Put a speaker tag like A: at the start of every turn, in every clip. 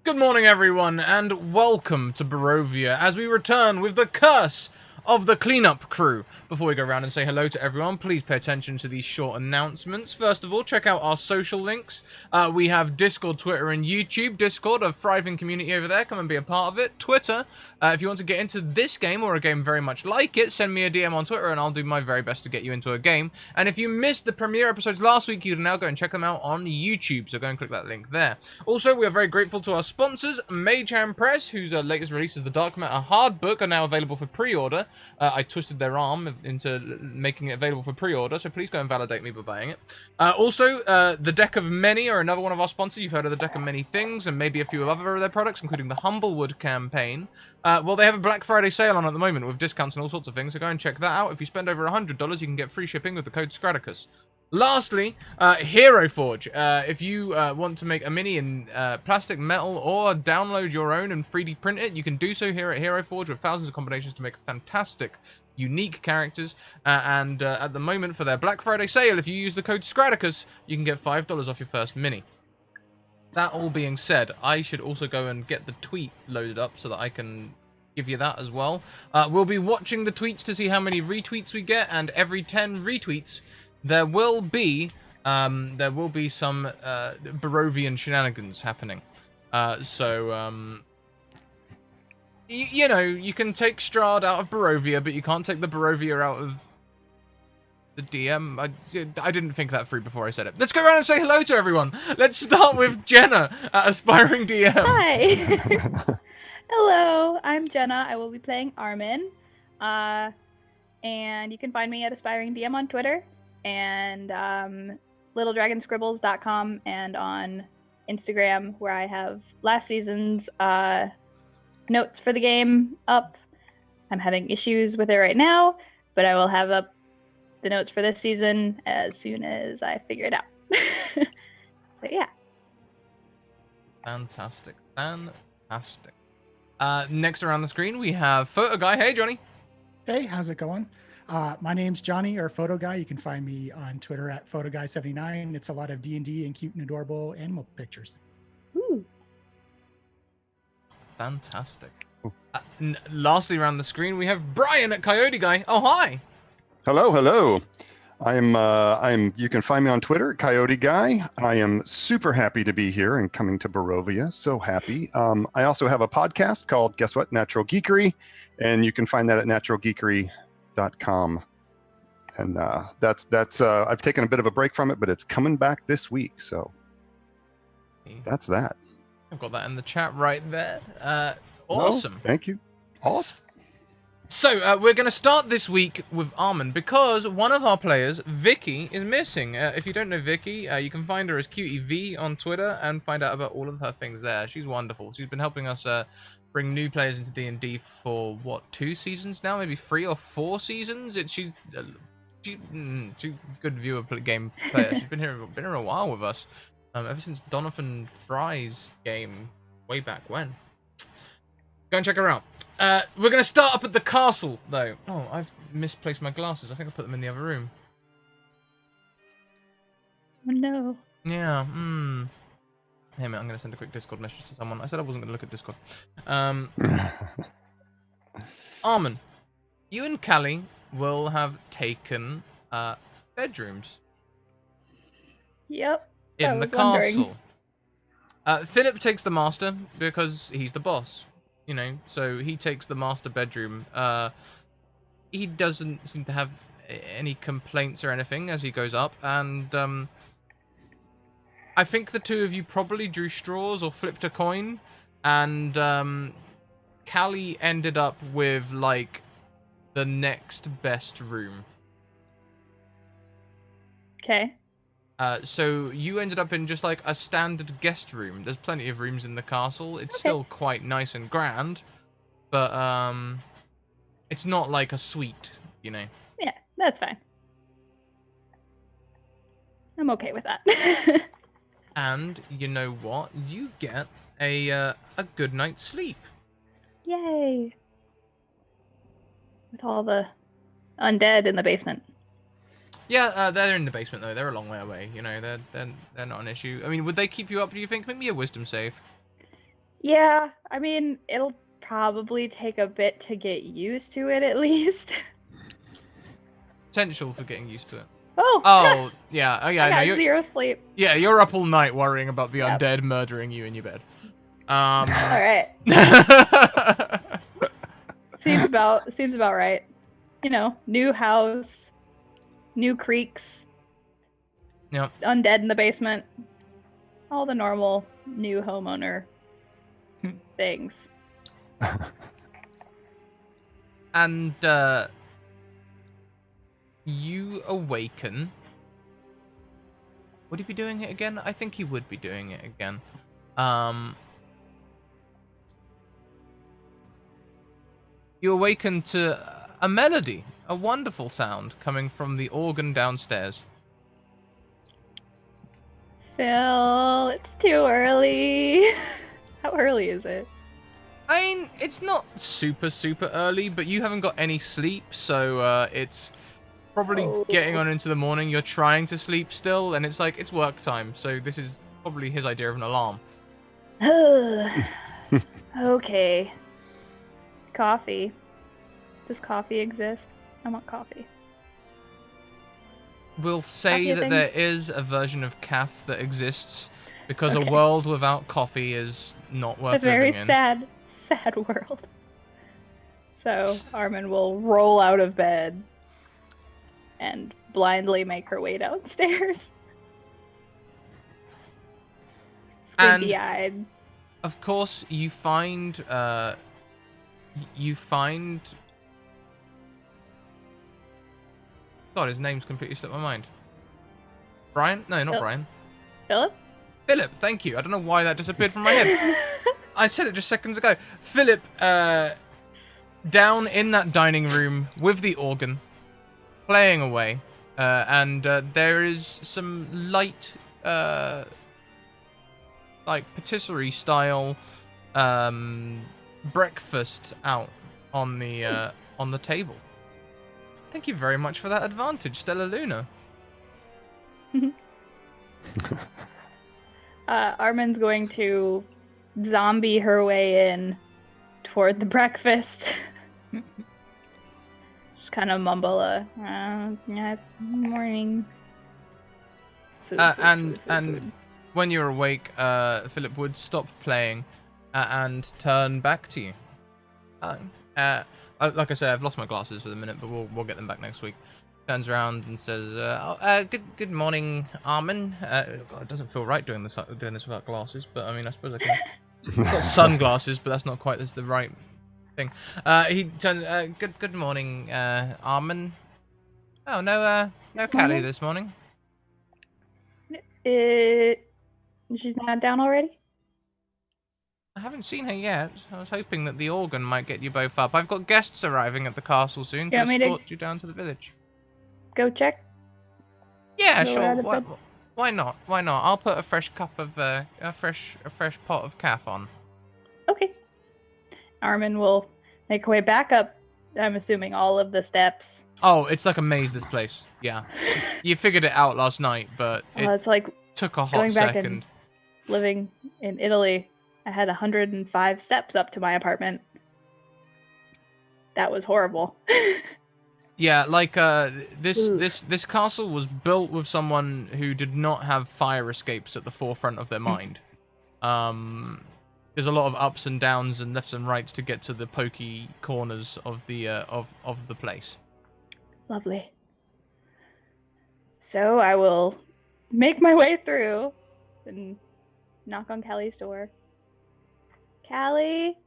A: Good morning, everyone, and welcome to Barovia as we return with the curse of the cleanup crew. Before we go around and say hello to everyone, please pay attention to these short announcements. First of all, check out our social links. We have Discord, Twitter, and YouTube. Discord, a thriving community over there. Come and be a part of it. Twitter, if you want to get into this game or a game very much like it, send me a DM on Twitter and I'll do my very best to get you into a game. And if you missed the premiere episodes last week, you can now go and check them out on YouTube. So go and click that link there. Also, we are very grateful to our sponsors, Mage Hand Press, whose latest release is the Dark Matter hard book, are now available for pre-order. I twisted their arm into making it available for pre-order, so please go and validate me by buying it. Also, the Deck of Many are another one of our sponsors. You've heard of the Deck of Many Things, and maybe a few other of their products, including the Humblewood campaign. Well, they have a Black Friday sale on at the moment with discounts and all sorts of things, so go and check that out. If you spend over $100, you can get free shipping with the code Scratticus. Lastly, Hero Forge. If you want to make a mini in plastic, metal, or download your own and 3D print it, you can do so here at Hero Forge with thousands of combinations to make fantastic, unique characters. And at the moment, for their Black Friday sale, if you use the code Scratticus, you can get $5 off your first mini. That all being said, I should also go and get the tweet loaded up so that I can give you that as well. We'll be watching the tweets to see how many retweets we get, and every 10 retweets, there will be some Barovian shenanigans happening. You know, you can take Strahd out of Barovia, but you can't take the Barovia out of the DM. I didn't think that through before I said it. Let's go around and say hello to everyone. Let's start with Jenna, aspiring DM.
B: Hi. Hello, I'm Jenna. I will be playing Armin. And you can find me at Aspiring DM on Twitter and littledragonscribbles.com and on Instagram, where I have last season's notes for the game up. I'm having issues with it right now, but I will have up the notes for this season as soon as I figure it out. So yeah.
A: Fantastic. Next around the screen, we have Photo Guy. Hey, Johnny.
C: Hey, how's it going? My name's Johnny, or Photo Guy. You can find me on Twitter at PhotoGuy79. It's a lot of D&D and cute and adorable animal pictures.
B: Ooh.
A: Fantastic. Lastly, around the screen, we have Brian at Coyote Guy. Oh, hi.
D: Hello. You can find me on Twitter at Coyote Guy. I am super happy to be here and coming to Barovia. So happy. I also have a podcast called, guess what, Natural Geekery, and you can find that at naturalgeekery.com. And that's I've taken a bit of a break from it, but it's coming back this week. So that's that.
A: I've got that in the chat right there. Awesome.
D: Thank you. Awesome.
A: So, we're going to start this week with Armin, because one of our players, Vicky, is missing. If you don't know Vicky, you can find her as QTV on Twitter and find out about all of her things there. She's wonderful. She's been helping us bring new players into D&D for, 2 seasons now? Maybe 3 or 4 seasons? She's a good viewer game player. She's been here a while with us. Ever since Donovan Fry's game way back when. Go and check her out. We're going to start up at the castle, though. Oh, I've misplaced my glasses. I think I put them in the other room.
B: Oh, no.
A: Yeah, Hey, mate, I'm going to send a quick Discord message to someone. I said I wasn't going to look at Discord. Armin, you and Callie will have taken bedrooms.
B: Yep.
A: In the castle. Philip takes the master because he's the boss. You know, so he takes the master bedroom. He doesn't seem to have any complaints or anything as he goes up, and I think the two of you probably drew straws or flipped a coin, and Callie ended up with, like, the next best room.
B: Okay.
A: So you ended up in just like a standard guest room. There's plenty of rooms in the castle. It's still quite nice and grand, but it's not like a suite, you know.
B: Yeah, that's fine. I'm okay with that.
A: And you know what? You get a good night's sleep.
B: Yay! With all the undead in the basement.
A: Yeah, they're in the basement though. They're a long way away. You know, they're not an issue. I mean, would they keep you up? Do you think? Make me a wisdom save.
B: Yeah, I mean, it'll probably take a bit to get used to it at least.
A: Potential for getting used to it.
B: Oh,
A: Oh, yeah. Oh, yeah.
B: I
A: No,
B: got
A: you're,
B: 0 sleep.
A: yeah, you're up all night worrying about the
B: Yep.
A: undead murdering you in your bed.
B: All right. Seems about right. You know, new house, new creaks,
A: Yep.
B: undead in the basement. All the normal new homeowner things.
A: And you awaken. Would he be doing it again? I think he would be doing it again. You awaken to a melody, a wonderful sound coming from the organ downstairs.
B: Phil, it's too early. How early is it?
A: I mean, it's not super early, but you haven't got any sleep, so it's probably getting on into the morning. You're trying to sleep still, and it's like, it's work time, so this is probably his idea of an alarm.
B: Okay. Coffee. Does coffee exist? I want coffee.
A: We'll say
B: Coffee a
A: that
B: thing?
A: there is a version of caf that exists, because
B: Okay.
A: a world without coffee is not worth
B: A very
A: living in.
B: sad world. So Armin will roll out of bed and blindly make her way downstairs.
A: And-
B: Squinty-eyed.
A: Of course, you find God, his name's completely slipped my mind. Brian? No, not
B: Phil-
A: Brian.
B: Philip?
A: Philip, thank you. I don't know why that disappeared from my head. I said it just seconds ago. Philip, down in that dining room with the organ, playing away, and there is some light, like patisserie style, breakfast out on the table. Thank you very much for that advantage, Stella Luna.
B: Armin's going to zombie her way in toward the breakfast. Just kind of mumble yeah, morning. Food,
A: And when you're awake, Philip would stop playing and turn back to you. Like I said, I've lost my glasses for the minute, but we'll get them back next week. Turns around and says, "Good morning, Armin." God, it doesn't feel right doing this without glasses, but I mean, I suppose I can. I've got sunglasses, but that's not quite the right thing. He turns, "Good morning, Armin." Oh, no Callie this morning.
B: She's not down already?
A: I haven't seen her yet. I was hoping that the organ might get you both up. I've got guests arriving at the castle soon to
B: You want me to-
A: escort you down to the village.
B: Go check.
A: Yeah,
B: Go out
A: sure.
B: of bed.
A: Why not? Why not? I'll put a fresh cup of a fresh pot of calf on.
B: Okay. Armin will make her way back up, I'm assuming, all of the steps.
A: Oh, it's like a maze, this place. Yeah. You figured it out last night, but it
B: It's like
A: took a hot
B: going back
A: second.
B: and living in Italy. I had 105 steps up to my apartment. That was horrible.
A: Yeah, like this
B: Oof.
A: castle was built with someone who did not have fire escapes at the forefront of their mind. There's a lot of ups and downs and lefts and rights to get to the pokey corners of the of the place.
B: Lovely. So I will make my way through and knock on Callie's door. Callie?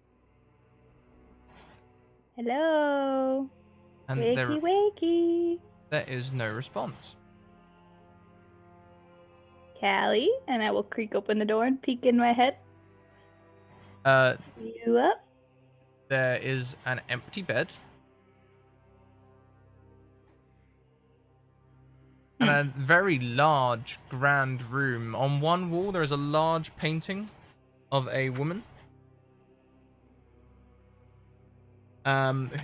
B: Hello?
A: And
B: Wakey, wakey.
A: there is no response.
B: Callie? And I will creak open the door and peek in my head. You up?
A: There is an empty bed. And a very large, grand room. On one wall, there is a large painting of a woman.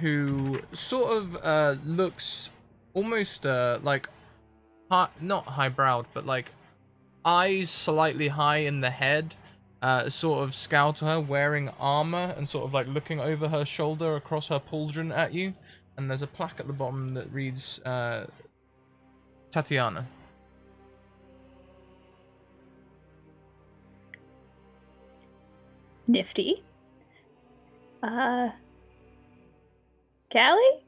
A: Who sort of looks almost like not highbrowed, but like eyes slightly high in the head, sort of scowl to her, wearing armor and sort of like looking over her shoulder across her pauldron at you. And there's a plaque at the bottom that reads Tatiana.
B: Nifty. Callie? I'm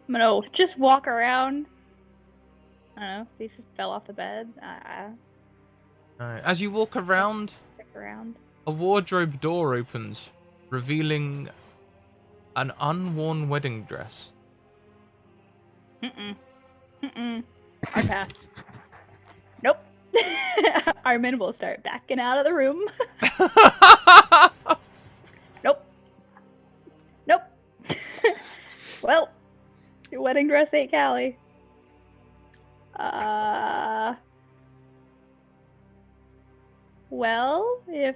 B: gonna just walk around. I don't know, see if it fell off the bed.
A: As you walk around,
B: Stick around.
A: a wardrobe door opens, revealing an unworn wedding dress.
B: Mm-mm. I pass. Nope. Armin will start backing out of the room. Nope. Nope. Well, your wedding dress ain't Callie. Well, if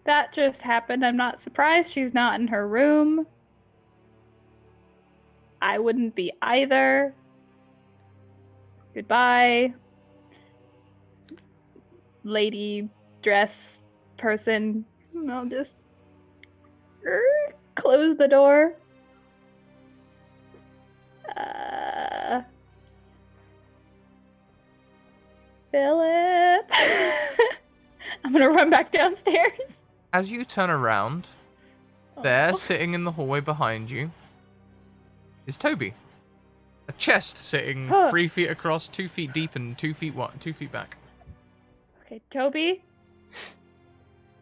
B: that just happened, I'm not surprised she's not in her room. I wouldn't be either. Goodbye. Lady dress person. I'll just close the door. Philip. I'm gonna run back downstairs.
A: As you turn around, there, sitting in the hallway behind you, is Toby. A chest sitting 3 feet across, 2 feet deep, and 2 feet wide, 2 feet back.
B: Okay, Toby.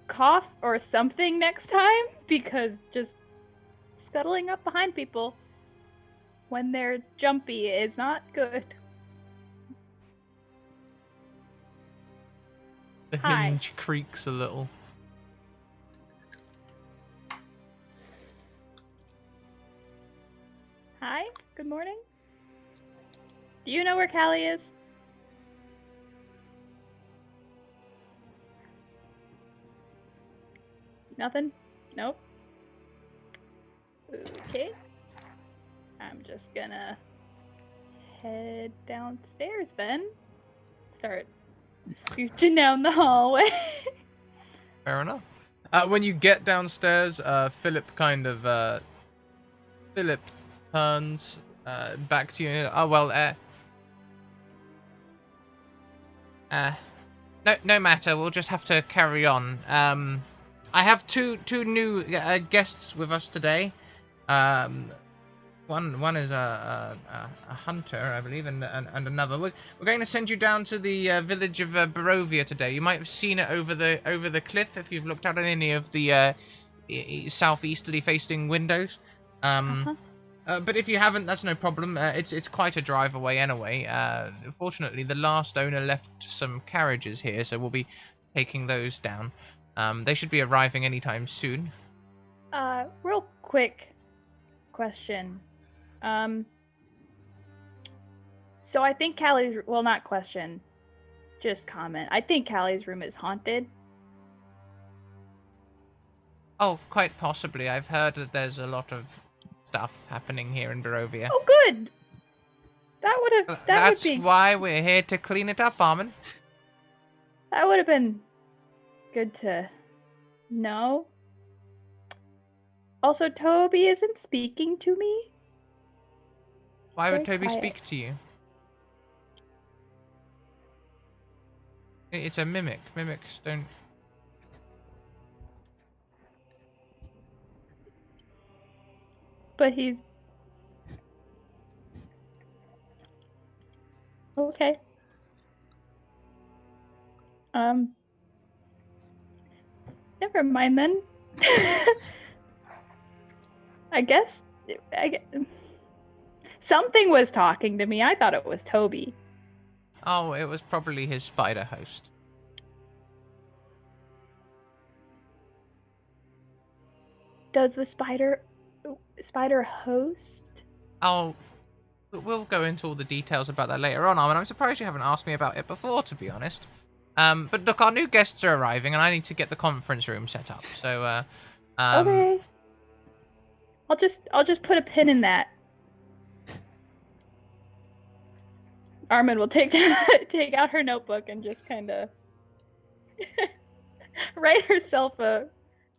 B: Cough or something next time, because just scuttling up behind people when they're jumpy is not good.
A: The
B: Hi.
A: hinge creaks a little.
B: Hi, good morning. Do you know where Callie is? Nothing? Nope. Okay. I'm just gonna head downstairs then. Start scooching down the hallway.
A: Fair enough. When you get downstairs, Philip turns back to you. Oh well, no matter. We'll just have to carry on. I have two new guests with us today. One is a hunter, I believe, and another. We're going to send you down to the village of Barovia today. You might have seen it over the cliff if you've looked out at any of the southeasterly facing windows. But if you haven't, that's no problem. It's quite a drive away anyway. Fortunately, the last owner left some carriages here, so we'll be taking those down. They should be arriving anytime soon.
B: Real quick question. So I think Callie's, well, not question, just comment. I think Callie's room is haunted.
A: Oh, quite possibly. I've heard that there's a lot of stuff happening here in Barovia.
B: Oh, good.
A: That's why we're here to clean it up, Armin.
B: That would have been good to know. Also, Toby isn't speaking to me.
A: Why would
B: Very
A: Toby
B: quiet.
A: speak to you? It's a mimic. Mimics don't...
B: But he's... Okay. Never mind then. I guess... Something was talking to me. I thought it was Toby.
A: Oh, it was probably his spider host.
B: Does the spider host?
A: Oh, we'll go into all the details about that later on, Armin. I'm surprised you haven't asked me about it before, to be honest. But look, our new guests are arriving, and I need to get the conference room set up. So,
B: Okay. I'll just put a pin in that. Armin will take out her notebook and just kind of Write herself a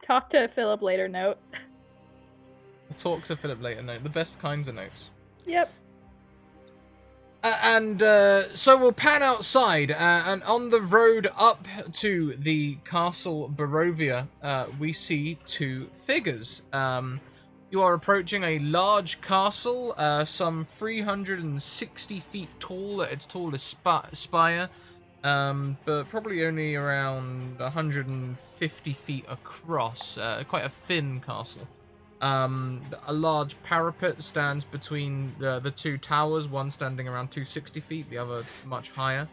B: talk to Philip later note.
A: I'll talk to Philip later. Note the best kinds of notes.
B: Yep.
A: So we'll pan outside, and on the road up to the castle Barovia, we see two figures. You are approaching a large castle, some 360 feet tall at its tallest spire, but probably only around 150 feet across. Quite a thin castle. A large parapet stands between the two towers, one standing around 260 feet, the other much higher.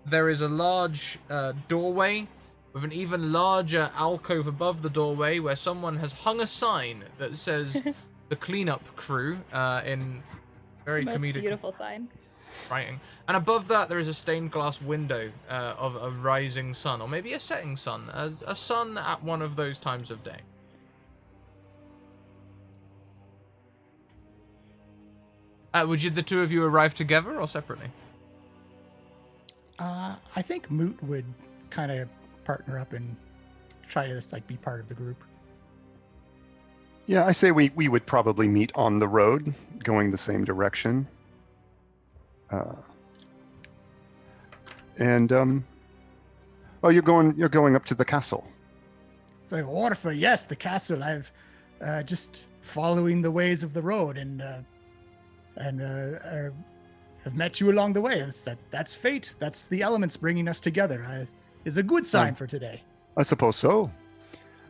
A: There is a large doorway with an even larger alcove above the doorway where someone has hung a sign that says the cleanup crew in very
B: Most
A: comedic
B: beautiful sign.
A: writing. And above that there is a stained glass window of a rising sun, or maybe a setting sun, a sun at one of those times of day. Would the two of you arrive together or separately?
C: I think Moot would kind of partner up and try to just, like, be part of the group.
D: Yeah, I say we would probably meet on the road, going the same direction. Oh, you're going up to the castle.
C: It's like, Orpha, yes, the castle. I've just following the ways of the road and have met you along the way. That's fate. That's the elements bringing us together. Is a good sign for today.
D: I suppose so.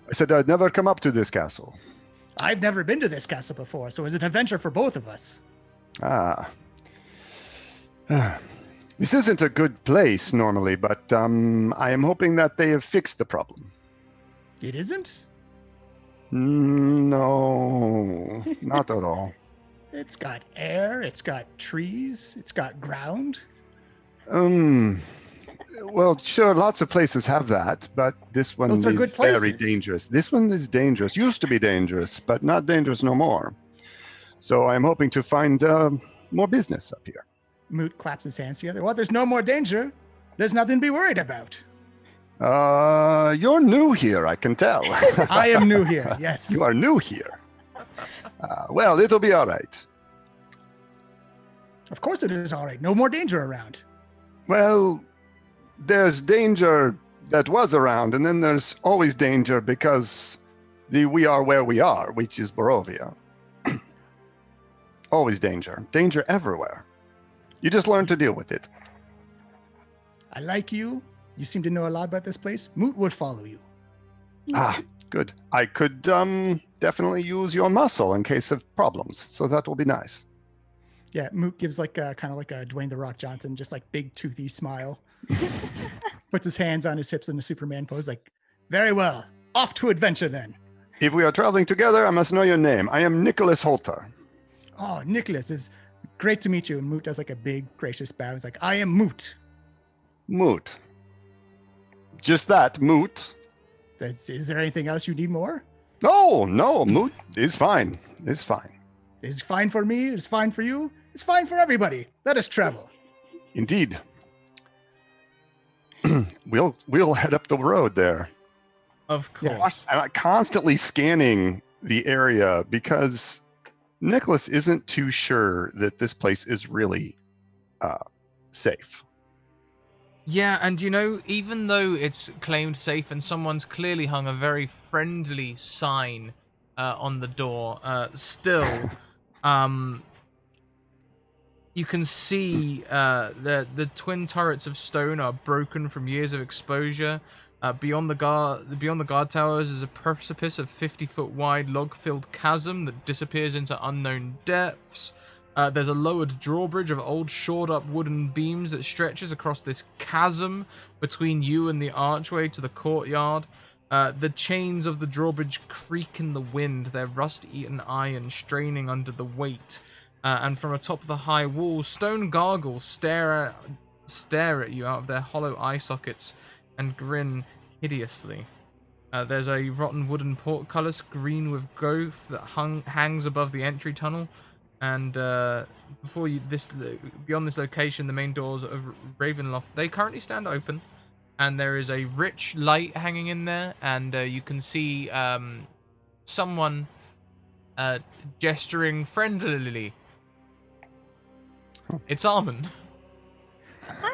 D: I said I'd never come up to this castle.
C: I've never been to this castle before, so it's an adventure for both of us.
D: Ah. This isn't a good place normally, but I am hoping that they have fixed the problem.
C: It isn't?
D: No, not at all.
C: It's got air, it's got trees, it's got ground.
D: Well, sure, lots of places have that, but this one
C: Those are
D: is
C: good
D: very
C: places.
D: dangerous. This one is dangerous. Used to be dangerous, but not dangerous no more. So I'm hoping to find more business up here.
C: Moot claps his hands together. Well, there's no more danger. There's nothing to be worried about.
D: You're new here, I can tell.
C: I am new here, yes.
D: You are new here. Well, it'll be all right.
C: Of course it is all right. No more danger around.
D: Well, there's danger that was around, and then there's always danger because we are where we are, which is Barovia. Always danger. Danger everywhere. You just learn to deal with it.
C: I like you. You seem to know a lot about this place. Moot would follow you.
D: Ah, good. I could definitely use your muscle in case of problems, so that will be nice.
C: Yeah, Moot gives like kind of like a Dwayne The Rock Johnson, just like big toothy smile. Puts his hands on his hips in the Superman pose, like, very well. Off to adventure then.
D: If we are traveling together, I must know your name. I am Nicholas Holter.
C: Oh, Nicholas, is great to meet you. And Moot does like a big gracious bow. He's like, I am Moot.
D: Moot. Just that, Moot.
C: Is there anything else you need more?
D: No, Moot is fine. It's fine.
C: It's fine for me. It's fine for you. It's fine for everybody. Let us travel.
D: Indeed. We'll head up the road there.
A: Of course.
C: Yeah.
D: And I'm constantly scanning the area because Nicholas isn't too sure that this place is really safe.
A: Yeah, and you know, even though it's claimed safe and someone's clearly hung a very friendly sign on the door, still, you can see the twin turrets of stone are broken from years of exposure. Beyond the guard towers is a precipice of 50-foot wide log-filled chasm that disappears into unknown depths. There's a lowered drawbridge of old shored-up wooden beams that stretches across this chasm between you and the archway to the courtyard. The chains of the drawbridge creak in the wind, their rust-eaten iron straining under the weight. And from atop of the high walls, stone gargoyles stare at you out of their hollow eye sockets and grin hideously. There's a rotten wooden portcullis, green with growth, that hangs above the entry tunnel. And beyond this location, the main doors of Ravenloft, they currently stand open. and there is a rich light hanging in there, and you can see someone gesturing friendlily. It's Armin.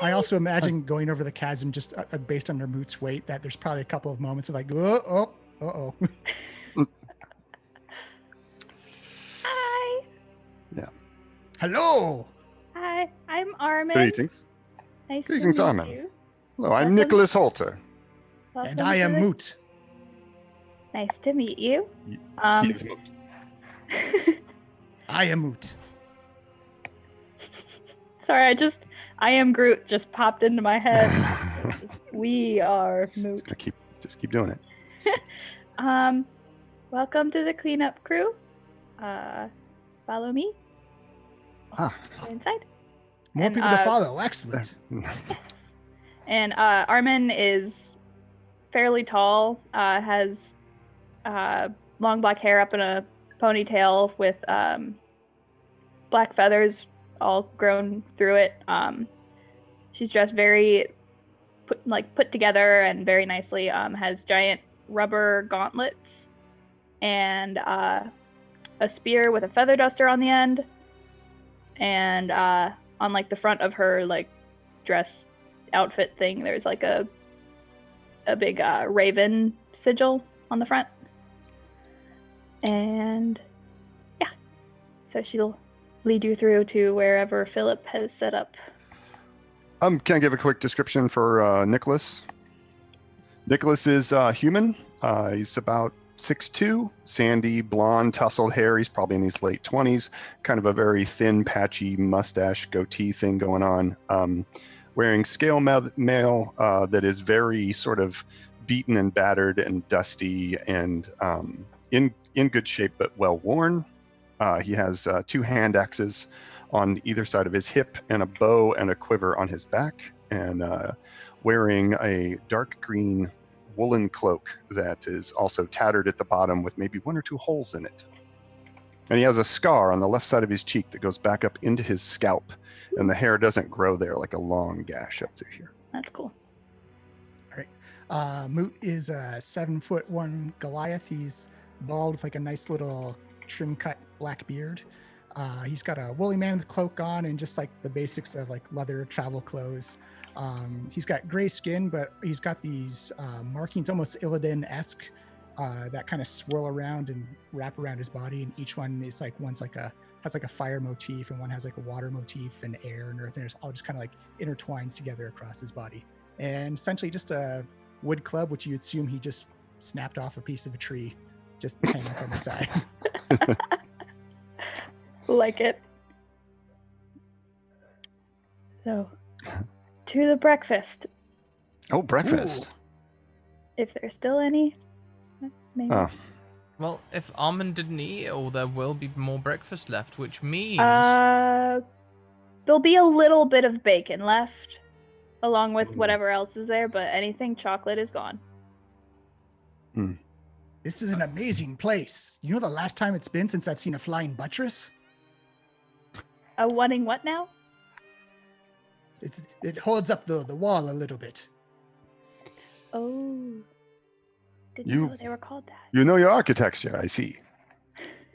C: I also imagine going over the chasm just based on their Moot's weight, that there's probably a couple of moments of like, uh-oh.
B: Hi.
D: Yeah.
C: Hello.
B: Hi. I'm Armin.
D: Greetings.
B: Nice
D: Greetings,
B: to meet
D: Armin.
B: you.
D: Hello, I'm
B: Welcome.
D: Nicholas Holter.
C: And
B: Welcome
C: I
B: to
C: am
B: the-
C: Moot.
B: Nice to meet you.
D: He
B: Um,
D: is Moot.
C: I am Moot.
B: sorry, I am Groot just popped into my head. We are Moot.
D: Just keep doing it.
B: Welcome to the cleanup crew. Follow me.
D: Ah.
B: Go inside.
C: More
B: And,
C: people to follow. Excellent.
B: And Armin is fairly tall, has long black hair up in a ponytail with black feathers all grown through it. She's dressed very put together and very nicely. Has giant rubber gauntlets and a spear with a feather duster on the end. And on like the front of her like dress outfit thing, there's like a big raven sigil on the front. And yeah, so she'll lead you through to wherever Philip has set up.
D: Can I give a quick description for Nicholas? Nicholas is human. He's about 6'2", sandy, blonde, tousled hair. He's probably in his late 20s. Kind of a very thin, patchy mustache, goatee thing going on. Wearing scale mail that is very sort of beaten and battered and dusty and in good shape but well worn. He has 2 hand axes on either side of his hip and a bow and a quiver on his back, and wearing a dark green woolen cloak that is also tattered at the bottom with maybe 1 or 2 holes in it. And he has a scar on the left side of his cheek that goes back up into his scalp, and the hair doesn't grow there, like a long gash up through here.
B: That's cool.
C: Moot is a 7'1" Goliath. He's bald with like a nice little trim cut black beard. He's got a woolly man with a cloak on and just like the basics of like leather travel clothes. He's got gray skin, but he's got these markings, almost Illidan-esque, that kind of swirl around and wrap around his body. And each one is like, has like a fire motif, and one has like a water motif and air and earth, and it's all just kind of like intertwined together across his body. And essentially just a wood club, which you'd assume he just snapped off a piece of a tree, just hanging from the side.
B: Like it. So, to the breakfast,
D: Oh, breakfast.
B: if there's still any. Maybe.
D: Oh,
A: Well, if Armin didn't eat it all, there will be more breakfast left, which means...
B: There'll be a little bit of bacon left, along with whatever else is there, but anything chocolate is gone.
C: This is an amazing place. You know the last time it's been since I've seen a flying buttress?
B: Wanting what now?
C: It holds up the wall a little bit.
B: Oh. Didn't
D: You-
B: know they were called that.
D: you know your architecture, I see.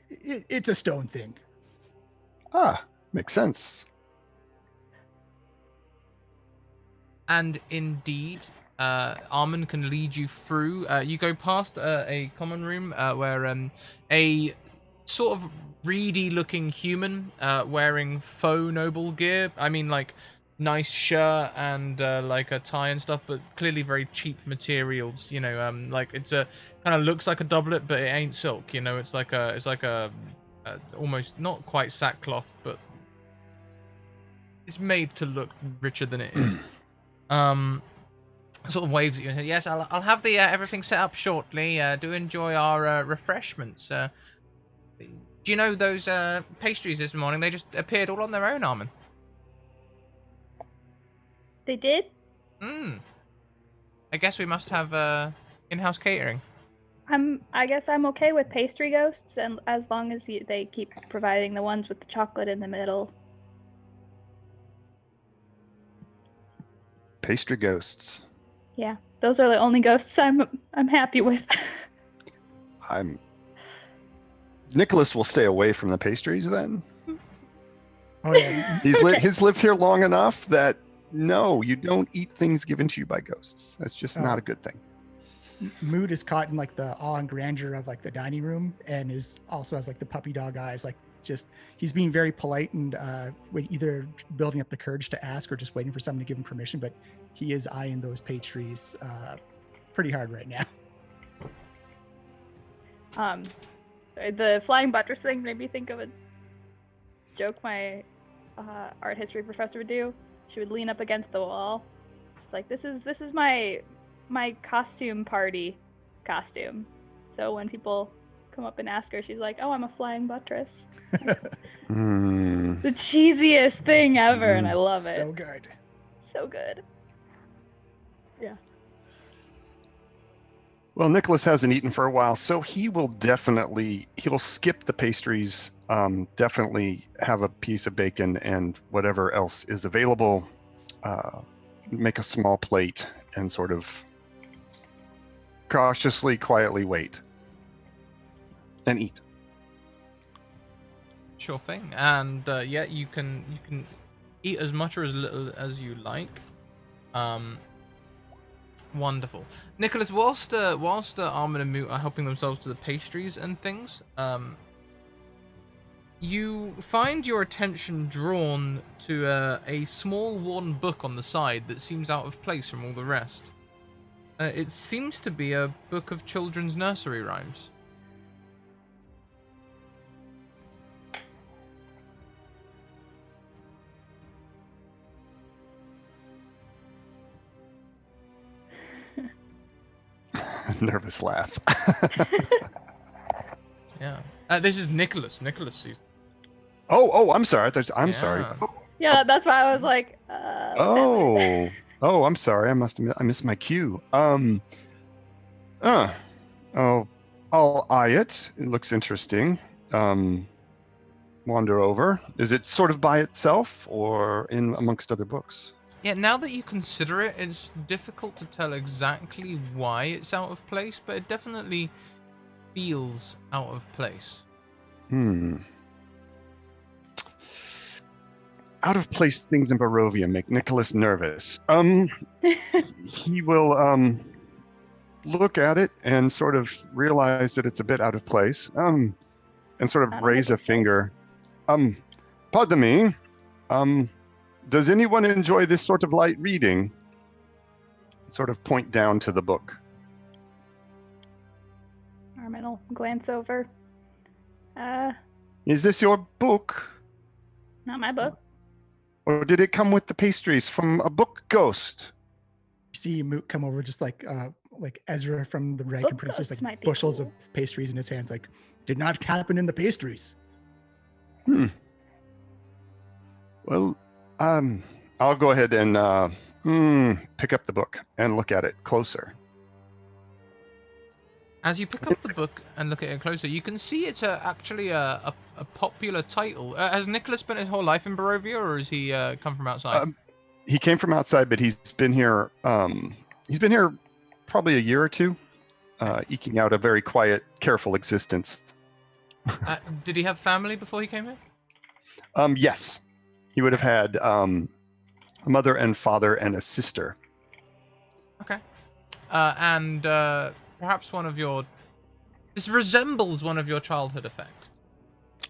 C: It's a stone thing.
D: Ah, makes sense.
A: And indeed, Armin can lead you through. You go past a common room where a sort of reedy-looking human wearing faux noble gear. I mean, like nice shirt and like a tie and stuff, but clearly very cheap materials. You know, like it's a kind of looks like a doublet, but it ain't silk. You know, it's like a almost not quite sackcloth, but it's made to look richer than it is. Sort of waves at you and says, "Yes, I'll have the everything set up shortly. Do enjoy our refreshments. Do you know those pastries this morning? They just appeared all on their own, Armin."
B: They did?
A: I guess we must have in-house catering.
B: I guess I'm okay with pastry ghosts, and as long as they keep providing the ones with the chocolate in the middle.
D: Pastry ghosts.
B: Yeah, those are the only ghosts I'm happy with.
D: Nicholas will stay away from the pastries then.
C: Oh yeah,
D: He's lived here long enough that no, you don't eat things given to you by ghosts. That's just not a good thing.
C: Mood is caught in like the awe and grandeur of like the dining room, and is also has like the puppy dog eyes. Like just he's being very polite and either building up the courage to ask or just waiting for someone to give him permission. But he is eyeing those pastries pretty hard right now.
B: The flying buttress thing made me think of a joke my art history professor would do. She would lean up against the wall. She's like, "This is my costume party costume." So when people come up and ask her, she's like, "Oh, I'm a flying buttress." The cheesiest thing ever, and I love it.
C: So good.
B: So good. Yeah.
D: Well, Nicholas hasn't eaten for a while, so he'll skip the pastries, definitely have a piece of bacon and whatever else is available, make a small plate and sort of cautiously, quietly wait and eat.
A: Sure thing. And yeah, you can eat as much or as little as you like. Wonderful. Nicholas, whilst Armin and Moot are helping themselves to the pastries and things, you find your attention drawn to a small worn book on the side that seems out of place from all the rest. It seems to be a book of children's nursery rhymes.
D: Nervous laugh.
A: Yeah. This is Nicholas. Nicholas sees.
D: Oh, I'm sorry. I'm sorry.
B: Yeah, that's why I was like,
D: Oh, I'm sorry. I missed my cue. I'll eye it. It looks interesting. Wander over. Is it sort of by itself or in amongst other books?
A: Yeah, now that you consider it, it's difficult to tell exactly why it's out of place, but it definitely feels out of place.
D: Out of place things in Barovian make Nicholas nervous. He will look at it and sort of realize that it's a bit out of place. And sort of raise a finger. Pardon me. Does anyone enjoy this sort of light reading? Sort of point down to the book.
B: Armin will glance over.
D: Is this your book?
B: Not my book.
D: Or did it come with the pastries from a book ghost?
C: You see Moot come over just like Ezra from the Dragon Princess, like bushels of pastries in his hands, like, did not happen in the pastries.
D: Well, I'll go ahead and pick up the book and look at it closer.
A: As you pick up the book and look at it closer, you can see it's actually a popular title. Has Nicholas spent his whole life in Barovia, or has he come from outside?
D: He came from outside, but he's been here. He's been here probably a year or two, eking out a very quiet, careful existence.
A: Did he have family before he came here?
D: Yes, he would have had a mother and father and a sister.
A: Okay, and perhaps this resembles one of your childhood effects.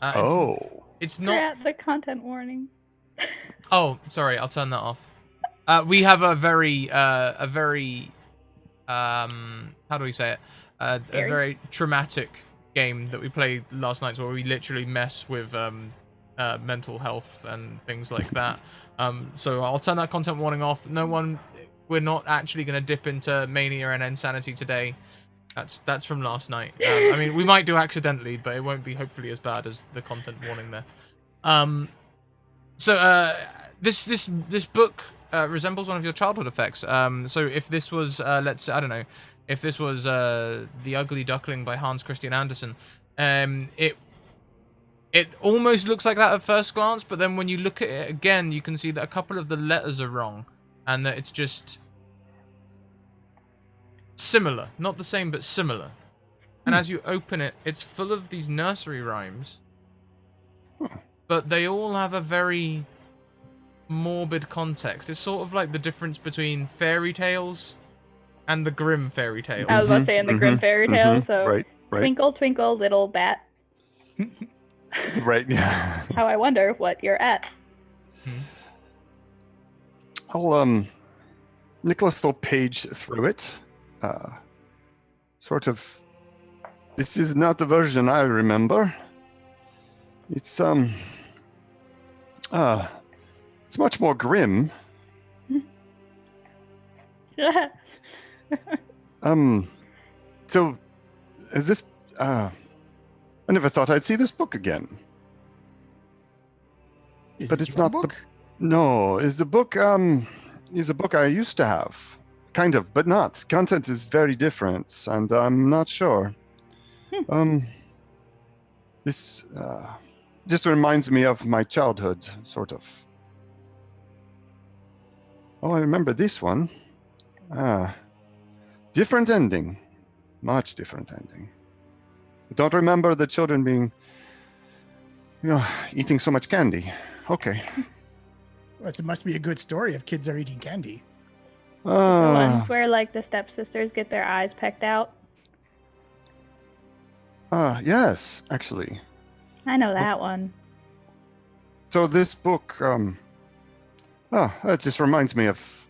A: It's not.
B: We're at the content warning.
A: Oh, sorry, I'll turn that off. We have a very, how do we say it? A very traumatic game that we played last night, where we literally mess with mental health and things like that. So I'll turn that content warning off. We're not actually going to dip into mania and insanity today. That's from last night. I mean, we might do accidentally, but it won't be hopefully as bad as the content warning there. So this book resembles one of your childhood effects. So if this was, let's say, I don't know, if this was The Ugly Duckling by Hans Christian Andersen, it almost looks like that at first glance, but then when you look at it again, you can see that a couple of the letters are wrong, and that it's just similar, not the same, but similar. And
C: Hmm.
A: as you open it, it's full of these nursery rhymes,
D: Huh.
A: but they all have a very morbid context. It's sort of like the difference between fairy tales and the Grimm fairy tales.
B: I was about to say in the Grimm fairy tale, so
D: Right.
B: twinkle, twinkle, little bat.
D: Right. Yeah.
B: How I wonder what you're at.
D: I'll Nicholas will page through it. Sort of. This is not the version I remember. It's it's much more grim. So is this I never thought I'd see this book again.
C: Is
D: But
C: this
D: it's
C: your
D: not
C: book?
D: No, is a book I used to have. Kind of, but not. Content is very different, and I'm not sure. This just reminds me of my childhood, sort of. Oh, I remember this one. Different ending. Much different ending. I don't remember the children being, eating so much candy. Okay.
C: Well, it must be a good story if kids are eating candy.
B: The ones where like the stepsisters get their eyes pecked out.
D: Yes, actually.
B: I know that one.
D: So this book, it just reminds me of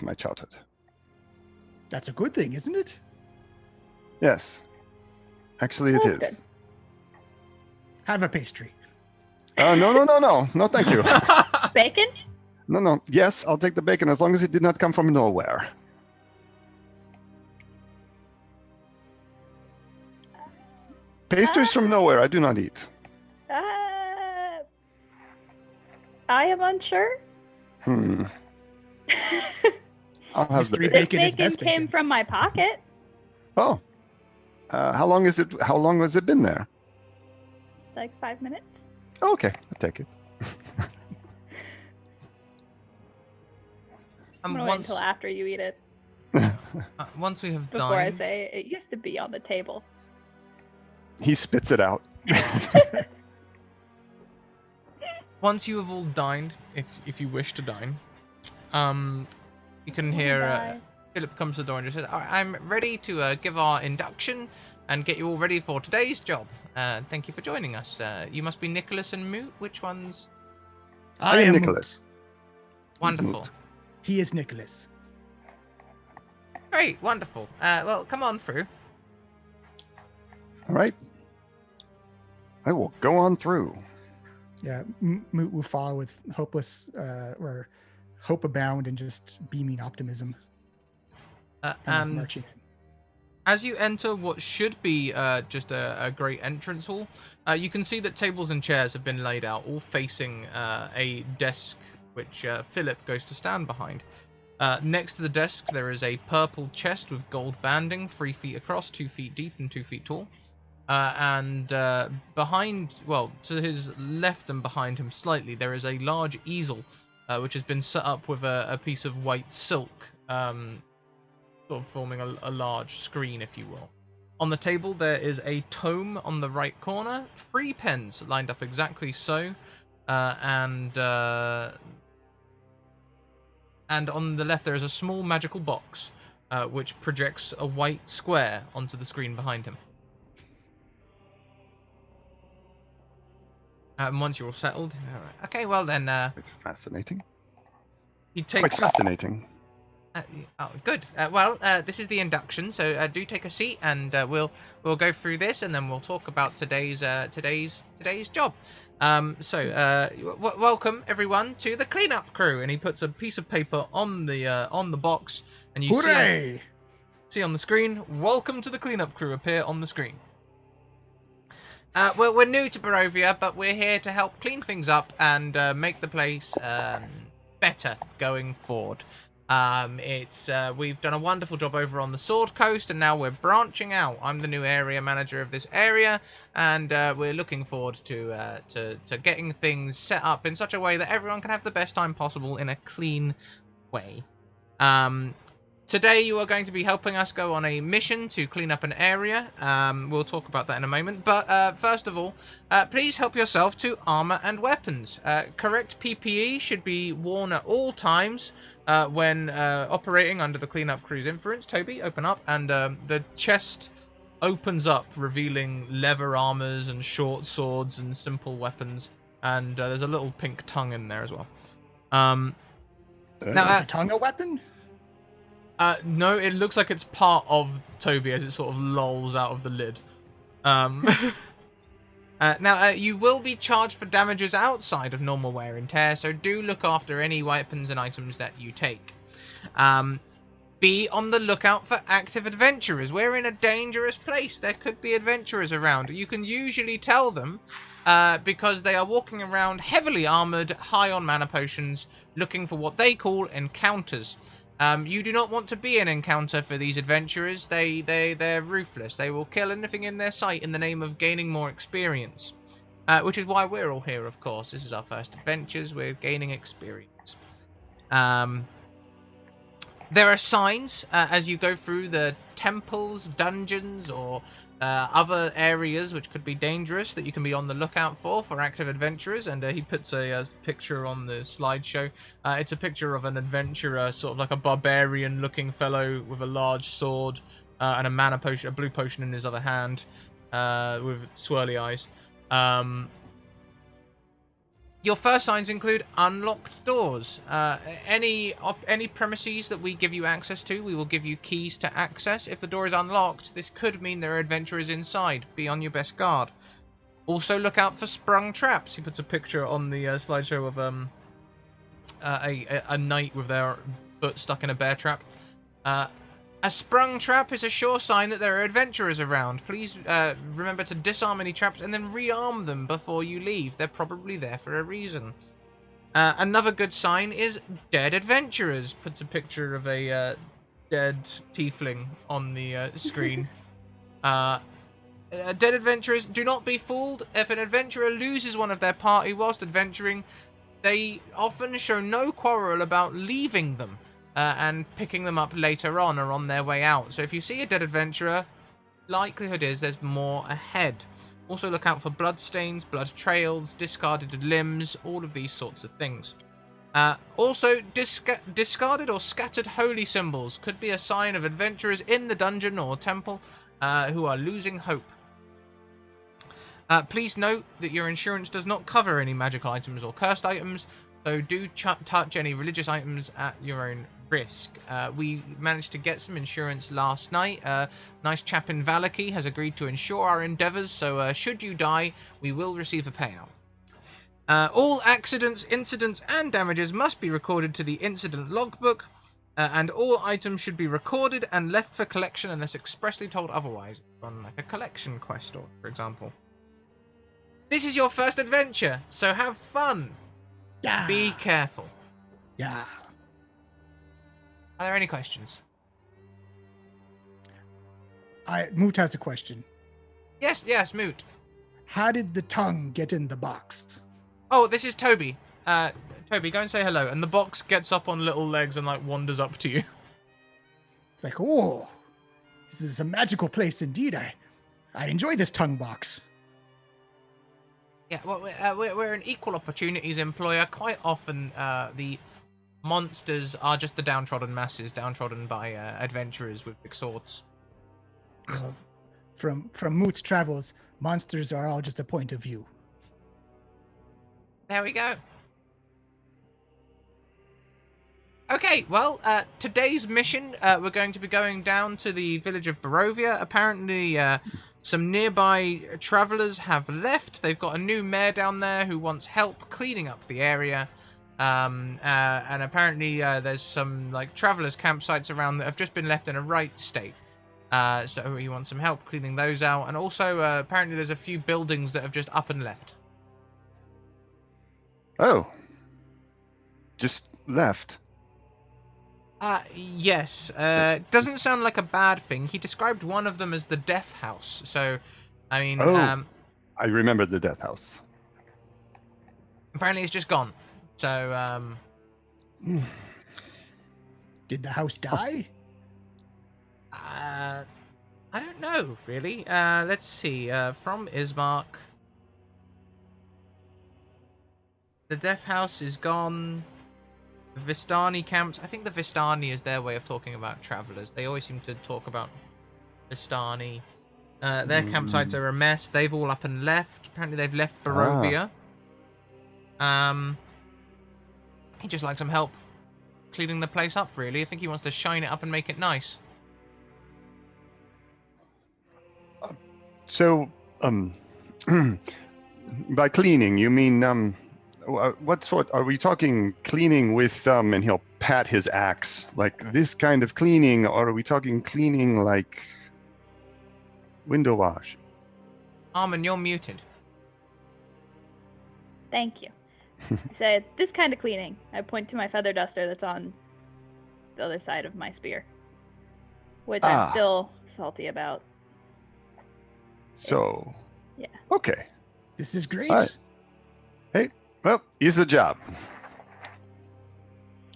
D: my childhood.
C: That's a good thing, isn't it?
D: Yes. Actually, it
B: That's
D: is.
B: good.
C: Have a pastry.
D: No, thank you.
B: Bacon?
D: No. Yes, I'll take the bacon as long as it did not come from nowhere. Pastries from nowhere, I do not eat.
B: I am unsure.
D: I'll have the
C: Mystery
D: bacon.
B: This
C: Bacon is
B: bacon
C: best
B: came
C: bacon.
B: from my pocket.
D: Oh. How long has it been there?
B: Like 5 minutes.
D: Oh, okay, I'll take it.
B: I'm gonna wait until after you eat it
A: Once we have
B: before I
A: dined,
B: say it used to be on the table.
D: He spits it out.
A: once you have all dined, if you wish to dine, you can
B: Wanna
A: hear
B: die.
A: Philip comes to the door and just says, "All right, I'm ready to give our induction and get you all ready for today's job. Thank you for joining us. You must be Nicholas and Moot. Which one's
D: I am
C: Moot.
D: Nicholas.
A: wonderful?
D: Moot.
C: He is Nicholas.
A: Great, wonderful. Well, come on through.
D: All right. I will go on through.
C: Yeah, Moot will follow with hopeless or hope abound and just beaming optimism.
A: And
C: Marching in.
A: as you enter what should be just a great entrance hall, you can see that tables and chairs have been laid out, all facing a desk which Philip goes to stand behind. Next to the desk, there is a purple chest with gold banding, 3 feet across, 2 feet deep, and 2 feet tall. And behind, well, to his left and behind him slightly, there is a large easel which has been set up with a piece of white silk, sort of forming a large screen, if you will. On the table, there is a tome on the right corner, 3 pens lined up exactly so, and on the left there is a small magical box which projects a white square onto the screen behind him. And once you're all settled, okay, well then,
D: Quite fascinating.
A: he
D: Quite
A: takes.
D: fascinating.
A: Oh, good. This is the induction, so do take a seat, and we'll go through this, and then we'll talk about today's job. Welcome everyone to the cleanup crew, and he puts a piece of paper on the box, and you
C: Hooray!
A: see on the screen, "Welcome to the cleanup crew" appear on the screen. Well, we're new to Barovia, but we're here to help clean things up and make the place better going forward. We've done a wonderful job over on the Sword Coast, and now we're branching out. I'm the new area manager of this area, and we're looking forward to getting things set up in such a way that everyone can have the best time possible in a clean way. Today you are going to be helping us go on a mission to clean up an area. We'll talk about that in a moment. But first of all, please help yourself to armor and weapons. Correct PPE should be worn at all times when operating under the cleanup crew's influence. Toby, open up, and the chest opens up, revealing leather armors and short swords and simple weapons. And there's a little pink tongue in there as well. Now,
C: Is the tongue a weapon?
A: no, it looks like it's part of Toby as it sort of lolls out of the lid. Now, you will be charged for damages outside of normal wear and tear, so do look after any weapons and items that you take. Be on the lookout for active adventurers. We're in a dangerous place. There could be adventurers around. You can usually tell them because they are walking around heavily armored, high on mana potions, looking for what they call encounters. You do not want to be an encounter for these adventurers. They're ruthless. They will kill anything in their sight in the name of gaining more experience. Which is why we're all here, of course. This is our first adventures. We're gaining experience. There are signs as you go through the temples, dungeons, or other areas which could be dangerous that you can be on the lookout for active adventurers. And he puts a picture on the slideshow. It's a picture of an adventurer, sort of like a barbarian-looking fellow with a large sword and a mana potion, a blue potion in his other hand, with swirly eyes. Your first signs include unlocked doors. Any premises that we give you access to, we will give you keys to access. If the door is unlocked, this could mean there are adventurers inside. Be on your best guard. Also, look out for sprung traps. He puts a picture on the slideshow of a knight with their foot stuck in a bear trap. A sprung trap is a sure sign that there are adventurers around. Please remember to disarm any traps and then rearm them before you leave. They're probably there for a reason. Another good sign is dead adventurers. Puts a picture of a dead tiefling on the screen. Dead adventurers, do not be fooled. If an adventurer loses one of their party whilst adventuring, they often show no quarrel about leaving them. And picking them up later on or on their way out. So if you see a dead adventurer, likelihood is there's more ahead. Also look out for blood stains, blood trails, discarded limbs, all of these sorts of things. Also, discarded or scattered holy symbols could be a sign of adventurers in the dungeon or temple who are losing hope. Please note that your insurance does not cover any magical items or cursed items, so do touch any religious items at your own risk. We managed to get some insurance last night. Nice chap in Valaki has agreed to insure our endeavors, so should you die, we will receive a payout. All accidents, incidents, and damages must be recorded to the incident logbook, and all items should be recorded and left for collection unless expressly told otherwise, on like a collection quest, or for example. This is your first adventure, so have fun.
C: Yeah.
A: Be careful.
C: Yeah.
A: Are there any questions?
C: Moot has a question.
A: Yes, Moot.
C: How did the tongue get in the box?
A: Oh, this is Toby. Toby, go and say hello. And the box gets up on little legs and like wanders up to you.
C: Like, oh, this is a magical place indeed. I enjoy this tongue box.
A: Yeah, well, we're an equal opportunities employer. Quite often, the monsters are just the downtrodden masses, downtrodden by adventurers with big swords.
C: From Moot's travels, monsters are all just a point of view.
A: There we go. Okay, well, today's mission, we're going to be going down to the village of Barovia. Apparently, some nearby travelers have left. They've got a new mayor down there who wants help cleaning up the area. And apparently, there's some like travelers' campsites around that have just been left in a right state. So he wants some help cleaning those out. And also, apparently, there's a few buildings that have just up and left.
D: Oh. Just left.
A: Yes. Doesn't sound like a bad thing. He described one of them as the Death House. So, I mean,
D: I remember the Death House.
A: Apparently, it's just gone. So,
C: Did the house die?
A: I don't know, really. Let's see. From Ismark, the Death House is gone. The Vistani camps. I think the Vistani is their way of talking about travelers. They always seem to talk about Vistani. Their campsites are a mess. They've all up and left. Apparently, they've left Barovia. He just likes some help cleaning the place up, really. I think he wants to shine it up and make it nice.
D: So, by cleaning, you mean, what sort, are we talking cleaning with, and he'll pat his axe, like this kind of cleaning, or are we talking cleaning like window wash?
A: Armin, you're muted.
B: Thank you. I said, this kind of cleaning. I point to my feather duster that's on the other side of my spear, which I'm still salty about.
D: So,
B: yeah.
D: Okay.
C: This is great.
D: Right. Hey, well, it's a job.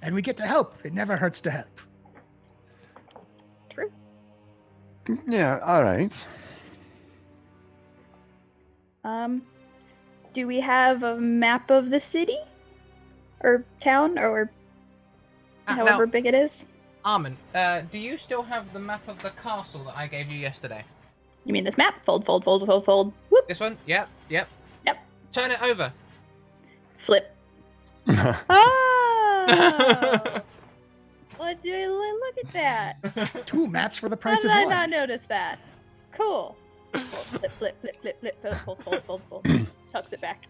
C: And we get to help. It never hurts to help.
B: True.
D: Yeah, all right.
B: Do we have a map of the city? Or town? Or however big it is?
A: Armin, do you still have the map of the castle that I gave you yesterday?
B: You mean this map? Fold, fold, fold, fold, fold. Whoop.
A: This one? Yep.
B: Yep.
A: Turn it over.
B: Flip. Oh! What do I look at that?
C: 2 maps for the price
B: How
C: of
B: did I
C: 1.
B: not notice that? Cool. Flip, flip, flip, flip, flip, fold, fold, fold, fold. Tucks it back.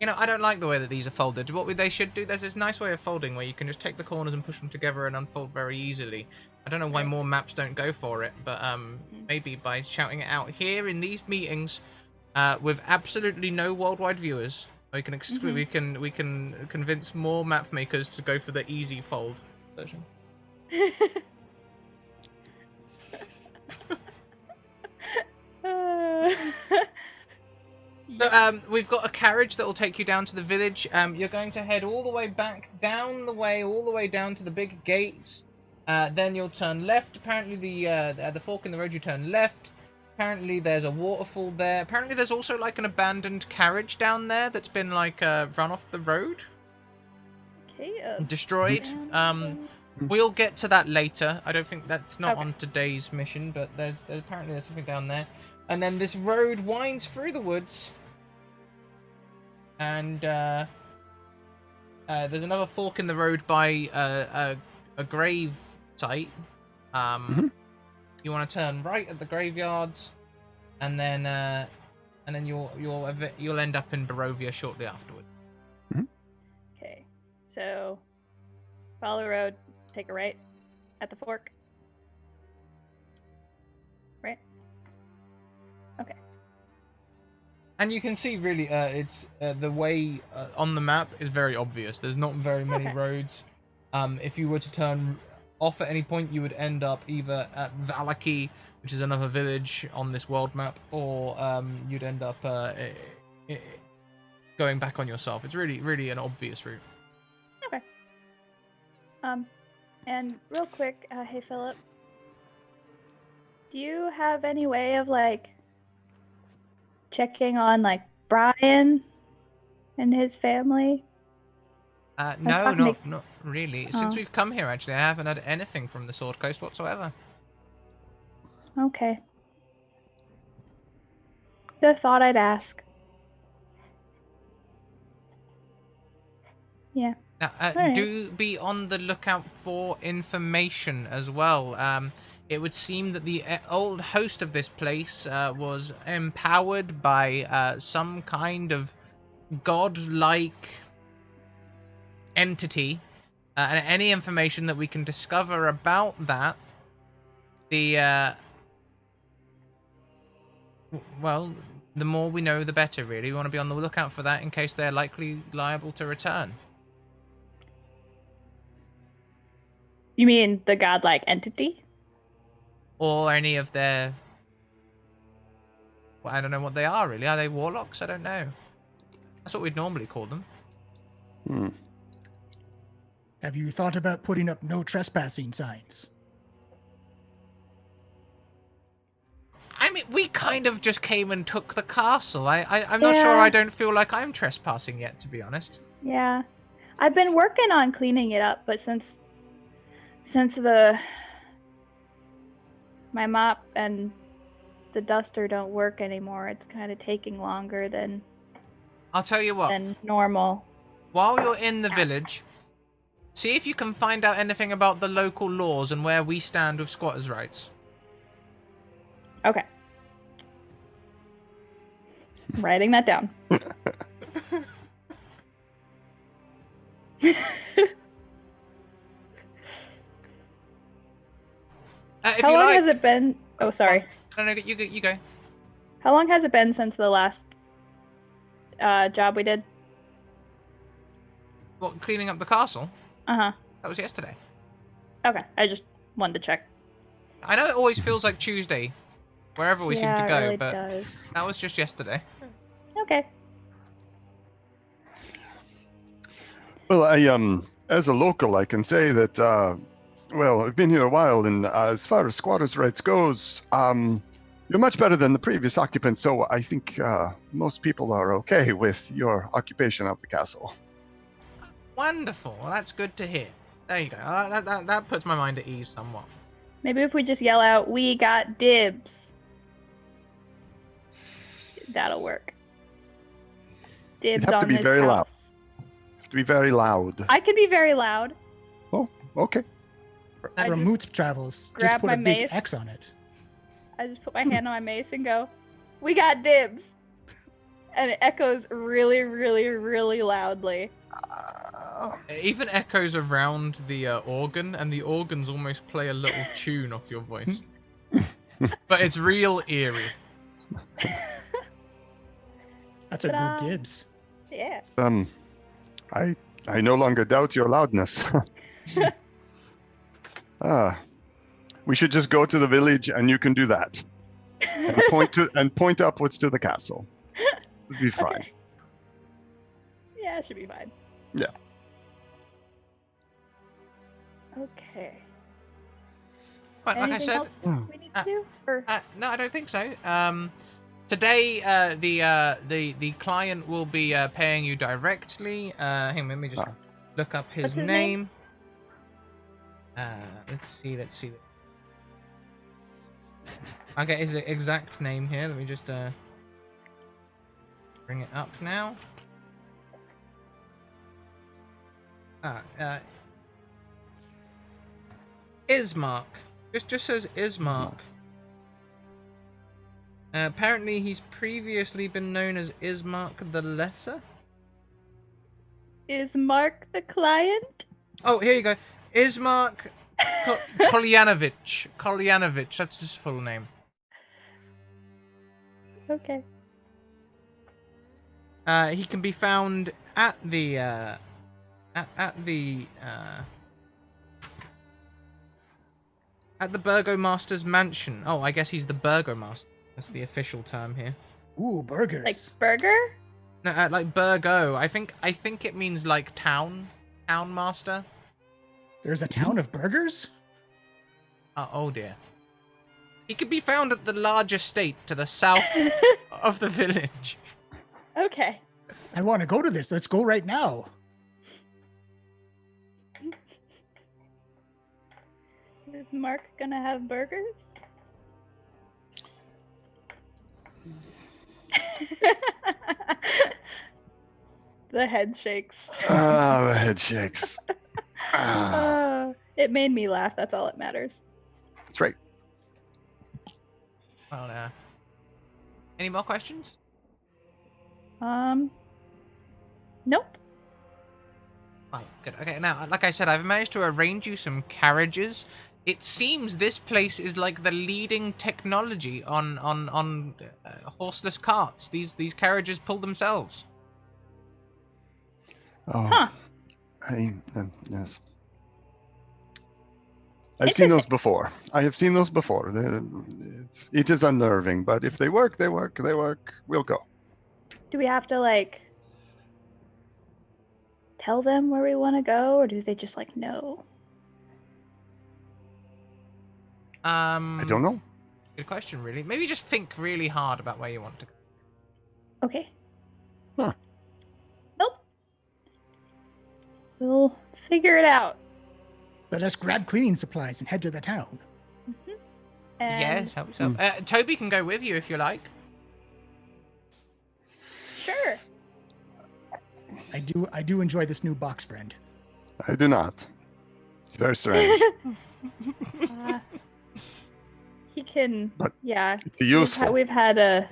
A: You know, I don't like the way that these are folded. What they should do, there's this nice way of folding where you can just take the corners and push them together and unfold very easily. I don't know why more maps don't go for it, but maybe by shouting it out here in these meetings with absolutely no worldwide viewers, we can we can convince more map makers to go for the easy fold version. So, we've got a carriage that will take you down to the village. You're going to head all the way back down the way, all the way down to the big gate. Then you'll turn left. Apparently, the fork in the road, you turn left. Apparently, there's a waterfall there. Apparently, there's also like an abandoned carriage down there that's been like run off the road.
B: Okay.
A: Destroyed. We'll get to that later. I don't think that's not on today's mission, but there's apparently there's something down there. And then this road winds through the woods. And there's another fork in the road by a grave site. You want to turn right at the graveyards, and then you'll end up in Barovia shortly afterward.
B: Okay, so follow the road, take a right at the fork. Right. Okay.
A: And you can see really, it's the way on the map is very obvious. There's not very many roads. If you were to turn off at any point, you would end up either at Valaki, which is another village on this world map, or you'd end up going back on yourself. It's really, really an obvious route.
B: Okay. And real quick, hey Philip, do you have any way of like checking on like Brian and his family?
A: No, not really. Since we've come here, actually, I haven't had anything from the Sword Coast whatsoever.
B: Okay. Just thought I'd ask. Yeah.
A: Now,
B: Alright.
A: do be on the lookout for information as well. It would seem that the old host of this place was empowered by some kind of godlike entity, and any information that we can discover about that, well, the more we know, the better, really. We want to be on the lookout for that in case they're likely liable to return.
B: You mean the godlike entity?
A: Or any of their... Well, I don't know what they are, really. Are they warlocks? I don't know. That's what we'd normally call them.
C: Have you thought about putting up no trespassing signs?
A: we kind of just came and took the castle. I'm not sure.
B: Yeah.
A: I don't feel like I'm trespassing yet, to be honest.
B: Yeah. I've been working on cleaning it up, but since my mop and the duster don't work anymore, it's kind of taking longer than
A: I'll tell you what.
B: normal.
A: While you're in the village, see if you can find out anything about the local laws and where we stand with squatters' rights.
B: Okay. I'm writing that down.
A: If
B: How
A: you
B: long
A: like,
B: has it been? Oh, sorry.
A: no, you go.
B: How long has it been since the last job we did?
A: What, cleaning up the castle?
B: Uh-huh.
A: That was yesterday.
B: Okay. I just wanted to check.
A: I know it always feels like Tuesday, wherever we seem to
B: Yeah,
A: go,
B: it really
A: but
B: does.
A: that was just yesterday.
B: Okay.
D: Well, as a local, I can say that, well, I've been here a while, and as far as squatters' rights goes, you're much better than the previous occupant, so I think most people are okay with your occupation of the castle.
A: Wonderful. Well, that's good to hear. There you go. That puts my mind at ease somewhat.
B: Maybe if we just yell out, "We got dibs." That'll work. Dibs
D: have to
B: on
D: be
B: this
D: very loud.
B: house.
D: You have to be very loud.
B: I can be very loud.
D: Oh, okay.
B: I
C: Where
B: just
C: Moots travels,
B: grab
C: just put
B: my
C: a big
B: mace.
C: X on it.
B: I just put my hand on my mace and go, "We got dibs." And it echoes really, really, really loudly.
A: It even echoes around the organ, and the organs almost play a little tune off your voice. But it's real eerie.
C: That's a
B: Ta-da.
C: good dibs.
B: Yeah.
D: I no longer doubt your loudness. We should just go to the village, and you can do that. And point upwards to the castle. It'll be fine.
B: Okay. Yeah, it should be fine.
D: Yeah.
B: Okay.
A: But like I
B: Anything
A: said,
B: else we need to do? Or
A: no, I don't think so. Today, the client will be paying you directly. Hang on, let me just look up his
B: What's his
A: name.
B: name?
A: Let's see. I'll get his exact name here. Let me just bring it up now. Ismark. Just says Ismark. Apparently, he's previously been known as Ismark the Lesser.
B: is Mark the client?
A: Oh, here you go. Ismark Kolyanovich. Kolyanovich, that's his full name.
B: Okay.
A: He can be found at the at the Burgomaster's mansion. Oh, I guess he's the Burgomaster. That's the official term here.
C: Ooh, burgers.
B: Like burger?
A: No, like Burgo. I think it means like town master.
C: There's a town of burgers?
A: Oh dear. He could be found at the large estate to the south of the village.
B: Okay.
C: I want to go to this. Let's go right now.
B: Is Mark gonna have burgers? The head shakes.
D: The head shakes.
B: It made me laugh. That's all that matters.
D: That's right.
A: Well, any more questions?
B: Nope.
A: Oh, good. Okay, now, like I said, I've managed to arrange you some carriages. It seems this place is like the leading technology on horseless carts. These carriages pull themselves.
D: Oh,
B: Huh.
D: Yes. I've seen those before. I have seen those before. It is unnerving, but if they work, they work. They work. We'll go.
B: Do we have to like tell them where we want to go, or do they just know?
D: I don't know.
A: Good question, really. Maybe just think really hard about where you want to go.
B: Okay.
D: Huh.
B: Nope. We'll figure it out.
C: Let us grab cleaning supplies and head to the town.
B: And
A: Yes, help yourself. Toby can go with you if you like.
B: sure.
C: I do enjoy this new box friend.
D: I do not. It's very strange.
B: He can.
D: But
B: yeah.
D: It's useful.
B: We've had a.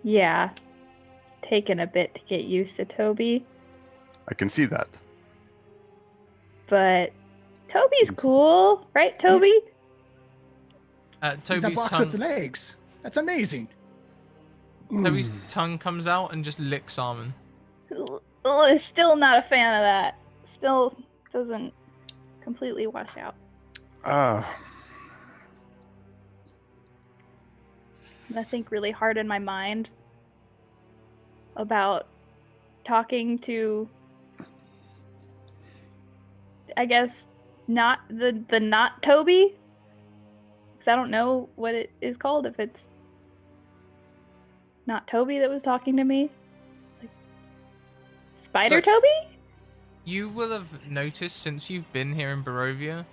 B: Yeah. It's taken a bit to get used to Toby,
D: I can see that.
B: but Toby's cool, right, Toby?
C: He's a
A: Toby's
C: box with the legs. That's amazing.
A: Toby's tongue comes out and just licks Armin.
B: Still not a fan of that. Still doesn't completely wash out. And I think really hard in my mind about talking to, I guess, not the not Toby, because I don't know what it is called if it's not Toby that was talking to me. Like, Spider Toby?
A: You will have noticed since you've been here in Barovia,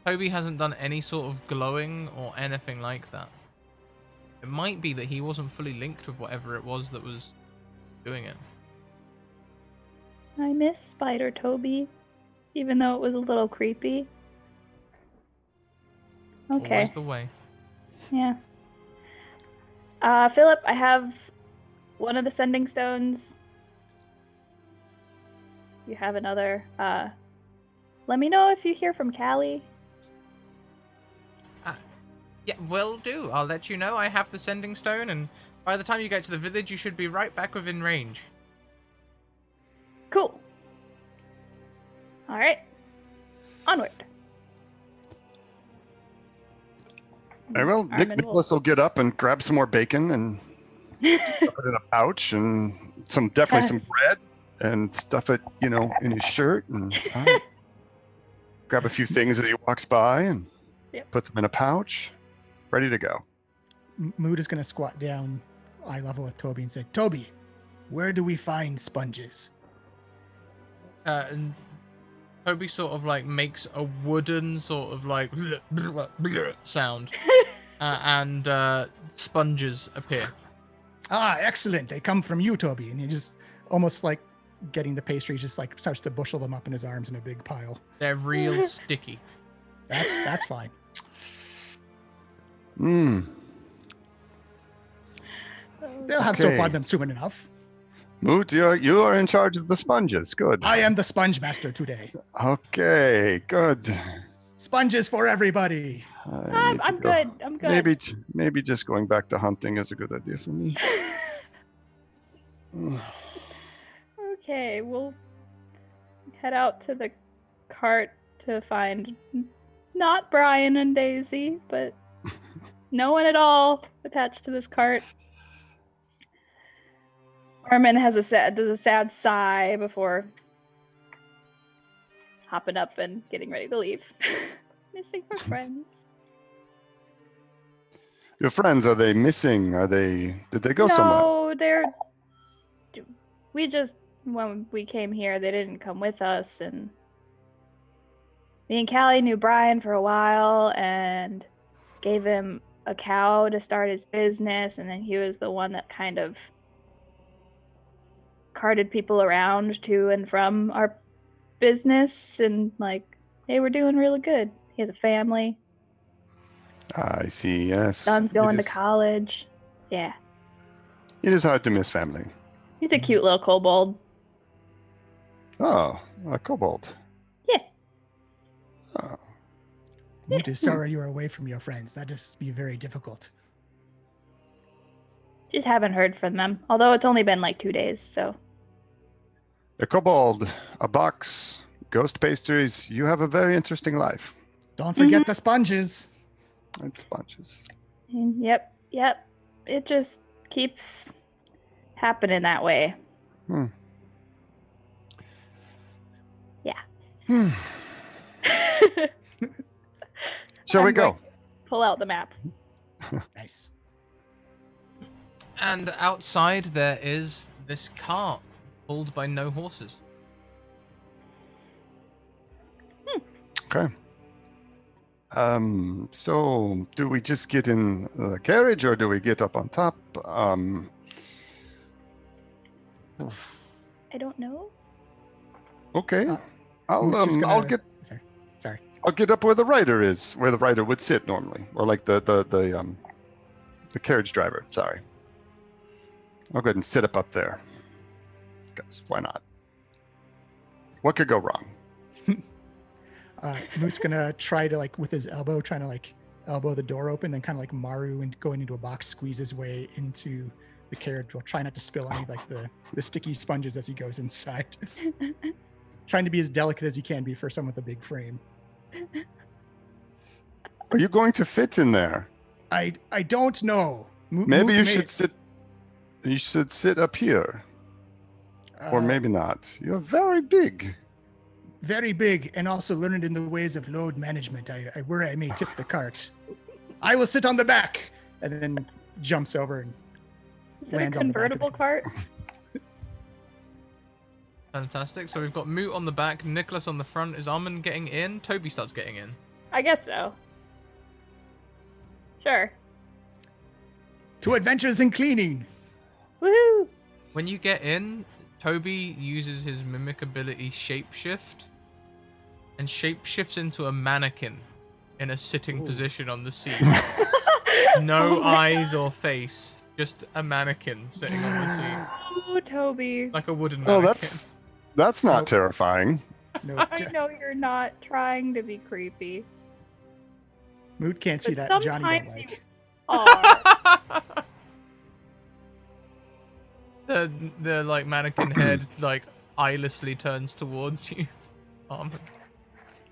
A: Toby hasn't done any sort of glowing or anything like that. It might be that he wasn't fully linked with whatever it was that was doing it.
B: I miss Spider Toby, even though it was a little creepy. Okay.
A: Always the way.
B: Yeah. Philip, I have one of the sending stones. You have another. Let me know if you hear from Callie.
A: Yeah, will do. I'll let you know. I have the sending stone, and by the time you get to the village, you should be right back within range.
B: Cool. All right. Onward.
D: Very well.
B: Armin
D: Nicholas will get up and grab some more bacon and stuff it in a pouch and definitely some
B: Yes.
D: bread and stuff it, in his shirt and grab a few things as he walks by and puts them in a pouch, ready to go.
C: Mood is going to squat down eye level with Toby and say, Toby, where do we find sponges?
A: And Toby sort of like makes a wooden sort of like sound, and sponges appear.
C: Ah, excellent. They come from you, Toby. And he just almost like getting the pastry, just like starts to bushel them up in his arms in a big pile.
A: They're real sticky.
C: That's fine. They'll have soap on them soon enough.
D: Moot, you are in charge of the sponges. Good.
C: I am the sponge master today.
D: Okay, good.
C: Sponges for everybody.
B: I'm good. I'm good.
D: Maybe just going back to hunting is a good idea for me.
B: Okay, we'll head out to the cart to find not Brian and Daisy, but no one at all attached to this cart. Armin does a sad sigh before hopping up and getting ready to leave. Missing her friends.
D: Your friends, are they missing? Did they go somewhere?
B: No, when we came here, they didn't come with us, and me and Callie knew Brian for a while and gave him a cow to start his business, and then he was the one that kind of carted people around to and from our business, and like, hey, we're doing really good. He has a family.
D: I see, yes.
B: Son's going to college. Yeah.
D: It is hard to miss family.
B: He's a cute little kobold.
D: Oh, a kobold.
B: Yeah.
D: Oh.
C: Moot is sorry you're away from your friends. That must be very difficult.
B: Just haven't heard from them. Although it's only been like 2 days, so.
D: A kobold, a box, ghost pastries. You have a very interesting life.
C: Don't forget the sponges.
D: And sponges.
B: Yep. It just keeps happening that way. Yeah.
D: Shall we go?
B: Pull out the map.
C: Nice.
A: And outside there is this cart pulled by no horses.
D: Okay. So do we just get in the carriage or do we get up on top?
B: I don't know.
D: Okay.
C: Uh,
D: I'll
C: Moot's just
D: I'll
C: gonna-
D: get
C: Sorry.
D: I'll get up where the rider is, where the rider would sit normally, or like the carriage driver. Sorry. I'll go ahead and sit up there. Because why not? What could go wrong?
C: Moot's gonna try to like with his elbow, trying to like elbow the door open, then kind of like Maru and going into a box, squeeze his way into the carriage while trying not to spill any like the sticky sponges as he goes inside. Trying to be as delicate as he can be for someone with a big frame.
D: Are you going to fit in there?
C: I don't know.
D: Maybe
C: Moot
D: you
C: may-
D: should sit. You should sit up here, or
C: uh,
D: maybe not. You're very big.
C: very big and also learned in the ways of load management. I worry I may tip the cart. I will sit on the back, and then jumps over and
B: Is it a
C: lands on the back of the
B: convertible cart?
A: Fantastic. So we've got Moot on the back, Nicholas on the front. Is Armin getting in? Toby starts getting in.
B: I guess so. Sure.
C: to adventures in cleaning.
B: Woohoo!
A: When you get in, Toby uses his mimic ability Shapeshift and shapeshifts into a mannequin in a sitting
C: Ooh.
A: position on the seat.
B: Oh
A: No
B: my
A: eyes or face, just a mannequin sitting on the seat.
B: Oh, Toby.
A: Like a wooden
D: Oh,
A: mannequin.
D: that's not
C: Nope.
D: terrifying.
C: No,
B: I know you're not trying to be creepy.
C: Moot can't see
B: But
C: that Johnny don't
B: sometimes
C: like.
B: Aw.
A: the like mannequin head like eyelessly turns towards you.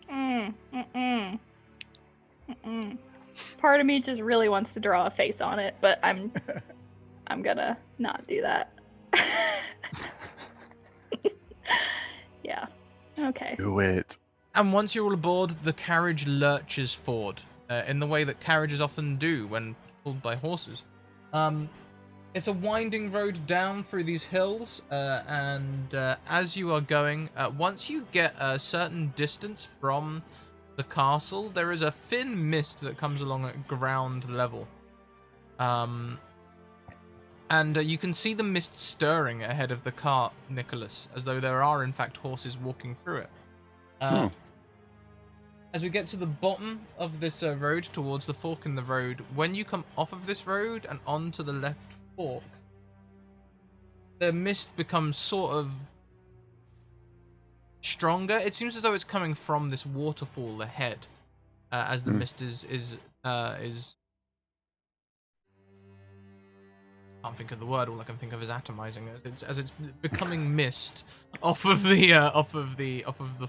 B: Mm-mm. Part of me just really wants to draw a face on it, but I'm gonna not do that. Yeah. Okay.
D: Do it.
A: And once you're all aboard, the carriage lurches forward in the way that carriages often do when pulled by horses. It's a winding road down through these hills, and as you are going, once you get a certain distance from the castle, there is a thin mist that comes along at ground level. And you can see the mist stirring ahead of the cart, Nicholas, as though there are in fact horses walking through it. As we get to the bottom of this road towards the fork in the road, when you come off of this road and onto the left fork, the mist becomes sort of stronger. It seems as though it's coming from this waterfall ahead, as the mist is I can't think of the word. All I can think of is atomizing. It's becoming mist off of the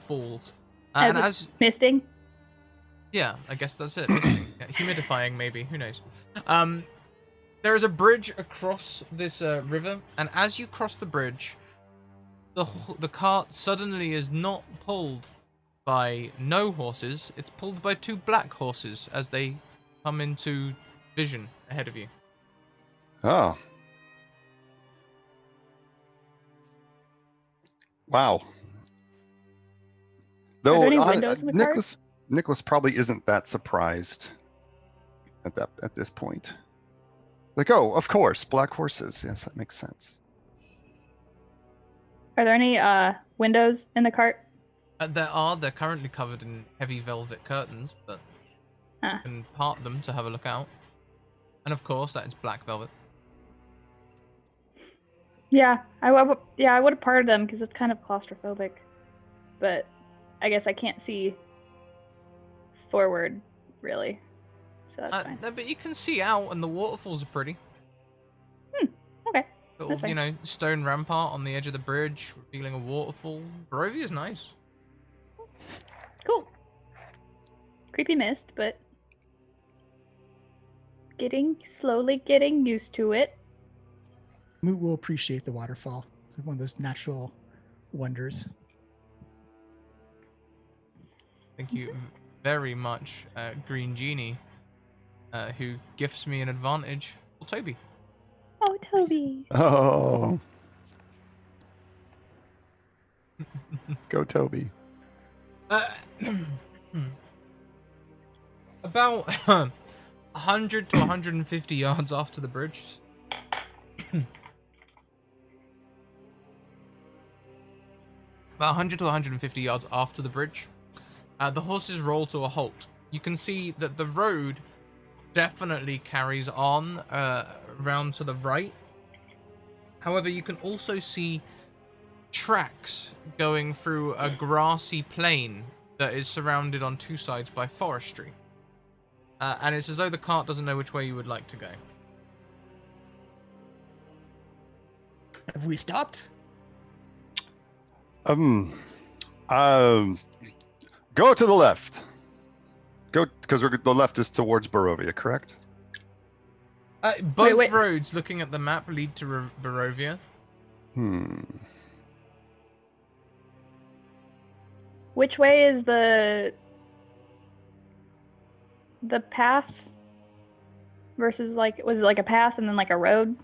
A: falls. And
B: As
A: as
B: it's misting.
A: yeah, I guess that's it. Yeah, humidifying, maybe. Who knows? There is a bridge across this river, and as you cross the bridge, the cart suddenly is not pulled by no horses. It's pulled by two black horses as they come into vision ahead of you.
D: Oh. Wow.
B: there
D: Though
B: any windows in the car?
D: Nicholas probably isn't that surprised at this point. Like, oh, of course, black horses. Yes, that makes sense.
B: Are there any windows in the cart?
A: They're currently covered in heavy velvet curtains, but you
B: Ah.
A: can part them to have a look out. And of course, that is black velvet.
B: Yeah, I would have parted them because it's kind of claustrophobic. But I guess I can't see forward really, so that's fine.
A: But you can see out, and the waterfalls are pretty.
B: Okay.
A: Little,
B: That's fine.
A: stone rampart on the edge of the bridge, revealing a waterfall. Barovia is nice.
B: Cool. Creepy mist, but slowly getting used to it.
C: Moot will appreciate the waterfall. It's one of those natural wonders.
A: Thank you very much, Green Genie. who gifts me an advantage. Well, Toby.
B: Oh, Toby.
D: Oh. Go, Toby.
A: About 100 to 150 yards after the bridge. About 100 to 150 yards after the bridge, the horses roll to a halt. You can see that the road definitely carries on round to the right. However, you can also see tracks going through a grassy plain that is surrounded on two sides by forestry. And it's as though the cart doesn't know which way you would like to go.
C: Have we stopped?
D: Go to the left. Go, because the left is towards Barovia, correct?
A: Both
B: wait.
A: roads, looking at the map, lead to Barovia.
B: Which way is the path versus like was it like a path and then like a road?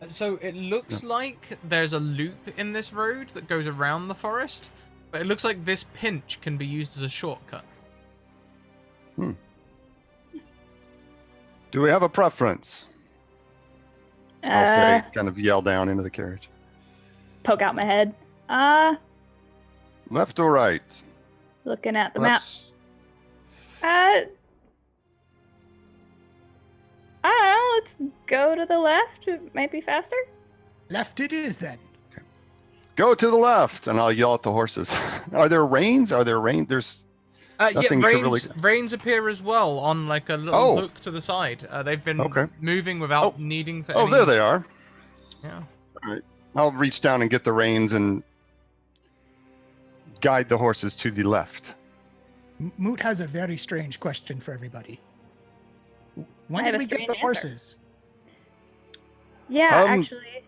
A: So it looks like there's a loop in this road that goes around the forest, but it looks like this pinch can be used as a shortcut.
D: Do we have a preference? I'll say, kind of yell down into the carriage.
B: Poke out my head.
D: Left or right?
B: Looking at the
D: Let's-
B: map. I don't know, let's go to the left. It might be faster.
C: Left it is then.
D: Go to the left, and I'll yell at the horses. Are there reins? There's nothing to really...
A: Reins appear as well on like a little hook to the side. They've been moving without needing for any...
D: there they are.
A: Yeah.
D: All right. I'll reach down and get the reins and guide the horses to the left.
C: Moot has a very strange question for everybody. When
B: I
C: did
B: have
C: we
B: a
C: get the
B: strange answer.
C: horses?
B: Yeah, actually.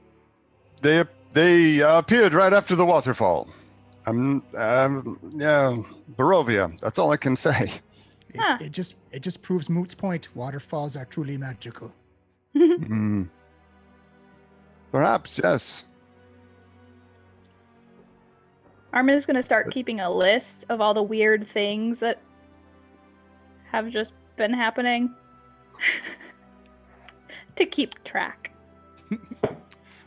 D: They appeared right after the waterfall. Barovia. That's all I can say.
B: Huh.
C: It just proves Moot's point. Waterfalls are truly magical.
D: Perhaps, yes.
B: Armin's gonna start keeping a list of all the weird things that have just been happening to keep track.
D: Yeah,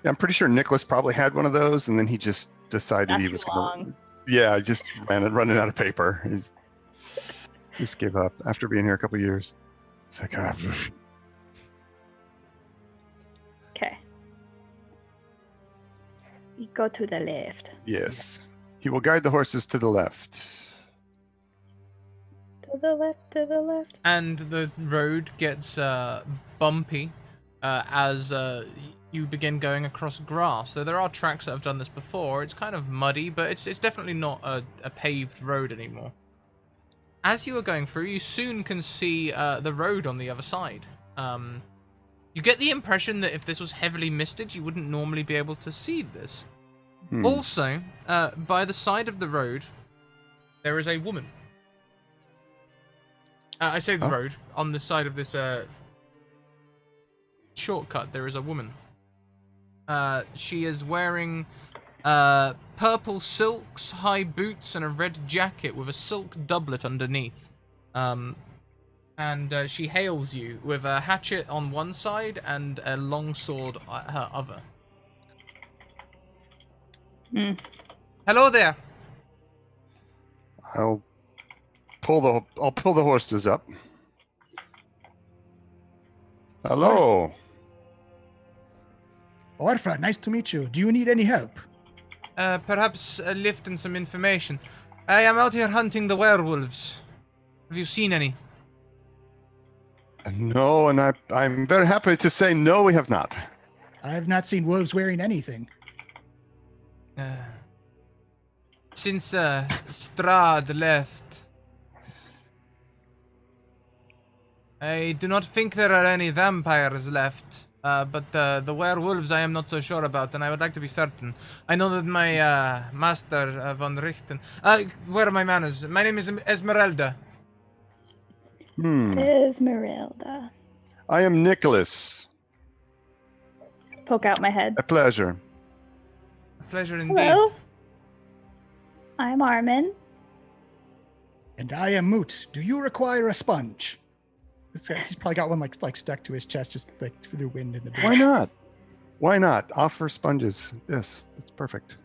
D: I'm pretty sure Nicholas probably had one of those, and then he just decided
B: Not
D: he
B: too
D: was
B: long.
D: going to... Yeah, just running out of paper. He just gave up after being here a couple of years. It's like,
B: Okay. We go to the left.
D: yes. He will guide the horses to the left.
B: To the left, to the left.
A: And the road gets bumpy as you begin going across grass. So there are tracks that have done this before. It's kind of muddy, but it's definitely not a paved road anymore. As you are going through, you soon can see the road on the other side. You get the impression that if this was heavily misted, you wouldn't normally be able to see this. Also, by the side of the road, there is a woman. I say the road. On the side of this shortcut, there is a woman. She is wearing purple silks, high boots, and a red jacket with a silk doublet underneath. And she hails you with a hatchet on one side and a long sword at her other. Hello there.
D: I'll pull the horses up. Hello.
C: Orpha, nice to meet you. Do you need any help?
A: Perhaps a lift and some information. I am out here hunting the werewolves. Have you seen any?
D: No, and I'm very happy to say no, we have not.
C: I have not seen wolves wearing anything.
A: Since Strahd left, I do not think there are any vampires left. But the werewolves I am not so sure about, and I would like to be certain. I know that my master, von Richten... where are my manners? My name is Esmeralda.
B: Esmeralda.
D: I am Nicholas.
B: Poke out my head.
D: A pleasure.
A: A pleasure indeed.
B: Hello. I'm Armin.
C: And I am Moot. Do you require a sponge? This guy, he's probably got one like stuck to his chest, just like through the wind in the.
D: Why not? Why not? Offer sponges. Yes, that's perfect.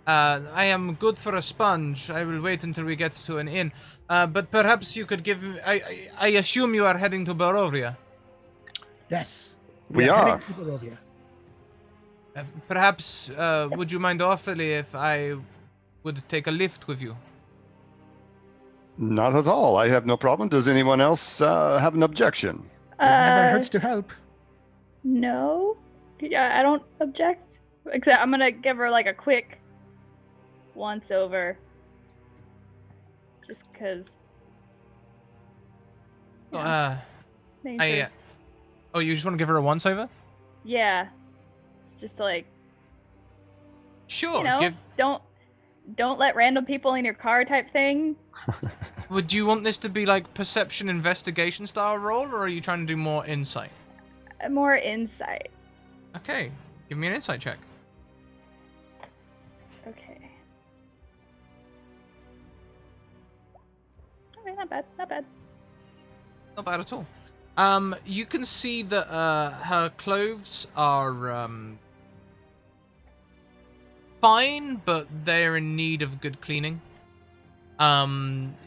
A: I am good for a sponge. I will wait until we get to an inn. But perhaps you could give me... I assume you are heading to Barovia.
C: Yes,
D: We
C: heading
D: are.
C: to Barovia.
A: Perhaps, would you mind awfully if I would take a lift with you?
D: Not at all. I have no problem. Does anyone else have an objection?
C: It never hurts to help.
B: No. Yeah, I don't object. Except I'm gonna give her like a quick once over. Just cause.
A: You just want to give her a once over?
B: Yeah. Just to like,
A: Sure.
B: you know, don't let random people in your car type thing.
A: Would you want this to be like perception investigation style roll, or are you trying to do more insight?
B: More insight.
A: Okay, give me an insight check.
B: Okay. Okay, not bad, not bad.
A: Not bad at all. You can see that her clothes are fine, but they're in need of good cleaning.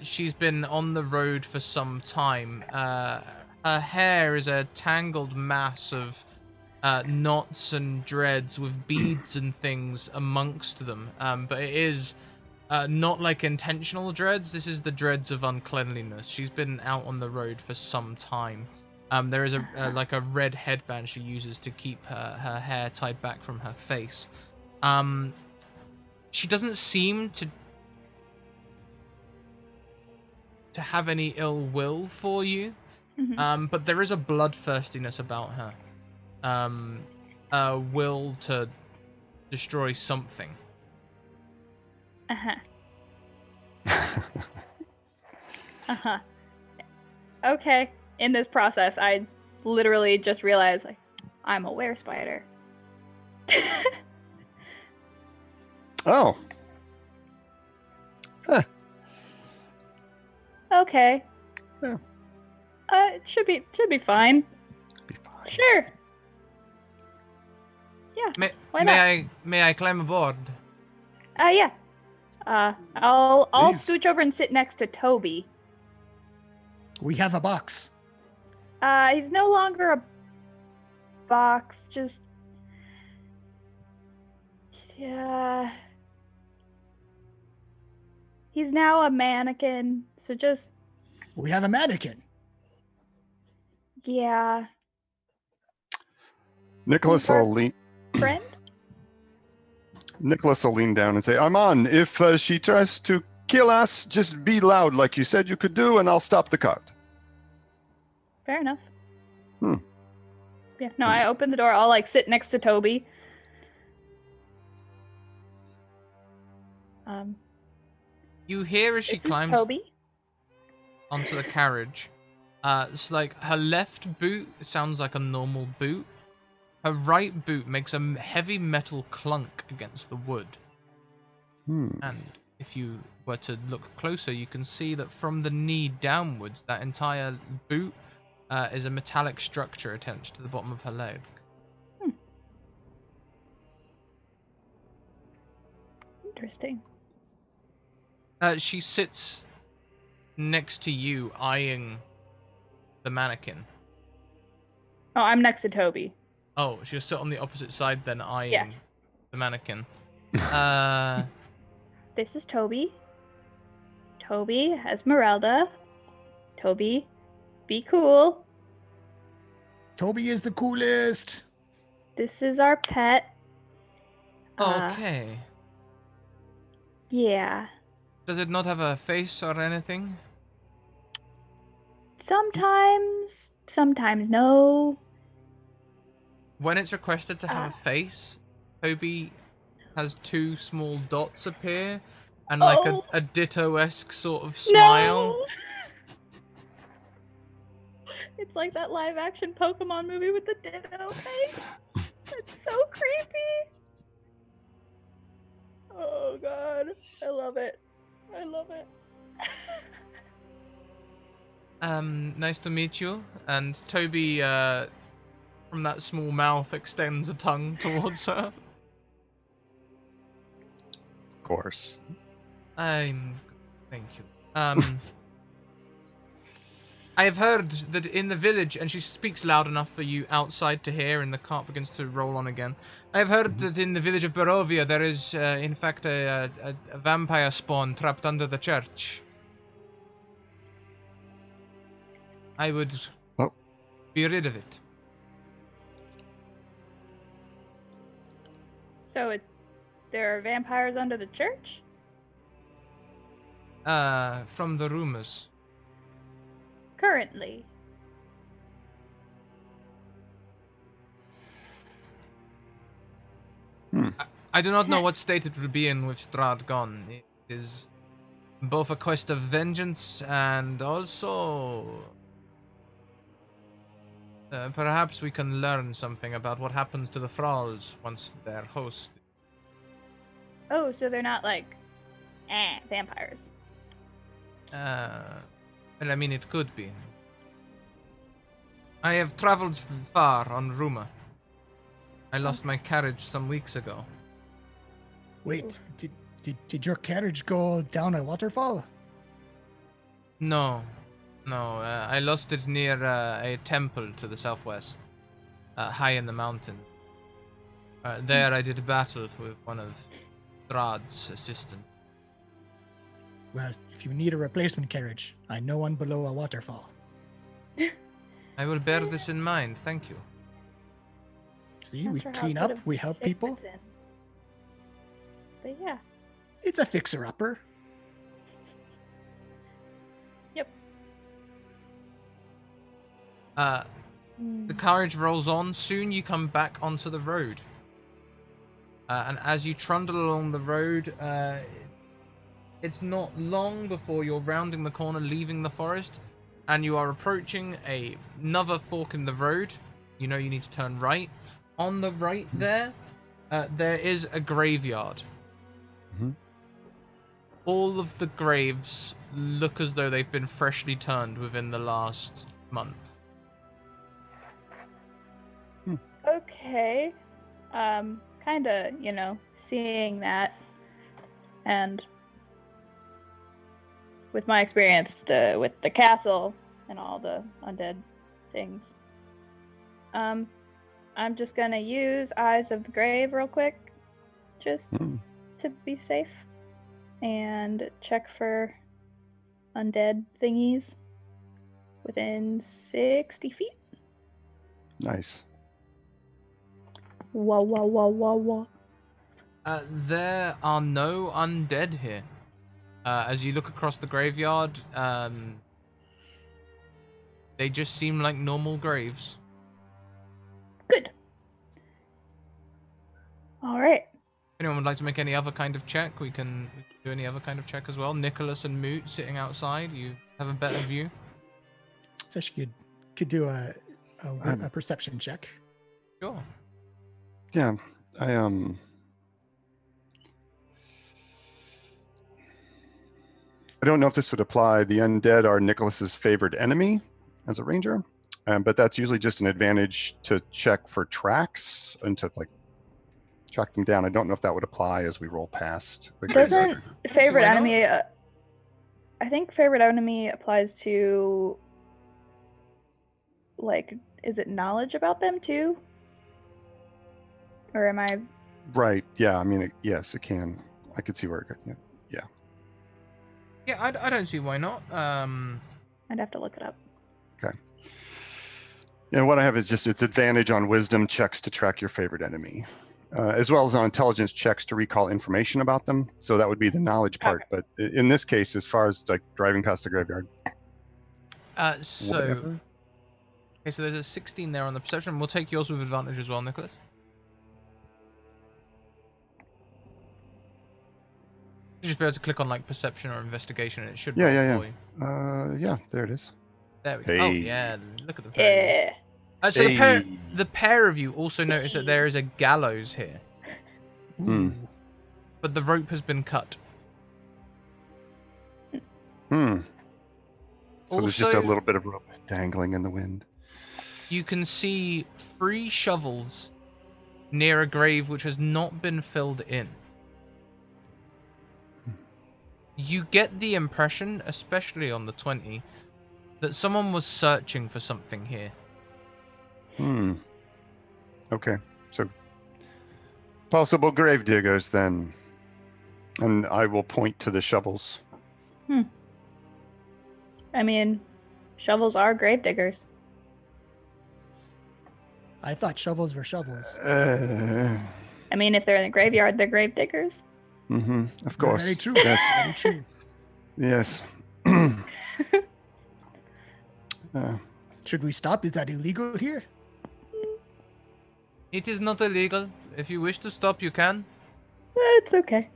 A: She's been on the road for some time. Her hair is a tangled mass of knots and dreads with beads and things amongst them. But it is not like intentional dreads. This is the dreads of uncleanliness. She's been out on the road for some time. There is like a red headband she uses to keep her hair tied back from her face. She doesn't seem to have any ill will for you, but there is a bloodthirstiness about her. A will to destroy something.
B: Okay. In this process, I literally just realized, like, I'm a were-spider.
D: Oh. Huh.
B: Okay.
D: Yeah.
B: It should be fine.
D: Be fine.
B: Sure. Yeah. Why not?
A: May I climb aboard?
B: Yeah. I'll
D: Please.
B: scooch over and sit next to Toby.
C: We have a box.
B: He's no longer a box, just yeah. He's now a mannequin, so just
C: We have a mannequin.
B: yeah.
D: Nicholas will lean.
B: Friend?
D: Nicholas will lean down and say, "Armand, if she tries to kill us, just be loud like you said you could do, and I'll stop the cart."
B: Fair enough.
D: Hmm.
B: Yeah, no, I open the door, I'll like sit next to Toby.
A: You hear as she
B: This is
A: climbs
B: Toby.
A: onto the carriage. It's like her left boot sounds like a normal boot. Her right boot makes a heavy metal clunk against the wood. And if you were to look closer, you can see that from the knee downwards, that entire boot is a metallic structure attached to the bottom of her leg.
B: Interesting.
A: She sits next to you, eyeing the mannequin.
B: Oh, I'm next to Toby.
A: Oh, she'll sit on the opposite side then, eyeing
B: Yeah.
A: the mannequin.
B: This is Toby. Toby, Esmeralda. Toby, be cool.
C: Toby is the coolest.
B: This is our pet.
A: Okay.
B: Yeah.
A: Does it not have a face or anything?
B: Sometimes no.
A: When it's requested to have a face, Toby has two small dots appear and like a ditto-esque sort of smile.
B: No! It's like that live action Pokemon movie with the Ditto face. It's so creepy. Oh god, I love it. I love it.
A: Nice to meet you. And Toby, from that small mouth, extends a tongue towards her.
D: Of course.
A: Thank you. I have heard that in the village, and she speaks loud enough for you outside to hear, and the cart begins to roll on again. I have heard that in the village of Barovia there is, in fact, a vampire spawn trapped under the church. I would be rid of it.
B: So there are vampires under the church?
A: From the rumors.
B: Currently.
A: I do not know what state it will be in with Strahd gone. It is both a quest of vengeance and also... perhaps we can learn something about what happens to the thralls once they're host.
B: Oh, so they're not like, vampires.
A: Well, I mean, it could be. I have traveled far on rumor. I lost my carriage some weeks ago.
C: Wait, did your carriage go down a waterfall?
A: No. I lost it near a temple to the southwest, high in the mountain. There I did battle with one of Strahd's assistants.
C: Well, if you need a replacement carriage, I know one below a waterfall.
A: I will bear this in mind, thank you.
C: See,
B: Not
C: we
B: sure how
C: clean
B: good
C: up,
B: of
C: we help
B: shape
C: people.
B: it's in. But yeah.
C: It's a fixer-upper.
B: Yep.
A: The carriage rolls on. Soon you come back onto the road. And as you trundle along the road, it's not long before you're rounding the corner, leaving the forest, and you are approaching another fork in the road. You know you need to turn right. On the right there is a graveyard.
D: Mhm.
A: All of the graves look as though they've been freshly turned within the last month.
B: Okay. Kinda, seeing that, and with my experience with the castle and all the undead things, I'm just gonna use Eyes of the Grave real quick, just to be safe, and check for undead thingies within 60 feet.
D: Nice.
B: Wah.
A: There are no undead here. As you look across the graveyard, they just seem like normal graves.
B: Good. All right.
A: If anyone would like to make any other kind of check, we can do any other kind of check as well. Nicholas and Moot sitting outside, you have a better view.
C: So she could do a perception check.
A: Sure.
D: Yeah, I don't know if this would apply. The undead are Nicholas's favorite enemy as a ranger, but that's usually just an advantage to check for tracks and to track them down. I don't know if that would apply as we roll past the
B: Doesn't
D: graveyard.
B: favorite
A: why not?
B: enemy? I think favorite enemy applies to, is it knowledge about them too? Or am I?
D: Right? Yeah. I mean, yes, it can. I could see where it could. Yeah.
A: Yeah, I don't see why not.
B: I'd have to look it up.
D: Okay. And what I have is just its advantage on wisdom checks to track your favorite enemy, as well as on intelligence checks to recall information about them. So that would be the knowledge part. But in this case, as far as driving past the graveyard,
A: Okay,
D: whatever.
A: so there's a 16 there on the perception. We'll take yours with advantage as well, Nicholas. You just be able to click on perception or investigation, and it should roll for you.
D: Yeah, there it is.
A: There we go.
D: Hey.
A: Oh, yeah. Look at the pair of you.
B: Yeah.
A: So
D: Hey.
A: the pair of you also notice that there is a gallows here,
D: Hmm.
C: Ooh.
A: but the rope has been cut.
D: So there's just a
A: Also,
D: little bit of rope dangling in the wind.
A: you can see 3 shovels near a grave which has not been filled in. You get the impression, especially on the 20, that someone was searching for something here.
D: Okay. So possible grave diggers then. And I will point to the shovels.
B: I mean, shovels are grave diggers.
C: I thought shovels were shovels.
B: I mean, if they're in a graveyard, they're grave diggers.
D: Of course.
C: Very true.
D: Yes.
C: Very true.
D: Yes.
C: Should we stop? Is that illegal here?
A: It is not illegal. If you wish to stop, you can.
B: It's okay.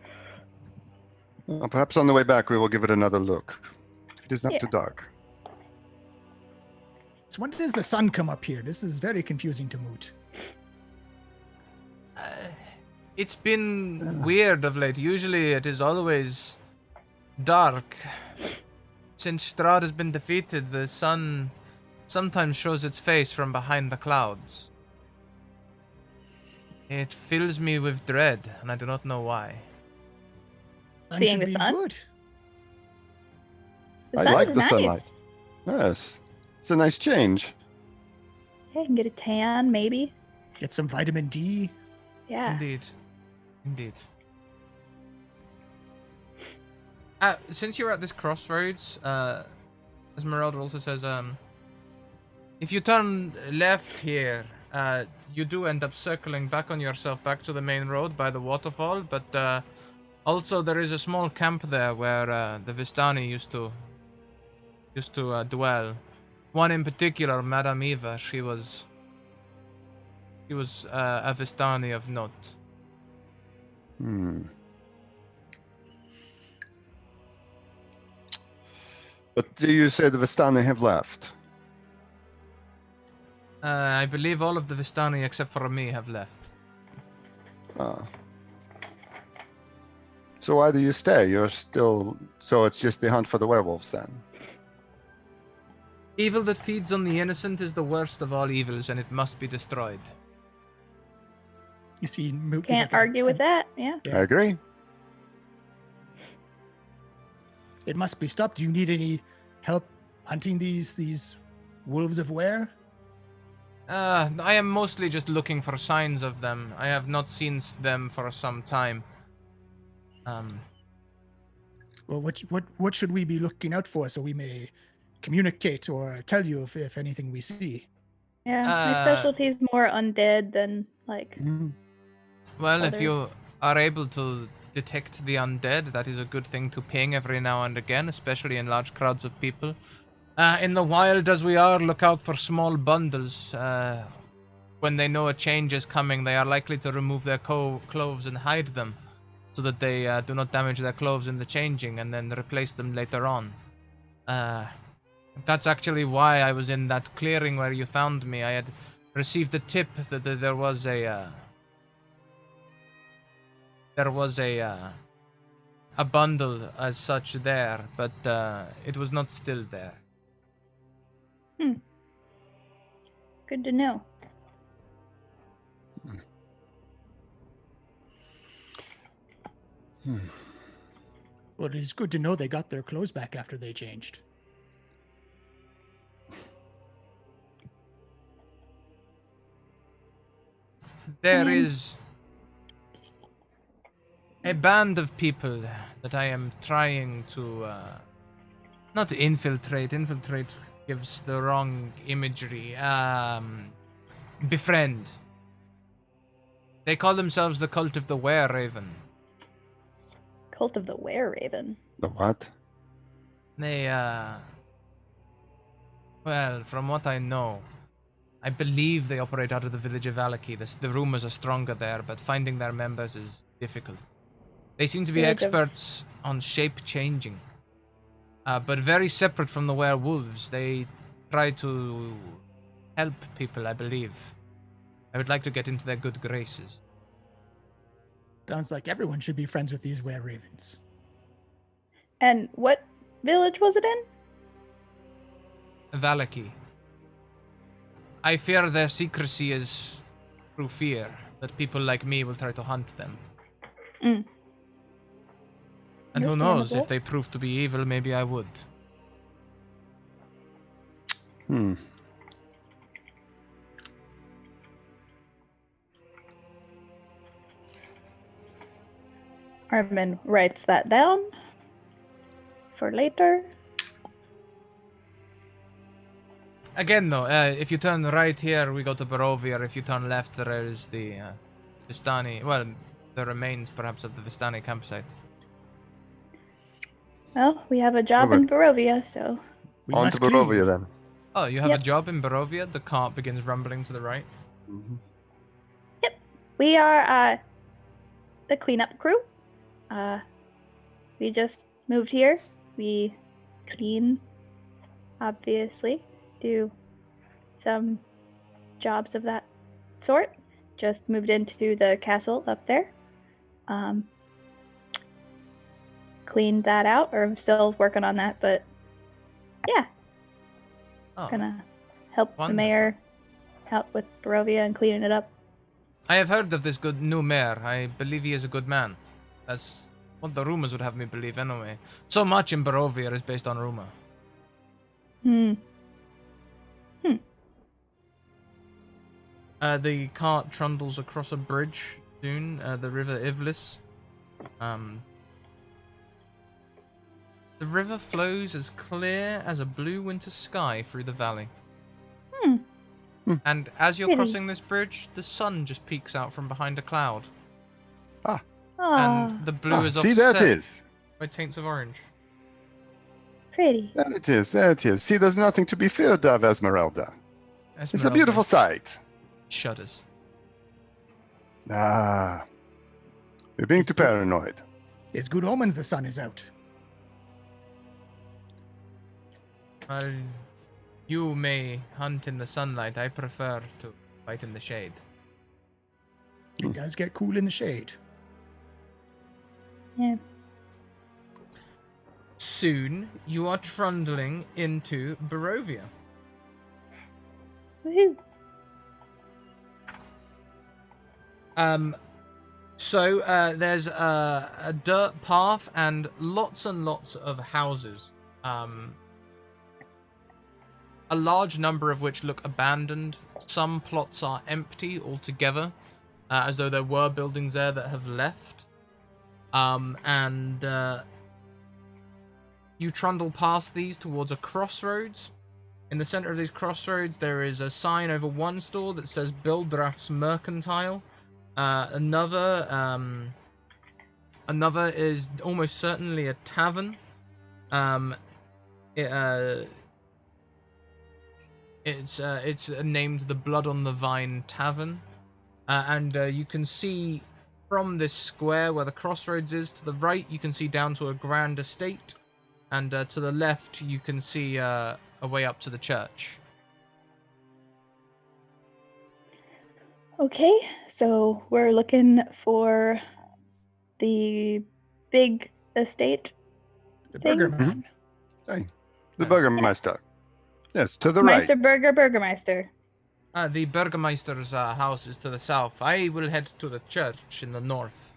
D: Well, perhaps on the way back we will give it another look. If it is not
B: Yeah.
D: too dark.
C: So when does the sun come up here? This is very confusing to Moot.
A: It's been weird of late. Usually it is always dark. Since Strahd has been defeated, the sun sometimes shows its face from behind the clouds. It fills me with dread, and I do not know why.
C: Sun
B: Seeing
C: should
B: the
C: be
B: sun?
C: good.
B: The
D: I
B: sun
D: like
B: is
D: the
B: nice.
D: sunlight. Yes. It's a nice change.
B: Yeah, you can get a tan, maybe.
C: Get some vitamin D.
B: Yeah.
A: Indeed. Indeed. Since you're at this crossroads, Esmeralda also says, if you turn left here, you do end up circling back on yourself back to the main road by the waterfall, but also there is a small camp there where the Vistani used to dwell. One in particular, Madame Eva, she was a Vistani of note.
D: But do you say the Vistani have left?
A: I believe all of the Vistani except for me have left.
D: So why do you stay? You're still... So it's just the hunt for the werewolves then?
A: Evil that feeds on the innocent is the worst of all evils, and it must be destroyed.
C: You see, Moot.
B: Can't argue with that. Yeah.
C: Yeah.
D: I agree.
C: It must be stopped. Do you need any help hunting these wolves of were?
A: I am mostly just looking for signs of them. I have not seen them for some time.
C: Well, what should we be looking out for so we may communicate or tell you if anything we see?
B: Yeah. My specialty is more undead than like.
A: Well, if
B: Other-
A: you are able to detect the undead, that is a good thing to ping every now and again, especially in large crowds of people. In the wild, as we are, look out for small bundles. When they know a change is coming, they are likely to remove their clothes and hide them, so that they do not damage their clothes in the changing, and then replace them later on. That's actually why I was in that clearing where you found me. I had received a tip that there was a bundle as such there, but it was not still there.
B: Good to know.
C: Well, it is good to know they got their clothes back after they changed.
A: There is a band of people that I am trying to not infiltrate. Infiltrate gives the wrong imagery. Befriend. They call themselves the Cult of the Were-Raven.
B: Cult of the Were-Raven.
D: The what?
A: They well, from what I know, I believe they operate out of the village of Valaki. The rumors are stronger there, but finding their members is difficult. They seem to be
B: Village of-
A: experts on shape changing, but very separate from the werewolves. They try to help people, I believe. I would like to get into their good graces.
C: Sounds like everyone should be friends with these were ravens.
B: And what village was it in?
A: Valaki. I fear their secrecy is through fear that people like me will try to hunt them.
B: Mm.
A: And who knows,
B: Understandable.
A: if they prove to be evil, maybe I would.
D: Hmm.
B: Armin writes that down for later.
A: Again, though, if you turn right here, we go to Barovia. If you turn left, there is the Vistani. Well, the remains, perhaps, of the Vistani campsite.
B: Well, we have a job
D: Okay.
B: in Barovia, so
C: We
D: On
C: must
D: to Barovia
C: clean.
D: then.
A: Oh, you have
B: Yep.
A: a job in Barovia? The cart begins rumbling to the right.
D: Mhm.
B: we are the cleanup crew. We just moved here. We clean, obviously, do some jobs of that sort. Just moved into the castle up there. Cleaned that out, or I'm still working on that, but yeah,
A: Oh,
B: gonna help the
A: wonderful.
B: mayor out with Barovia and cleaning it up.
A: I have heard of this good new mayor. I believe he is a good man. That's what the rumors would have me believe anyway. So much in Barovia is based on rumor. The cart trundles across a bridge soon, the River Ivlis. The river flows as clear as a blue winter sky through the valley. And as you're
B: Pretty.
A: crossing this bridge, the sun just peeks out from behind a cloud.
B: Aww.
A: And the blue is
D: See,
A: offset
D: that is.
A: by taints of orange.
B: Pretty.
D: There it is. There it is. See, there's nothing to be feared of, Esmeralda. It's a
A: Esmeralda
D: beautiful sight.
A: shudders.
D: Ah. You're being too paranoid.
C: It's good omens the sun is out.
A: Well, you may hunt in the sunlight. I prefer to fight in the shade.
C: It does get cool in the shade.
B: Yeah.
A: Soon, you are trundling into Barovia.
B: Woohoo.
A: So there's a dirt path and lots of houses. A large number of which look abandoned. Some plots are empty altogether, as though there were buildings there that have left. You trundle past these towards a crossroads. In the center of these crossroads, there is a sign over one store that says Bildraff's Mercantile. Another is almost certainly a tavern. It's named the Blood on the Vine Tavern, and you can see from this square where the crossroads is to the right, you can see down to a grand estate, and to the left you can see a way up to the church.
B: Okay, so we're looking for the big estate.
C: The
B: Thing?
C: burger man.
D: Hey, the Burgermeister. Yes, to the right.
B: Meister Burgermeister.
A: The Burgermeister's house is to the south. I will head to the church in the north.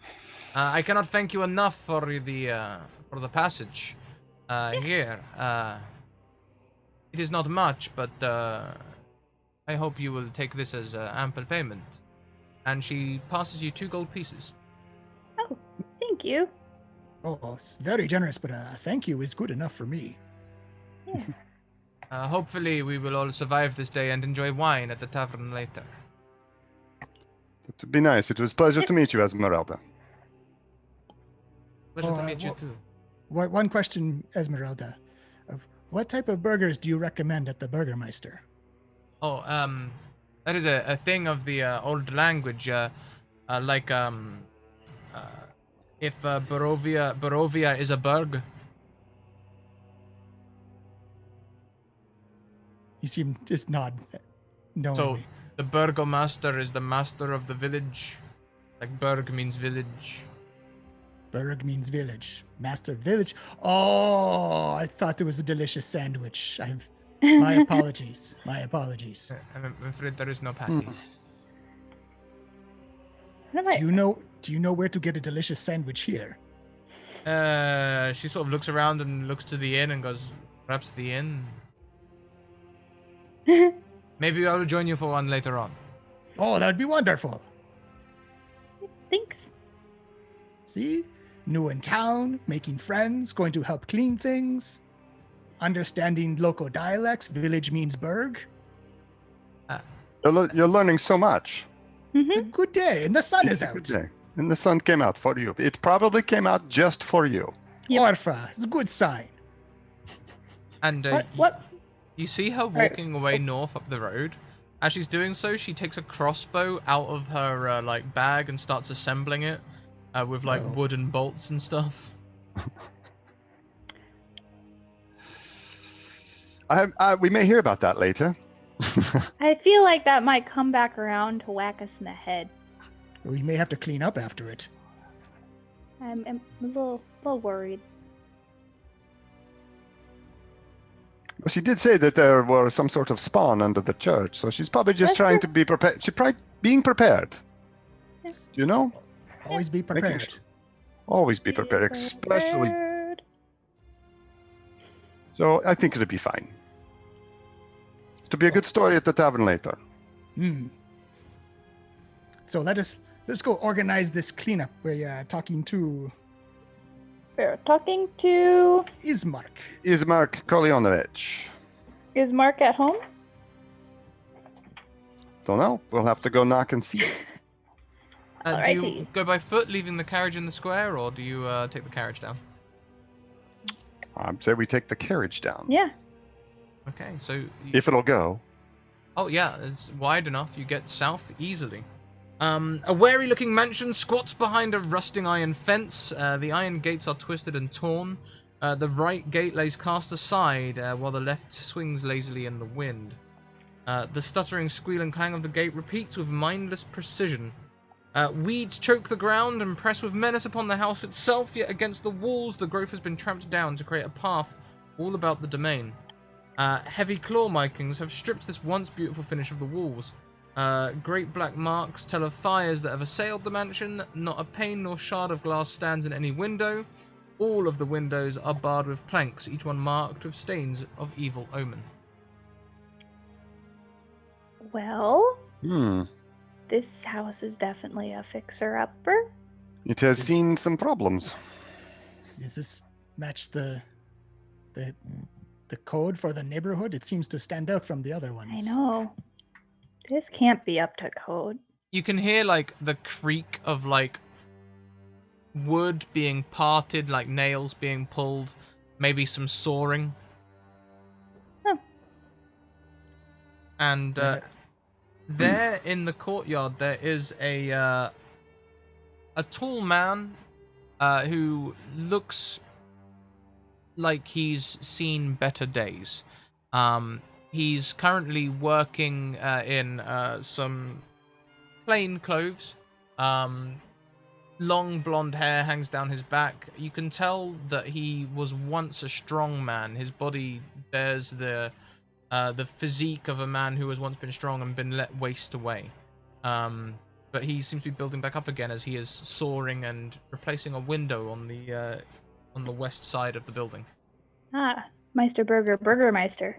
A: I cannot thank you enough for the passage here. It is not much, but I hope you will take this as ample payment. And she passes you 2 gold pieces.
B: Oh, thank you.
C: Oh, it's very generous, but thank you is good enough for me.
B: Yeah.
A: Hopefully we will all survive this day and enjoy wine at the tavern later.
D: That would be nice. It was a pleasure to meet you, Esmeralda.
A: Pleasure to meet you
C: well-
A: too.
C: One question, Esmeralda. What type of burgers do you recommend at the Burgermeister?
A: Oh, that is a thing of the old language. If Barovia is a burg.
C: You see him just nod
A: So,
C: knowingly.
A: the burgomaster is the master of the village. Like, burg means village.
C: Berg means village. Master village. Oh, I thought it was a delicious sandwich. My apologies. My apologies.
A: I'm afraid there is no
D: Hmm.
A: patty.
B: What am I?
C: Do you know where to get a delicious sandwich here?
A: She sort of looks around and looks to the inn and goes, perhaps the inn? Maybe I will join you for one later on.
C: Oh, that'd be wonderful.
B: Thanks.
C: See? New in town, making friends, going to help clean things, understanding local dialects. Village means burg.
D: You're learning so much.
C: It's a good day, and the sun is
D: It's a good
C: out.
D: day. And the sun came out for you. It probably came out just for you.
B: Yep.
C: Orpha, it's a good sign.
A: And
B: What?
A: you see her
B: Right.
A: walking away north up the road. As she's doing so, she takes a crossbow out of her like bag and starts assembling it with like
C: Oh.
A: wooden bolts and stuff.
D: We may hear about that later.
B: I feel like that might come back around to whack us in the head.
C: We may have to clean up after it.
B: I'm a little worried.
D: Well, she did say that there were some sort of spawn under the church, so she's probably just
B: That's
D: trying
B: true.
D: to be prepared. She's probably being prepared.
B: Yes.
D: You know?
C: Always be prepared.
D: sure. Always be prepared, especially.
B: Prepared.
D: So I think it'll be fine. It'll be a good story at the tavern later.
C: Hmm. So let's go organize this cleanup. We're talking to
B: We're talking to.
C: Ismark.
D: Ismark Kolionovich.
B: Is Mark at home?
D: Don't know. We'll have to go knock and see.
A: Do you
B: Alrighty.
A: go by foot, leaving the carriage in the square, or do you take the carriage down?
D: I'd say we take the carriage down.
B: Yeah.
A: Okay, so
D: If it'll go.
A: oh yeah, it's wide enough. You get south easily. A wary-looking mansion squats behind a rusting iron fence. The iron gates are twisted and torn. The right gate lays cast aside, while the left swings lazily in the wind. The stuttering squeal and clang of the gate repeats with mindless precision. Weeds choke the ground and press with menace upon the house itself, yet against the walls the growth has been tramped down to create a path all about the domain. Heavy claw markings have stripped this once beautiful finish of the walls. Great black marks tell of fires that have assailed the mansion. Not a pane nor shard of glass stands in any window. All of the windows are barred with planks, each one marked with stains of evil omen.
B: Well,
D: Hmm.
B: this house is definitely a fixer-upper.
D: It has seen some problems.
C: Does this match the code for the neighborhood? It seems to stand out from the other ones.
B: I know. This can't be up to code.
A: You can hear like the creak of like wood being parted, like nails being pulled, maybe some sawing.
B: Huh.
A: And there in the courtyard there is a tall man who looks like he's seen better days. He's currently working in some plain clothes. Long blonde hair hangs down his back. You can tell that he was once a strong man. His body bears the physique of a man who has once been strong and been let waste away. But he seems to be building back up again as he is sawing and replacing a window on the west side of the building.
B: Ah, Meister Burgermeister.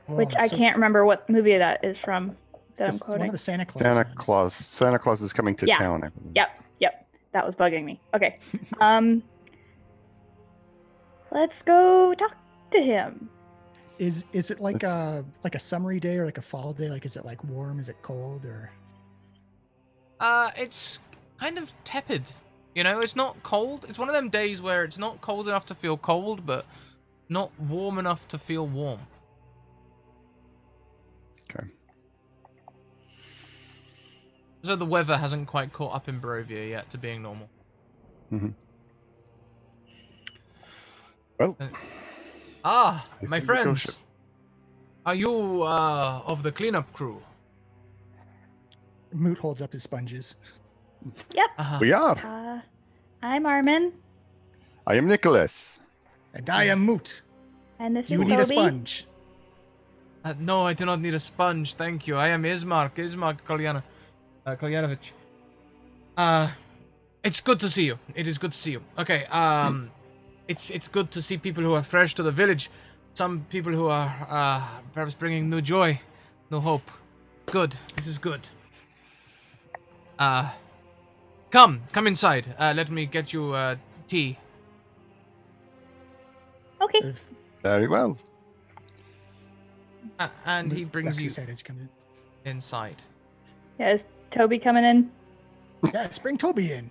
C: Oh,
B: Which I
C: so
B: can't remember what movie that is from that I'm
C: this is one
B: quoting.
C: of the Santa Claus.
D: Santa
C: ones.
D: Claus. Santa Claus is coming to
B: Yeah.
D: town. I believe.
B: Yep. That was bugging me. Okay. Let's go talk to him.
C: Is it like
D: That's-
C: a summery day or like a fall day? Like, is it like warm? Is it cold or?
A: It's kind of tepid. You know, it's not cold. It's one of them days where it's not cold enough to feel cold, but not warm enough to feel warm.
D: Okay.
A: So the weather hasn't quite caught up in Barovia yet to being normal.
D: Well,
A: Ah,
D: I
A: my
D: think we go
A: friends.
D: ship.
A: Are you of the cleanup crew?
C: Moot holds up his sponges.
B: Yep.
D: We are.
B: I'm Armin,
D: I am Nicholas.
C: And I am Moot.
B: and this
C: You
B: is
C: need
B: Toby.
C: a sponge.
A: No, I do not need a sponge, thank you. I am Ismark Kolyanovich. It's good to see you. It is good to see you. Okay, it's good to see people who are fresh to the village. Some people who are perhaps bringing new joy, new hope. Good. This is good. Come inside. Let me get you tea.
B: Okay.
C: If
D: Very well.
A: And he
C: Moot
A: brings
C: ducks
A: you
C: his head as he comes in.
A: inside.
B: Yeah, is Toby coming in?
C: Yes, bring Toby in.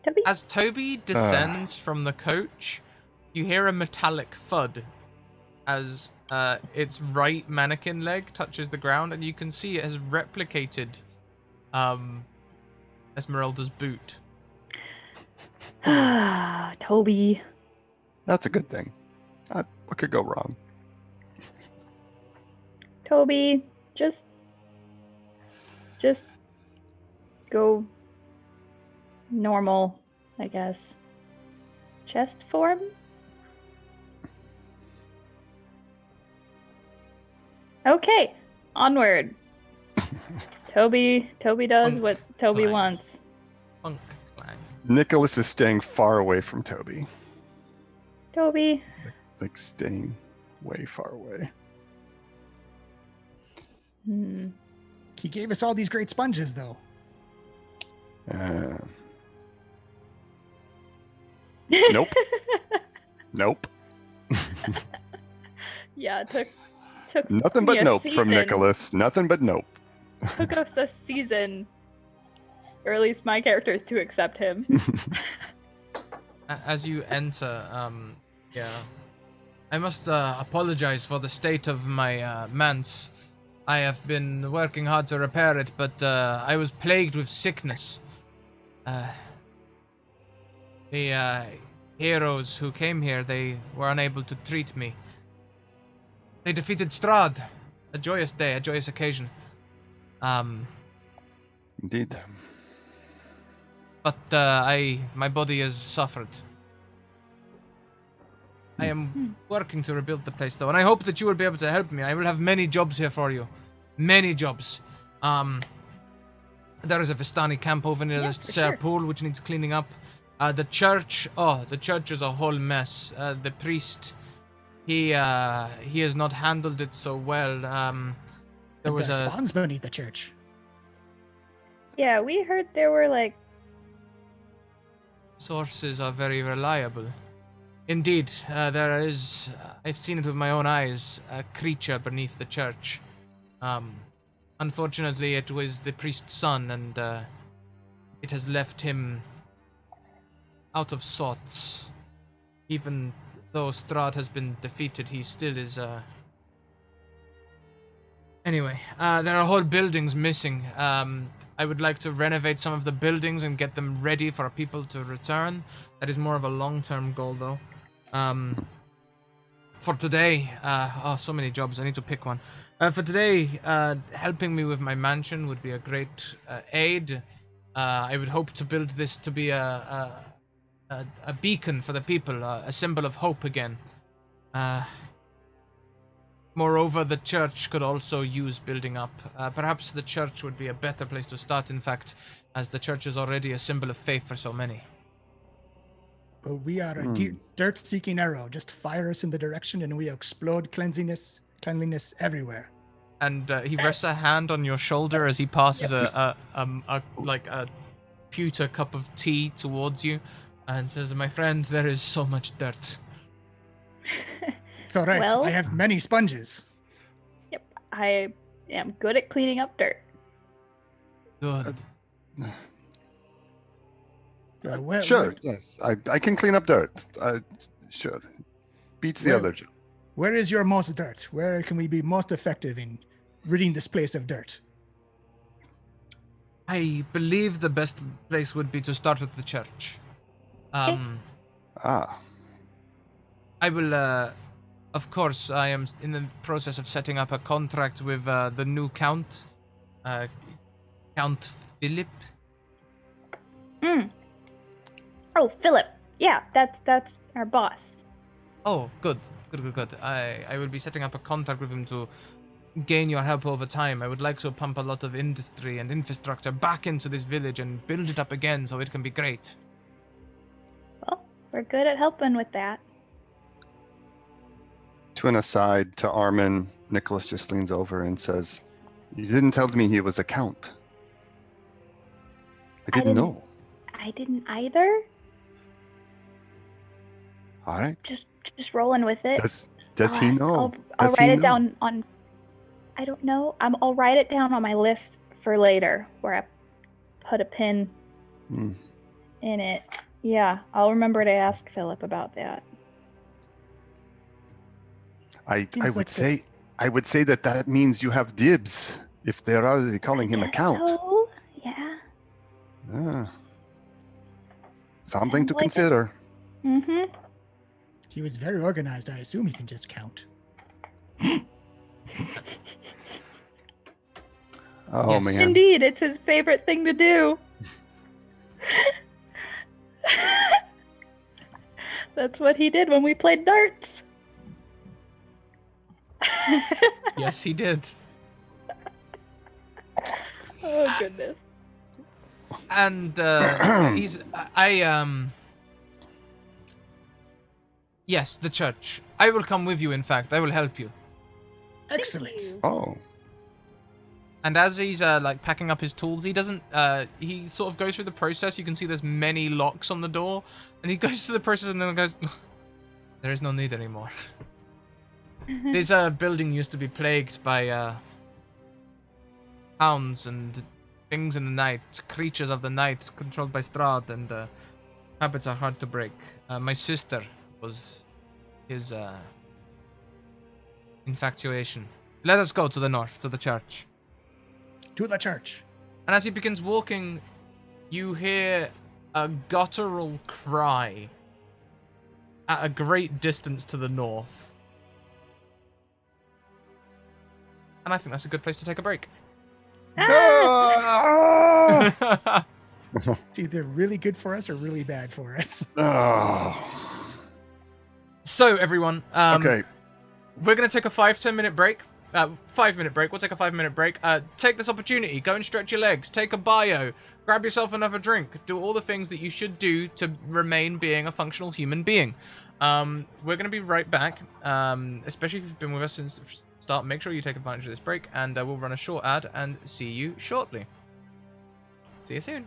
B: Toby?
A: As Toby descends from the coach, you hear a metallic thud as its right mannequin leg touches the ground, and you can see it has replicated Esmeralda's boot.
B: Toby.
D: That's a good thing. What could go wrong?
B: Toby, just go normal, I guess. Chest form? Okay, onward. Toby does what Toby
A: Fine.
B: wants.
A: Funk clang.
D: Nicholas is staying far away from Toby.
B: Toby.
D: Like staying way far away.
C: He gave us all these great sponges, though.
D: Nope. Nope.
B: Yeah, it took
D: Nothing
B: me
D: but
B: a
D: nope from
B: season.
D: Nicholas. Nothing but nope.
B: Took us a season, or at least my characters, to accept him.
A: As you enter, yeah, I must apologize for the state of my manse. I have been working hard to repair it, but I was plagued with sickness. The heroes who came here, they were unable to treat me. They defeated Strahd. A joyous day, a joyous occasion.
D: Indeed.
A: But my body has suffered. I am working to rebuild the place, though, and I hope that you will be able to help me. I will have many jobs here for you. Many jobs. There is a Vistani camp over near the Ser pool, which needs cleaning up. The church is a whole mess. The priest, he has not handled it so well. There was
C: the
A: a
C: spawns beneath the church.
B: Yeah, we heard there were like
A: sources are very reliable. Indeed, there is. I've seen it with my own eyes. A creature beneath the church. Unfortunately, it was the priest's son, and it has left him out of sorts. Even though Strahd has been defeated, he still is. Anyway, there are whole buildings missing. I would like to renovate some of the buildings and get them ready for people to return. That is more of a long-term goal, though. For today, so many jobs. I need to pick one. For today, helping me with my mansion would be a great aid. I would hope to build this to be a beacon for the people, a symbol of hope again. Moreover, the church could also use building up. Perhaps the church would be a better place to start, in fact, as the church is already a symbol of faith for so many.
C: But we are a dirt-seeking arrow. Just fire us in the direction and we explode cleanliness everywhere.
A: And he rests a hand on your shoulder as he passes a pewter cup of tea towards you and says, "My friend, there is so much dirt."
C: It's all right.
B: Well-
C: I have many sponges.
B: Yep, I am good at cleaning up dirt.
A: Good.
D: Sure, yes. I can clean up dirt. Sure. Beats the
C: Well-
D: other job.
C: Where is your most dirt? Where can we be most effective in ridding this place of dirt?
A: I believe the best place would be to start at the church.
D: Ah.
A: I will Of course, I am in the process of setting up a contract with the new Count, Count Philip.
B: Mm. Oh, Philip. Yeah, that's our boss.
A: Oh, good. I will be setting up a contract with him to gain your help over time. I would like to pump a lot of industry and infrastructure back into this village and build it up again so it can be great.
B: Well, we're good at helping with that.
D: To an aside to Armin, Nicholas just leans over and says, "You didn't tell me he was a count. I didn't know."
B: I didn't either.
D: All right.
B: Just rolling with it.
D: Does he know?
B: I'll
D: Does he
B: write it
D: know?
B: down on. I don't know. I'll write it down on my list for later, where I put a pin
D: Hmm.
B: in it. Yeah, I'll remember to ask Philip about that.
D: I
C: Seems
D: would
C: like
D: say that means you have dibs if they're already calling him a
B: Guess
D: count.
B: so. Yeah.
D: Ah, something
B: Sounds
D: to
B: like it.
D: consider.
B: Mm-hmm.
C: He was very organized. I assume he can just count.
D: Oh
A: Yes.
D: man.
B: Indeed, it's his favorite thing to do. That's what he did when we played darts.
A: Yes, he did.
B: Oh goodness.
A: And yes, the church. I will come with you. In fact, I will help you.
C: Excellent.
B: Thank you.
D: Oh.
A: And as he's like packing up his tools, he doesn't. He sort of goes through the process. You can see there's many locks on the door, and he goes through the process and then goes, "There is no need anymore." This building used to be plagued by hounds and things in the night, creatures of the night controlled by Strahd, and habits are hard to break. My sister was his infatuation. Let us go to the north, to the church.
C: To the church.
A: And as he begins walking, you hear a guttural cry at a great distance to the north. And I think that's a good place to take a break.
D: Ah!
C: It's either really good for us or really bad for us.
D: Oh.
A: So, everyone,
D: Okay.
A: we're going to take a 5-10 minute break. 5-minute break. We'll take a 5-minute break. Take this opportunity. Go and stretch your legs. Take a bio. Grab yourself another drink. Do all the things that you should do to remain being a functional human being. We're going to be right back. Especially if you've been with us since the start. Make sure you take advantage of this break. And we'll run a short ad and see you shortly. See you soon.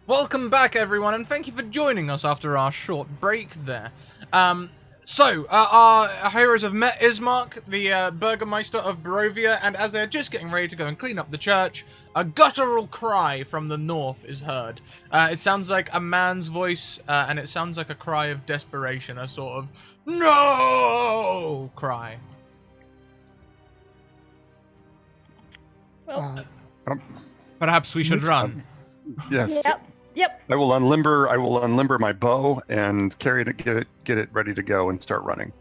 A: Welcome back, everyone, and thank you for joining us after our short break there. Our heroes have met Ismark, the Burgermeister of Barovia, and as they're just getting ready to go and clean up the church, a guttural cry from the north is heard. It sounds like a man's voice, and it sounds like a cry of desperation, a sort of "No!" cry.
B: Well,
A: Perhaps we should run.
D: Yes.
B: Yep.
D: I will unlimber my bow and carry it, get it ready to go and start running.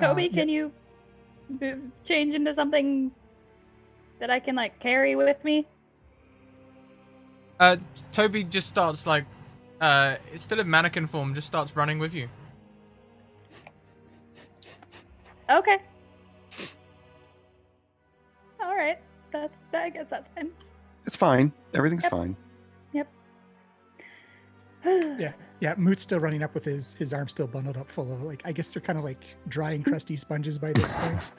B: Toby, can you change into something that I can like carry with me?
A: Toby just starts it's still in mannequin form, just starts running with you.
B: Okay. All right. I guess that's fine.
D: It's fine. Everything's
B: Yep.
D: fine.
C: Yeah, Moot's still running up with his arm still bundled up full of, like, I guess they're kind of like dry and crusty sponges by this point.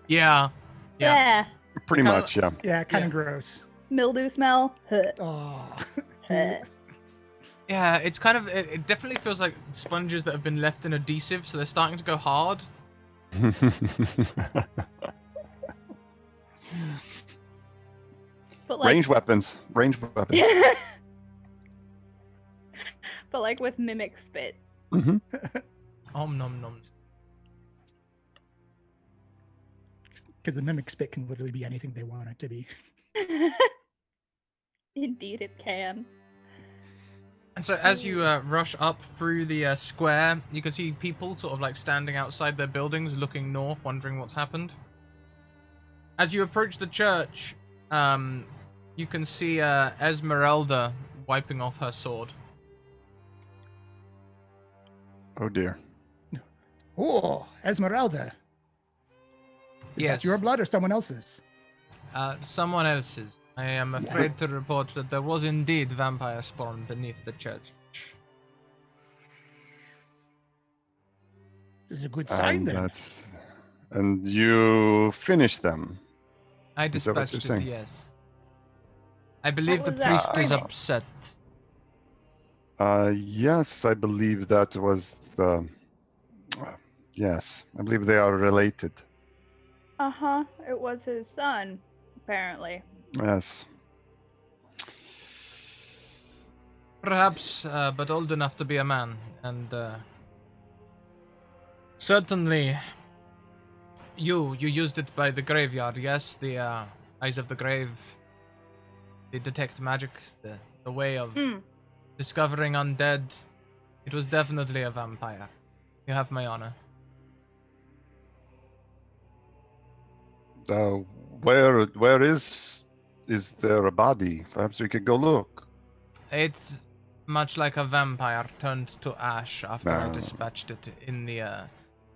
A: Yeah.
D: Pretty
A: kinda-
D: much, yeah.
C: Yeah, kind
A: Yeah.
C: of gross.
B: Mildew smell. Huh.
C: Oh.
B: Huh.
A: Yeah, it's kind of, it definitely feels like sponges that have been left in adhesive, so they're starting to go hard.
B: But like,
D: Range weapons.
B: but like with mimic spit.
D: Hmm.
A: Om nom nom.
C: Because the mimic spit can literally be anything they want it to be.
B: Indeed, it can.
A: And so as you rush up through the square, you can see people sort of like standing outside their buildings, looking north, wondering what's happened. As you approach the church, you can see Esmeralda wiping off her sword.
D: Oh dear.
C: Oh, Esmeralda. Is
A: Yes.
C: that your blood or someone else's?
A: Someone else's. I am afraid to report that there was indeed vampire spawn beneath the church.
C: This is a good sign then.
D: And you finished them.
A: I
D: Is that what
A: dispatched
D: you're
A: it,
D: saying?
A: yes. I believe the
B: was that
A: priest is
B: screaming?
A: upset.
D: Yes, I believe that was the. Yes, I believe they are related.
B: Uh-huh. It was his son, apparently.
D: Yes.
A: Perhaps, but old enough to be a man, and certainly you used it by the graveyard, yes? The Eyes of the Grave, the detect magic, the way of discovering undead. It was definitely a vampire. You have my honor.
D: Where is there a body? Perhaps we could go look.
A: It's much like a vampire turned to ash after I
D: No.
A: dispatched it in the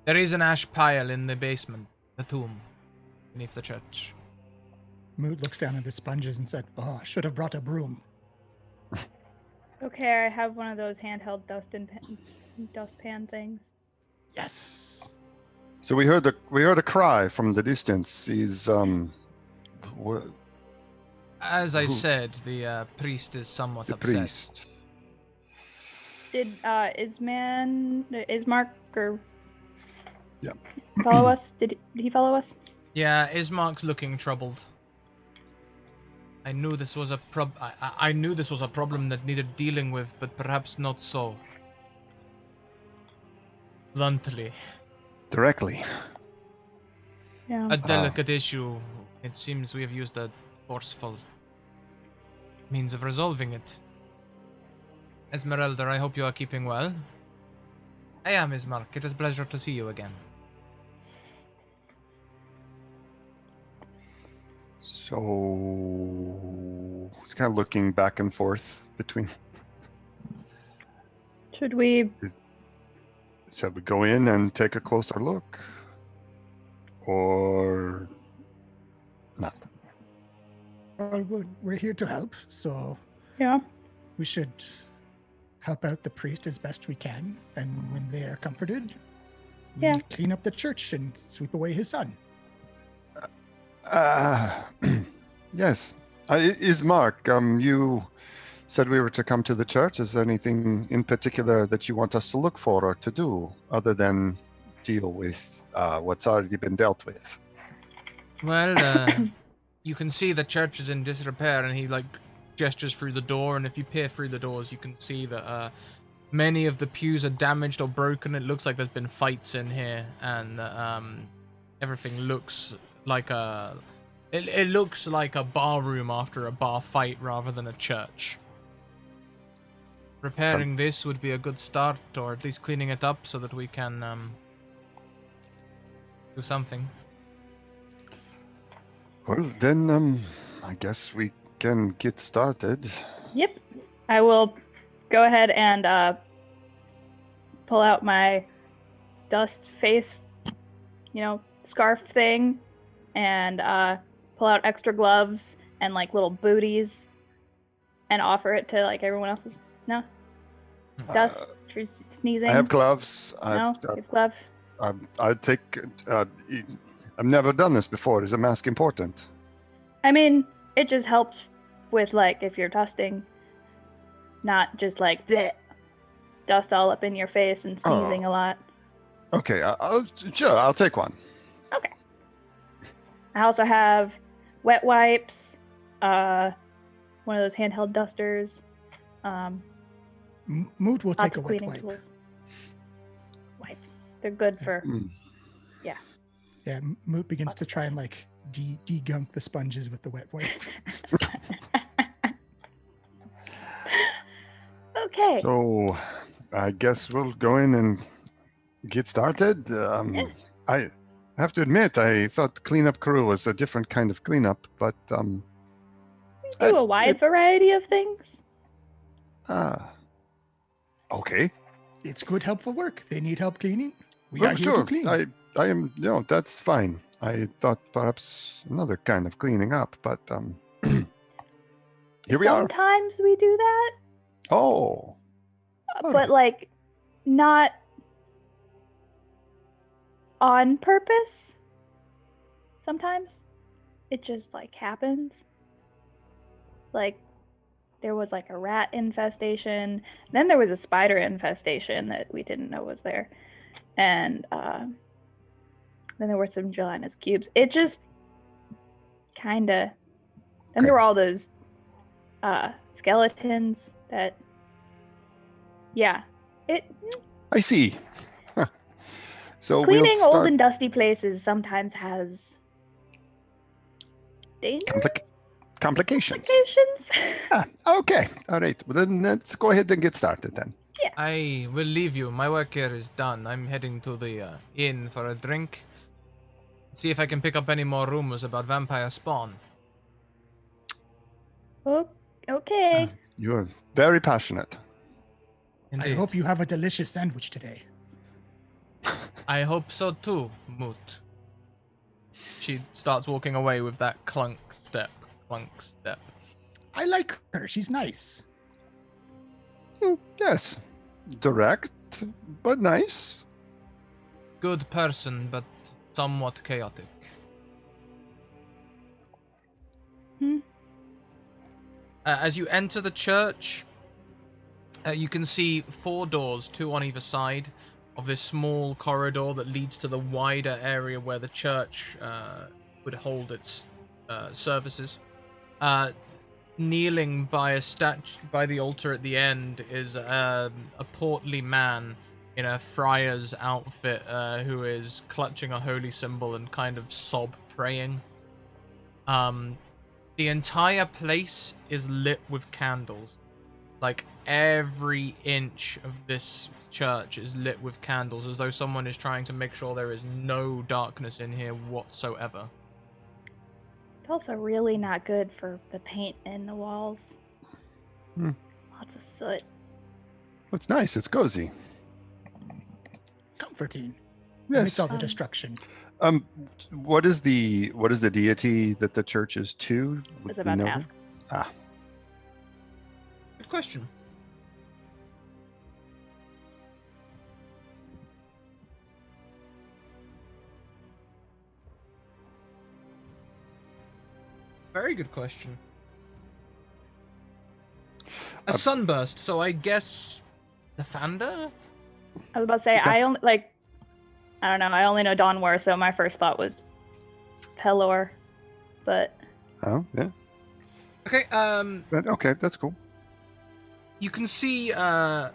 A: There is an ash pile in the basement, the tomb, beneath the church.
C: Moot looks down at his sponges and said, "Oh, should have brought a broom."
B: Okay, I have one of those handheld dustpan things.
C: Yes.
D: So we heard a cry from the distance. He's what,
A: As I
D: Who?
A: said, the priest is somewhat
D: the
A: upset.
D: priest.
B: Did Ismark or
D: Yeah.
B: follow us? Did he follow us?
A: Yeah, Ismark's looking troubled. I knew this was a I knew this was a problem that needed dealing with, but perhaps not so bluntly.
D: Directly.
B: Yeah.
A: A delicate issue. It seems we have used a forceful means of resolving it. Esmeralda, I hope you are keeping well. I am Ismark. It is a pleasure to see you again.
D: So he's kind of looking back and forth between.
B: Should we?
D: Shall we go in and take a closer look, or not?
C: Well, we're here to help, so
B: Yeah.
C: we should help out the priest as best we can. And when they are comforted, we
B: Yeah.
C: clean up the church and sweep away his son.
D: Yes. Ismark, you said we were to come to the church. Is there anything in particular that you want us to look for or to do other than deal with what's already been dealt with?
A: Well, you can see the church is in disrepair, and he like gestures through the door. And if you peer through the doors, you can see that many of the pews are damaged or broken. It looks like there's been fights in here, and everything looks like a. It looks like a bar room after a bar fight rather than a church. Repairing this would be a good start, or at least cleaning it up so that we can do something.
D: Well, then, I guess we can get started.
B: Yep. I will go ahead and pull out my dust face, scarf thing, and pull out extra gloves and like little booties and offer it to like everyone else's. No? Dust? For sneezing?
D: I have gloves.
B: No? You have glove?
D: I'd take. I've never done this before. Is a mask important?
B: I mean, it just helps with like if you're dusting, not just like bleh, dust all up in your face and sneezing a lot.
D: Okay, sure, I'll take one.
B: Okay. I also have wet wipes, one of those handheld dusters,
C: Moot will
B: lots
C: take a
B: of
C: wet
B: cleaning
C: wipe.
B: tools. Wipe. They're good for.
C: Yeah, Moot begins
B: Lots
C: to
B: of
C: try and like degunk the sponges with the wet wipe.
B: Okay.
D: So, I guess we'll go in and get started. I have to admit, I thought cleanup crew was a different kind of cleanup, but
B: We do a wide variety of things.
D: Okay.
C: It's good, helpful work. They need help cleaning. We
D: Oh,
C: are here
D: sure.
C: to clean.
D: I am. That's fine. I thought perhaps another kind of cleaning up, but here we are.
B: Sometimes we do that,
D: Oh,
B: but like not on purpose. Sometimes it just like happens. Like there was like a rat infestation, then there was a spider infestation that we didn't know was there, and then there were some gelatinous cubes. It just kind of. Then there were all those skeletons that. Yeah, it.
D: I see. So
B: Cleaning
D: we'll start
B: old and dusty places sometimes has dangers.
D: complications. Okay. All right. Well, then let's go ahead and get started then.
B: Yeah.
A: I will leave you. My work here is done. I'm heading to the inn for a drink. See if I can pick up any more rumors about vampire spawn.
B: Oh, okay.
D: You're very passionate.
A: Indeed.
C: I hope you have a delicious sandwich today.
A: I hope so too, Moot. She starts walking away with that clunk step.
C: I like her. She's nice.
D: Yes. Direct, but nice.
A: Good person, but somewhat chaotic. As you enter the church, you can see 4 doors, 2 on either side of this small corridor that leads to the wider area where the church would hold its services. Kneeling by a statue by the altar at the end is a portly man in a friar's outfit who is clutching a holy symbol and kind of sob praying. The entire place is lit with candles. Like every inch of this church is lit with candles, as though someone is trying to make sure there is no darkness in here whatsoever.
B: It's also really not good for the paint in the walls. Lots of soot.
D: It's nice. It's cozy.
C: Comforting.
D: Yes.
C: Amidst all the destruction.
D: What is the deity that the church is to?
B: I was about to ask.
A: Good question. Very good question. A sunburst, so I guess the Fanda?
B: I was about to say,
D: Okay.
B: I don't know, I only know Dawn War, so my first thought was Pelor, but
D: Oh, yeah.
A: Okay,
D: Okay, that's cool.
A: you can see, oh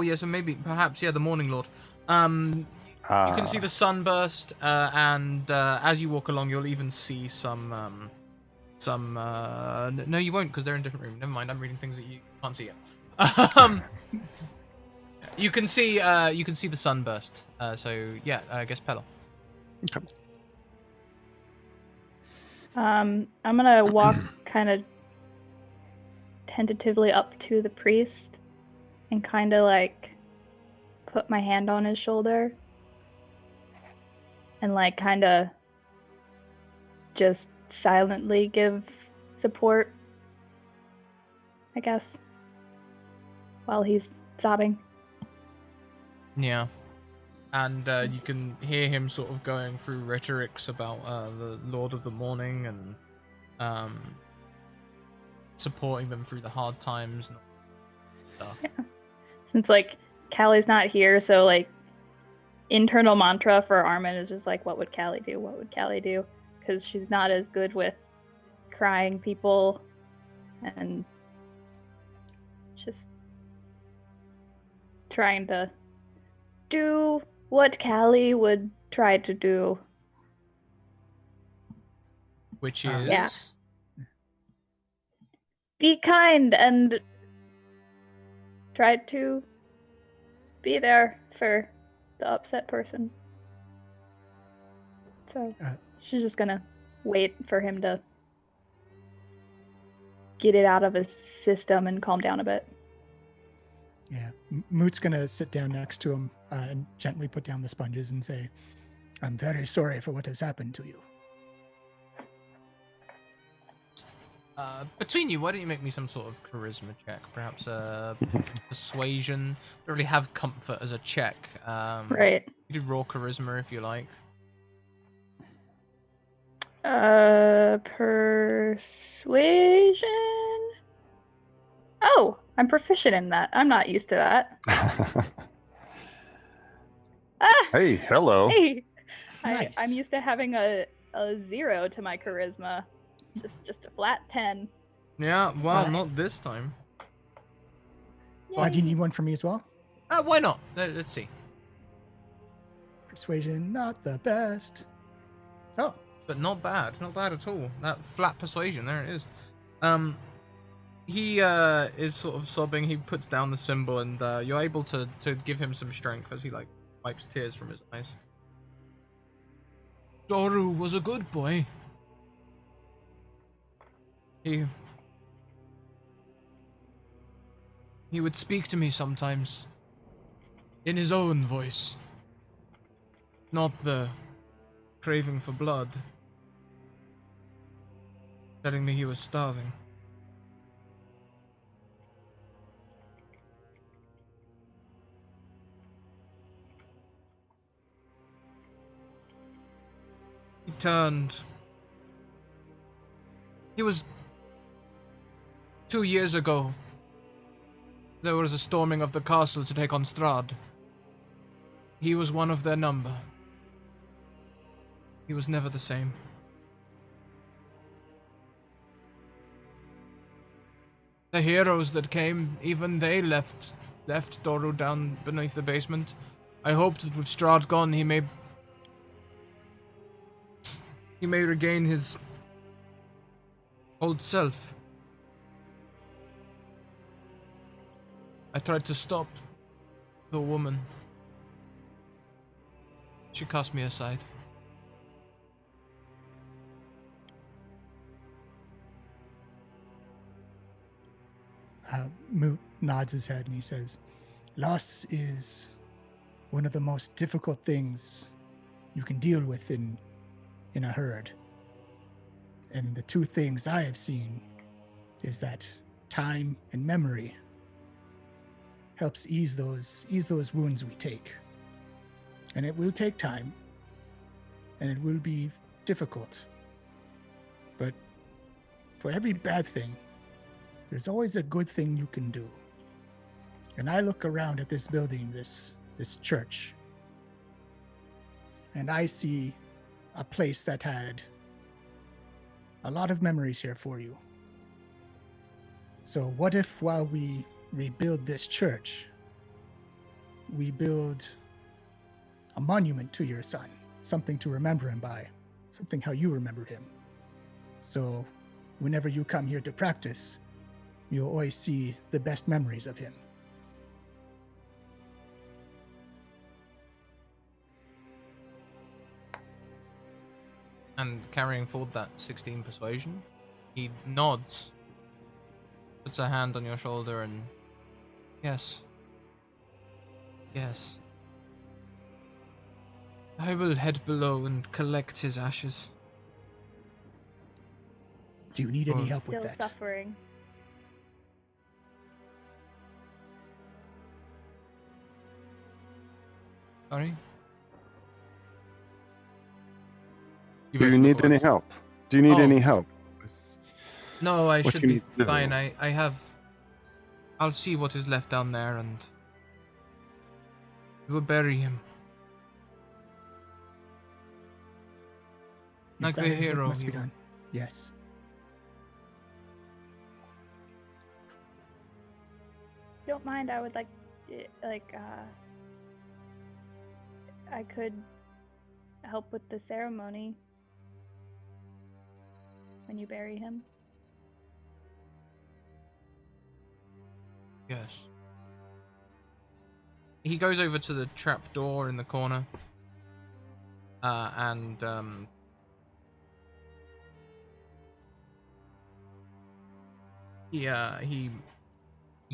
A: yeah, so maybe, perhaps, yeah, the Morning Lord. You can see the sunburst, and as you walk along, you'll even see some, no, you won't, because they're in a different room. Never mind, I'm reading things that you can't see yet. You can see the sunburst. So yeah, I guess Pelor.
D: Okay.
B: I'm gonna walk kind of tentatively up to the priest and kind of like put my hand on his shoulder and like kind of just silently give support, I guess, while he's sobbing.
A: Yeah. And you can hear him sort of going through rhetorics about the Lord of the Morning and supporting them through the hard times and stuff.
B: Yeah. Since like Callie's not here, so like internal mantra for Armin is just like, what would Callie do? What would Callie do? Because she's not as good with crying people and just trying to do what Callie would try to do.
A: Which is
B: Yeah. Be kind and try to be there for the upset person. So she's just gonna wait for him to get it out of his system and calm down a bit.
C: Yeah, Moot's gonna sit down next to him and gently put down the sponges and say, "I'm very sorry for what has happened to you."
A: Between you, why don't you make me some sort of charisma check? Perhaps persuasion. Don't really have comfort as a check.
B: Right.
A: You do raw charisma if you like.
B: Persuasion. Oh, I'm proficient in that. I'm not used to that. Ah!
D: Hey, hello.
B: Hey!
C: Nice.
B: I'm used to having a 0 to my charisma. Just a flat 10.
A: Yeah, well,
B: Nice.
A: not this time.
C: Do you need one for me as well?
A: Why not? Let's see.
C: Persuasion, not the best. Oh,
A: But not bad at all. That flat persuasion, there it is. He is sort of sobbing. He puts down the symbol, and you're able to give him some strength as he like wipes tears from his eyes. Doru was a good boy. He would speak to me sometimes in his own voice, not the craving for blood, telling me he was starving. He turned. He was 2 years ago. There was a storming of the castle to take on Strahd. He was one of their number. He was never the same. The heroes that came, even they left Doru down beneath the basement. I hoped that with Strahd gone, he may regain his old self. I tried to stop the woman. She cast me aside.
C: Moot nods his head and he says, "Loss is one of the most difficult things you can deal with in a herd. And the two things I have seen is that time and memory helps ease those wounds we take. And it will take time, and it will be difficult. But for every bad thing, there's always a good thing you can do. And I look around at this building, this church, and I see a place that had a lot of memories here for you. So what if while we rebuild this church, we build a monument to your son, something to remember him by, something how you remember him. So whenever you come here to practice, you'll always see the best memories of him.
A: And carrying forward that 16 persuasion, he nods, puts a hand on your shoulder, and yes. Yes. I will head below and collect his ashes.
C: Do you need any
A: Oh.
C: help with
B: Still
C: that?
B: suffering.
A: Sorry?
D: Do
A: both
D: you need
A: look
D: any
A: away.
D: help? Do you need
A: Oh.
D: any help?
A: No, I
D: What
A: should
D: you
A: be
D: need to do?
A: fine. I have... I'll see what is left down there and... we will bury him.
C: If
A: Like
C: that
A: the
C: is what
A: hero
C: must be
A: he
C: done. Yes.
B: If you don't mind, I would like, I could help with the ceremony when you bury him.
A: Yes. He goes over to the trap door in the corner. And you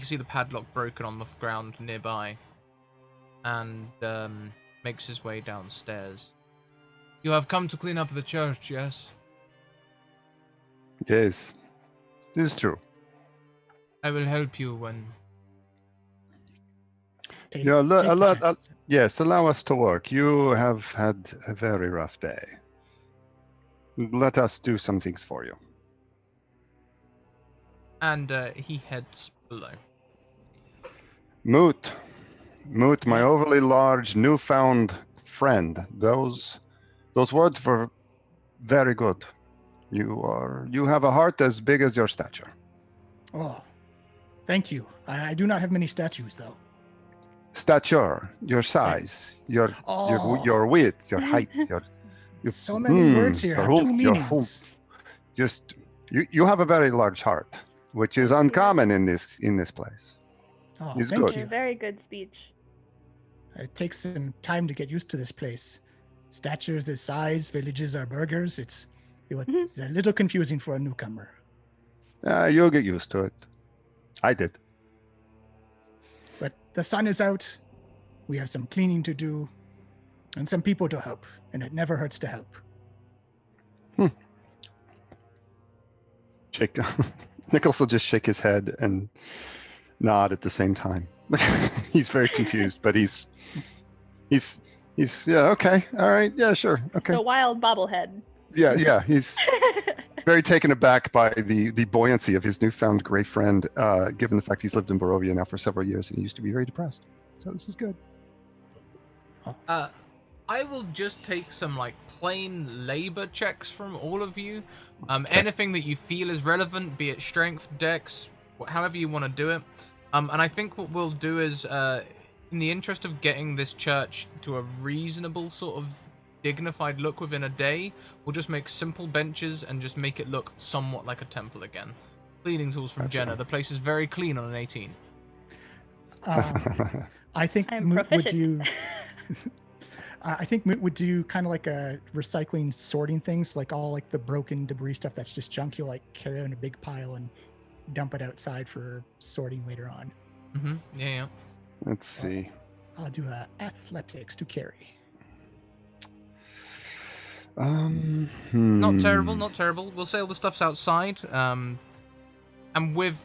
A: see the padlock broken on the ground nearby, and makes his way downstairs. You have come to clean up the church, yes?
D: Yes, this is true.
A: I will help you when...
C: Take,
D: Yeah,
C: take the chance.
D: yes, allow us to work. You have had a very rough day. Let us do some things for you.
A: And he heads below.
D: Moot, my
C: Yes.
D: overly large newfound friend. Those words were very good. You have a heart as big as your stature.
C: Oh, thank you. I do not have many statues, though.
D: Stature, your size, your width, your height, your
C: So many words here
D: your
C: have two
D: hump, your
C: meanings.
D: hump. Just you have a very large heart, which is
B: Thank you.
D: uncommon in this place.
C: Oh,
D: It's
C: thank
D: good.
B: Your
C: you.
B: very good speech.
C: It takes some time to get used to this place. Statures is size, villages are burgers. It's a little confusing for a newcomer.
D: You'll get used to it. I did.
C: But the sun is out. We have some cleaning to do and some people to help, and it never hurts to help.
D: Shake. Nicholas will just shake his head and nod at the same time. He's very confused, but he's yeah, okay, all right, yeah, sure, okay,
B: The wild bobblehead.
D: yeah. He's very taken aback by the buoyancy of his newfound great friend, given the fact he's lived in Barovia now for several years and he used to be very depressed. So this is good.
A: I will just take some like plain labor checks from all of you. Anything that you feel is relevant, be it strength, dex, however you want to do it. And I think what we'll do is, in the interest of getting this church to a reasonable sort of dignified look within a day, we'll just make simple benches and just make it look somewhat like a temple again. Cleaning tools from
D: Gotcha.
A: Jenna. The place is very clean on an 18.
C: I think
B: I'm
C: Moot would
B: proficient.
C: do. I think Moot would do kind of like a recycling, sorting things, like all like the broken debris stuff that's just junk. You'll like carry it in a big pile and dump it outside for sorting later on.
A: Yeah.
D: Let's see.
C: I'll do athletics to carry.
A: Not terrible, not terrible. We'll say all the stuff's outside. And with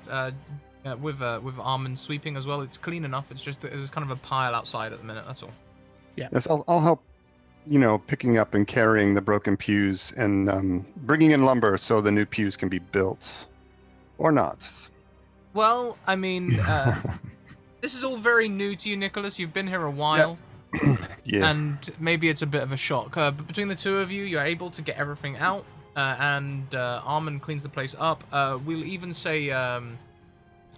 A: Armand sweeping as well, it's clean enough. It's just that there's kind of a pile outside at the minute. That's all.
D: Yes, I'll help picking up and carrying the broken pews and bringing in lumber so the new pews can be built, or not.
A: Well, I mean, this is all very new to you, Nicholas. You've been here a while.
D: Yeah.
A: And maybe it's a bit of a shock. But between the two of you, you're able to get everything out, and Armin cleans the place up. We'll even say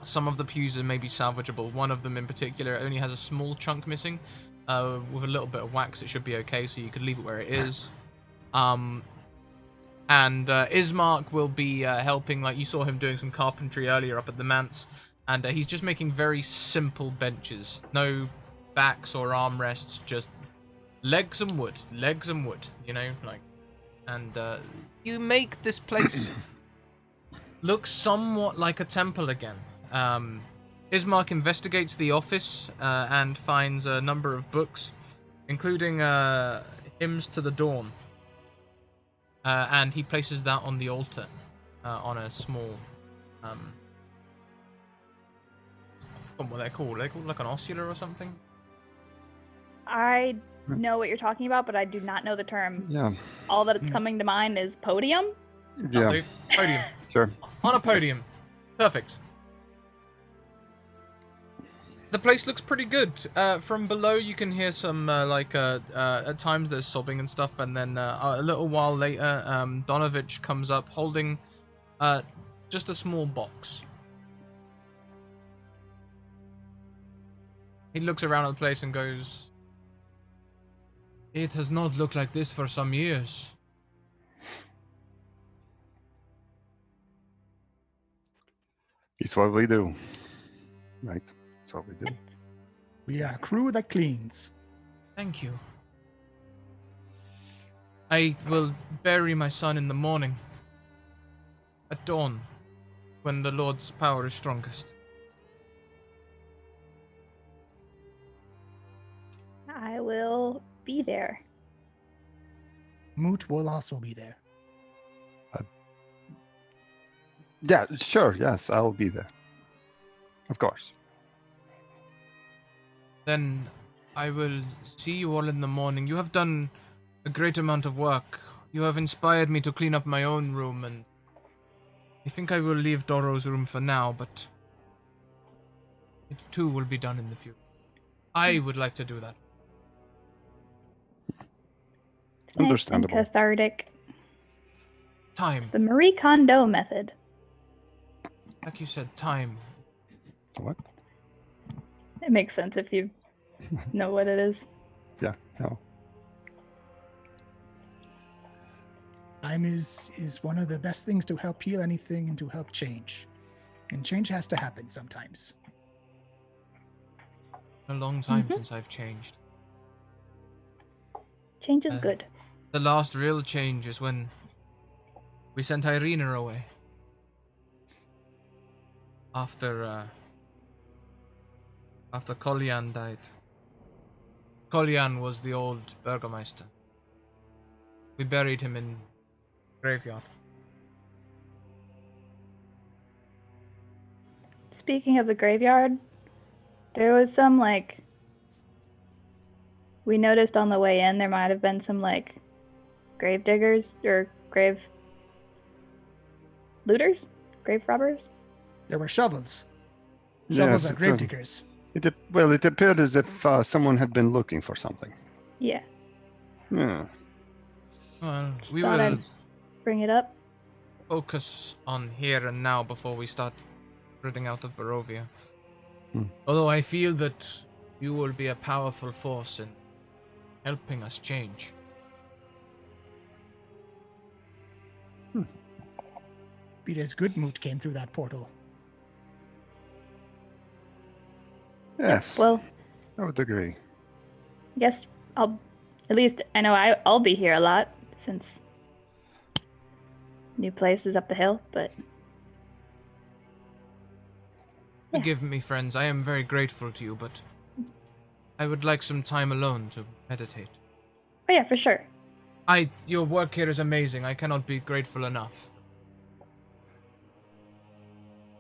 A: some of the pews are maybe salvageable. One of them in particular only has a small chunk missing. With a little bit of wax, it should be okay, so you could leave it where it is. And Ismark will be helping, like you saw him doing some carpentry earlier up at the manse, and he's just making very simple benches. No backs or armrests, just legs and wood, and you make this place look somewhat like a temple again. Ismark investigates the office and finds a number of books, including Hymns to the Dawn, and he places that on the altar on a small I forgot what they're called. They're called like an ossular or something.
B: I know what you're talking about, but I do not know the term.
D: Yeah.
B: All that's coming to mind is podium.
D: Yeah.
A: Podium.
D: Sure.
A: On a podium. Perfect. The place looks pretty good. From below, you can hear some, at times there's sobbing and stuff, and then a little while later, Donovich comes up holding just a small box. He looks around at the place and goes, "It has not looked like this for some years."
D: It's what we do. Right. That's what we do.
C: We are a crew that cleans.
A: Thank you. I will bury my son in the morning. At dawn, when the Lord's power is strongest.
B: I will be there.
C: Moot will also be there.
D: Yeah, sure. Yes, I'll be there. Of course.
A: Then I will see you all in the morning. You have done a great amount of work. You have inspired me to clean up my own room, and I think I will leave Doro's room for now, but it too will be done in the future. I would like to do that.
B: Nice and
D: Understandable.
B: cathartic.
A: Time.
B: The Marie Kondo method.
A: Like you said, time.
D: What?
B: It makes sense if you know what it is.
D: Yeah. No.
C: Time is one of the best things to help heal anything and to help change. And change has to happen sometimes.
A: A long time since I've changed.
B: Change is good.
A: The last real change is when we sent Irina away. After Kolyan died. Kolyan was the old Burgermeister. We buried him in graveyard.
B: Speaking of the graveyard, there was some, we noticed on the way in there might have been some, grave diggers or grave looters? Grave robbers?
C: There were shovels.
D: Yes,
C: Shovels are
D: it's
C: grave
D: a-
C: diggers.
D: It appeared as if someone had been looking for something.
B: Yeah.
D: Yeah.
A: Well,
B: Just
A: we
B: thought
A: will
B: I'd bring it up.
A: focus on here and now before we start spreading out of Barovia.
D: Hmm.
A: Although I feel that you will be a powerful force in helping us change.
C: Peter's Goodmoot came through that portal.
D: Yes.
B: Well,
D: I would agree.
B: I guess I'll I'll be here a lot since new place is up the hill, but Yeah.
A: Forgive me, friends. I am very grateful to you, but I would like some time alone to meditate.
B: oh yeah, for sure.
A: Your work here is amazing. I cannot be grateful enough.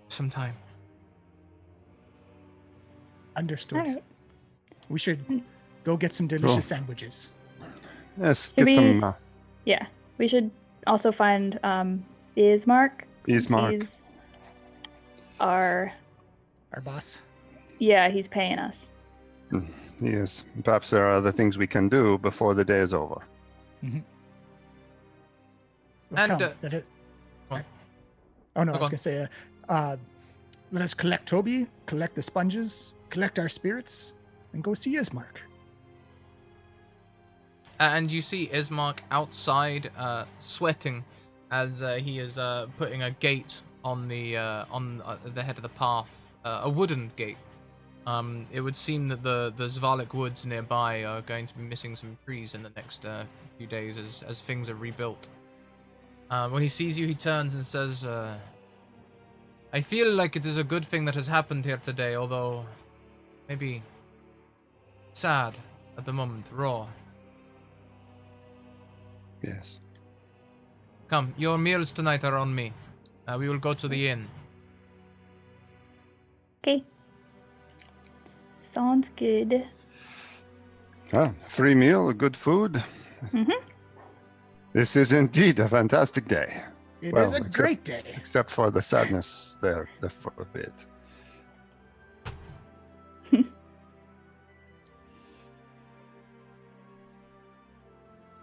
A: Some time.
C: Understood.
B: All right.
C: We should go get some delicious sandwiches.
D: Yes,
B: Should
D: get
B: we-
D: some
B: Yeah, we should also find Bismarck. since
D: Bismarck.
B: He's our
C: Our boss.
B: yeah, he's paying us.
D: Yes, perhaps there are other things we can do before the day is over.
C: Well,
A: And,
C: come, let it-
A: go on.
C: sorry. Oh no, I
A: Go
C: was
A: on.
C: gonna say, let us collect Toby, collect the sponges, collect our spirits, and go see Ismark.
A: And you see Ismark outside, sweating, as he is putting a gate on the head of the path, a wooden gate. It would seem that the Zvalek woods nearby are going to be missing some trees in the next few days as things are rebuilt. When he sees you, he turns and says, "I feel like it is a good thing that has happened here today, although maybe sad at the moment, raw.
D: Yes.
A: Come, your meals tonight are on me. We will go to the inn."
B: Okay. Sounds good.
D: Free meal, good food.
B: Mhm.
D: This is indeed a fantastic day.
C: It is
D: Well,
C: a
D: except-
C: great day.
D: Except for the sadness there for a bit.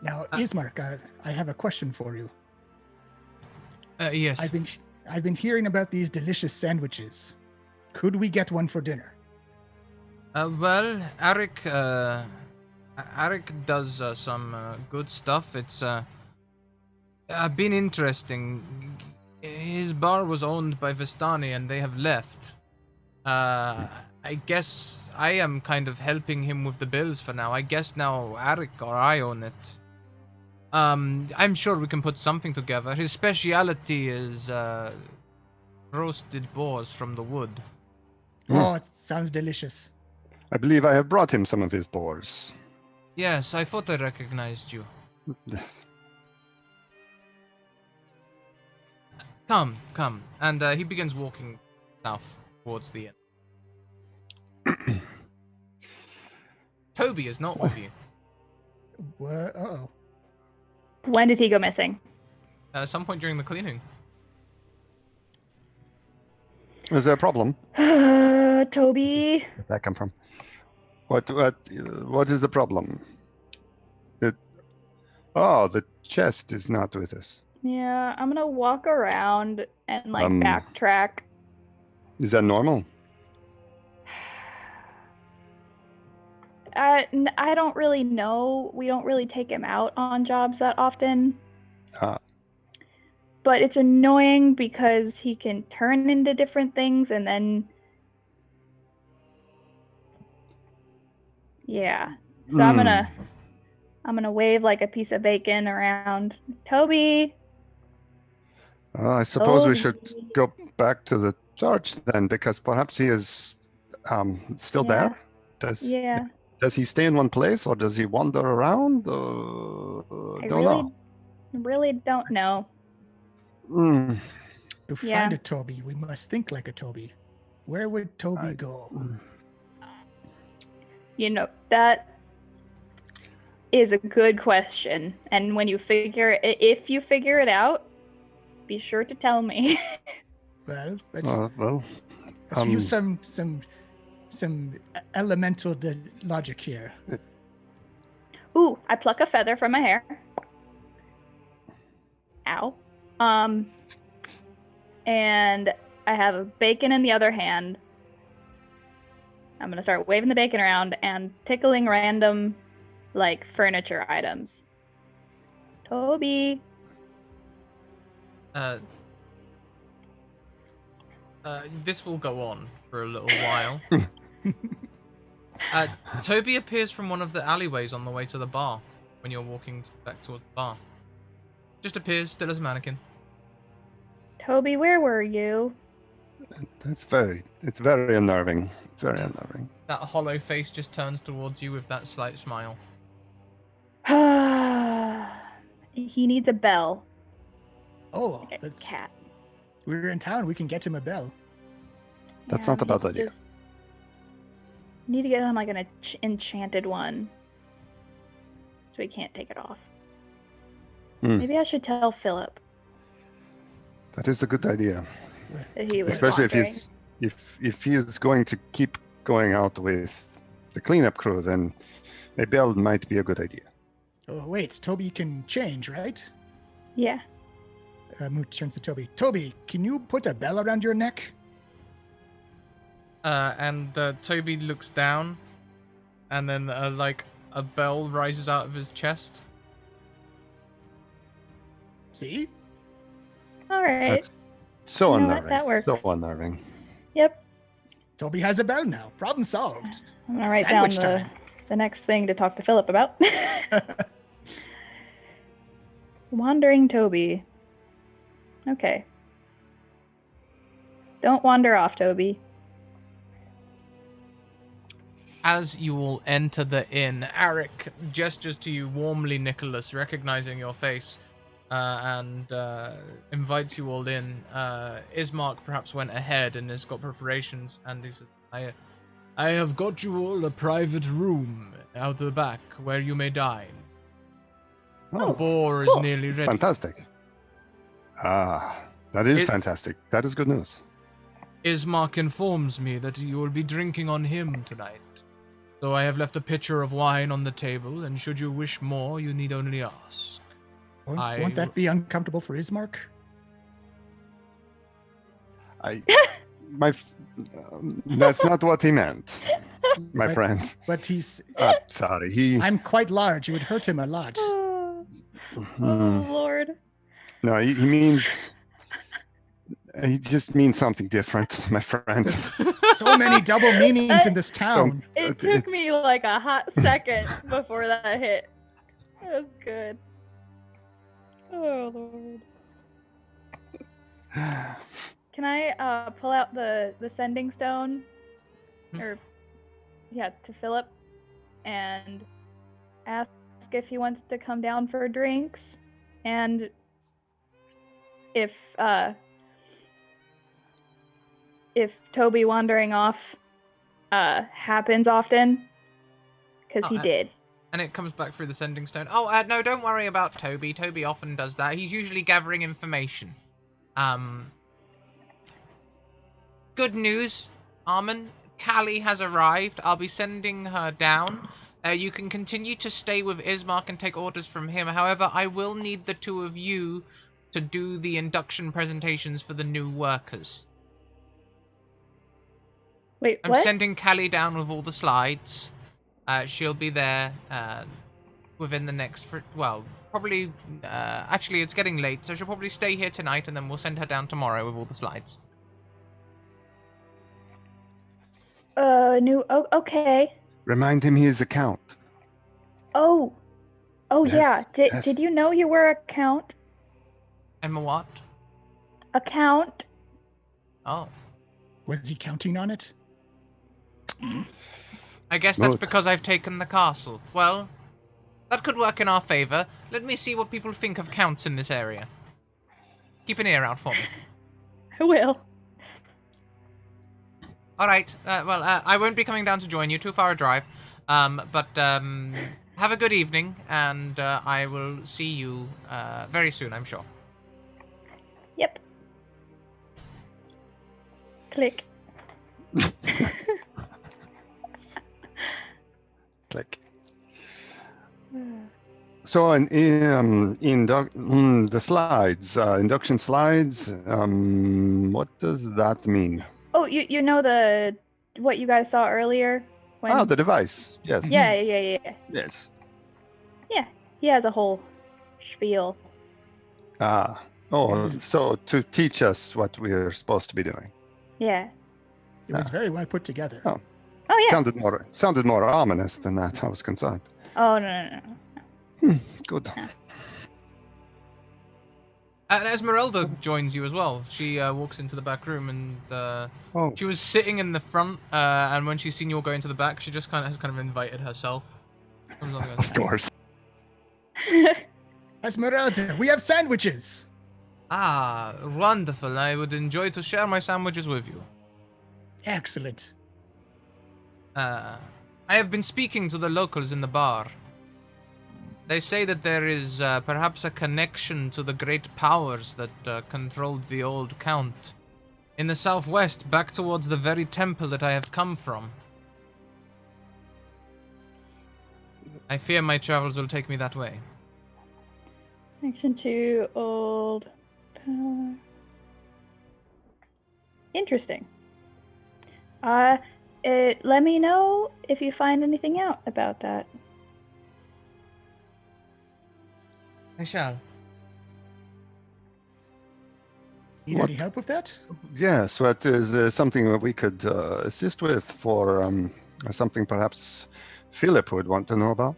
C: Now, Ismark, I have a question for you.
A: Yes.
C: I've been hearing about these delicious sandwiches. Could we get one for dinner?
A: Well, Arik does some good stuff. It's been interesting. His bar was owned by Vistani, and they have left. I guess I am kind of helping him with the bills for now. I guess now Arik or I own it. I'm sure we can put something together. His speciality is roasted boars from the wood.
C: Oh, it sounds delicious.
D: I believe I have brought him some of his boars.
A: Yes, I thought I recognized you.
D: Yes.
A: Come, come. And he begins walking south towards the inn. Toby is not with you.
C: What? Uh-oh.
B: When did he go missing?
A: At some point during the cleaning.
D: Is there a problem?
B: Toby.
D: Where'd that come from? What is the problem? The chest is not with us.
B: Yeah, I'm gonna walk around and backtrack.
D: Is that normal?
B: I don't really know. We don't really take him out on jobs that often. But it's annoying because he can turn into different things and then... Yeah. So I'm gonna wave like a piece of bacon around. Toby!
D: I suppose we
B: Toby.
D: should go back to the church then, because perhaps he is still
B: Yeah.
D: there.
B: Yeah.
D: Does he stay in one place, or does he wander around?
B: I
D: Don't know.
B: really don't know.
D: Mm,
C: To
B: Yeah.
C: find a Toby, we must think like a Toby. Where would Toby
D: I-
C: go?
B: You know, that is a good question. And when if you figure it out, be sure to tell me.
C: Well, let's
D: well,
C: use some elemental logic here.
B: Ooh, I pluck a feather from my hair. Ow. And I have a bacon in the other hand. I'm gonna start waving the bacon around and tickling random, like, furniture items. Toby.
A: This will go on for a little while. Toby appears from one of the alleyways on the way to the bar when you're walking back towards the bar. Just appears, still as a mannequin.
B: Toby, where were you?
D: it's very unnerving. It's very unnerving.
A: That hollow face just turns towards you with that slight smile.
B: He needs a bell.
C: Oh,
B: Like a
C: that's,
B: cat.
C: we're in town. We can get him a bell.
D: That's not a bad idea.
B: Need to get him like an enchanted one. so he can't take it off.
D: Hmm.
B: Maybe I should tell Philip
D: That is a good idea.
B: that he was
D: Especially
B: wandering.
D: if he is going to keep going out with the cleanup crew, then a bell might be a good idea.
C: Oh, wait, Toby can change, right?
B: Yeah.
C: Moot turns to Toby. Toby, can you put a bell around your neck?
A: And Toby looks down, and then like a bell rises out of his chest.
C: See?
B: All right.
D: That's so
B: You know what?
D: unnerving.
B: That works.
D: So unnerving.
B: Yep.
C: Toby has a bell now. Problem solved.
B: I'm gonna write down
C: Sandwich
B: the next thing to talk to Philip about. Wandering Toby. Okay. Don't wander off, Toby.
A: As you all enter the inn, Arik gestures to you warmly, Nicholas, recognizing your face, and invites you all in. Ismark perhaps went ahead and has got preparations, and he says, I have got you all a private room out the back where you may dine. The
D: Oh,
A: boar is
B: cool.
A: nearly ready.
D: fantastic. That is
A: It-
D: fantastic. That is good news.
A: Ismark informs me that you will be drinking on him tonight. So I have left a pitcher of wine on the table, and should you wish more, you need only ask.
C: Won't that be uncomfortable for Ismark?
D: That's not what he meant, my
C: But-
D: friend.
C: But he's.
D: Sorry.
C: I'm quite large. It would hurt him a lot.
B: Oh,
D: Hmm.
B: Lord.
D: No, he means. He just means something different, my friend.
C: So many double meanings in this town.
B: It took
D: It's-
B: me like a hot second before that hit. That was good. Oh, Lord. Can I pull out the sending stone? Or, yeah, to Philip and ask if he wants to come down for drinks? And if Toby wandering off happens often, because he did.
A: And it comes back through the sending stone. Oh, no, don't worry about Toby. Toby often does that. He's usually gathering information. Good news, Armin. Callie has arrived. I'll be sending her down. You can continue to stay with Ismark and take orders from him. However, I will need the two of you to do the induction presentations for the new workers.
B: Wait,
A: I'm
B: what?
A: sending Callie down with all the slides. She'll be there within the next, probably, actually it's getting late, so she'll probably stay here tonight and then we'll send her down tomorrow with all the slides.
B: Okay.
D: Remind him he is a count.
B: Oh,
D: Yes,
B: yeah.
D: yes.
B: Did you know you were a count?
A: I'm a what?
B: A count?
A: Oh.
C: Was he counting on it?
A: I guess that's
D: Moot.
A: because I've taken the castle. Well, that could work in our favor. Let me see what people think of counts in this area. Keep an ear out for me.
B: I will.
A: Alright, I won't be coming down to join you, too far a drive. But have a good evening, and I will see you very soon, I'm sure.
B: Yep. Click.
D: Click. So in the slides, induction slides, what does that mean?
B: Oh, you know what you guys saw earlier? When...
D: Ah, the device. Yes.
B: Yeah.
D: Yes.
B: Yeah, he has a whole spiel.
D: Ah. Oh, so to teach us what we're supposed to be doing.
B: Yeah.
C: It was very well put together.
D: Oh.
B: Oh, yeah.
D: Sounded more ominous than that. I was concerned.
B: Oh, no.
D: Good.
A: And Esmeralda joins you as well. She walks into the back room, and
D: Oh.
A: she was sitting in the front, and when she's seen you all go into the back, she just has invited herself. Comes on and goes,
D: Of course.
C: Esmeralda, we have sandwiches.
A: Ah, wonderful. I would enjoy to share my sandwiches with you.
C: Excellent.
A: I have been speaking to the locals in the bar. They say that there is perhaps a connection to the great powers that controlled the old Count. In the southwest, back towards the very temple that I have come from. I fear my travels will take me that way.
B: Connection to old power. Interesting. Let me know if you find anything out about that.
A: I shall.
C: Need
D: What?
C: any help with that?
D: Yes, what is something that we could assist with for or something perhaps Philip would want to know about?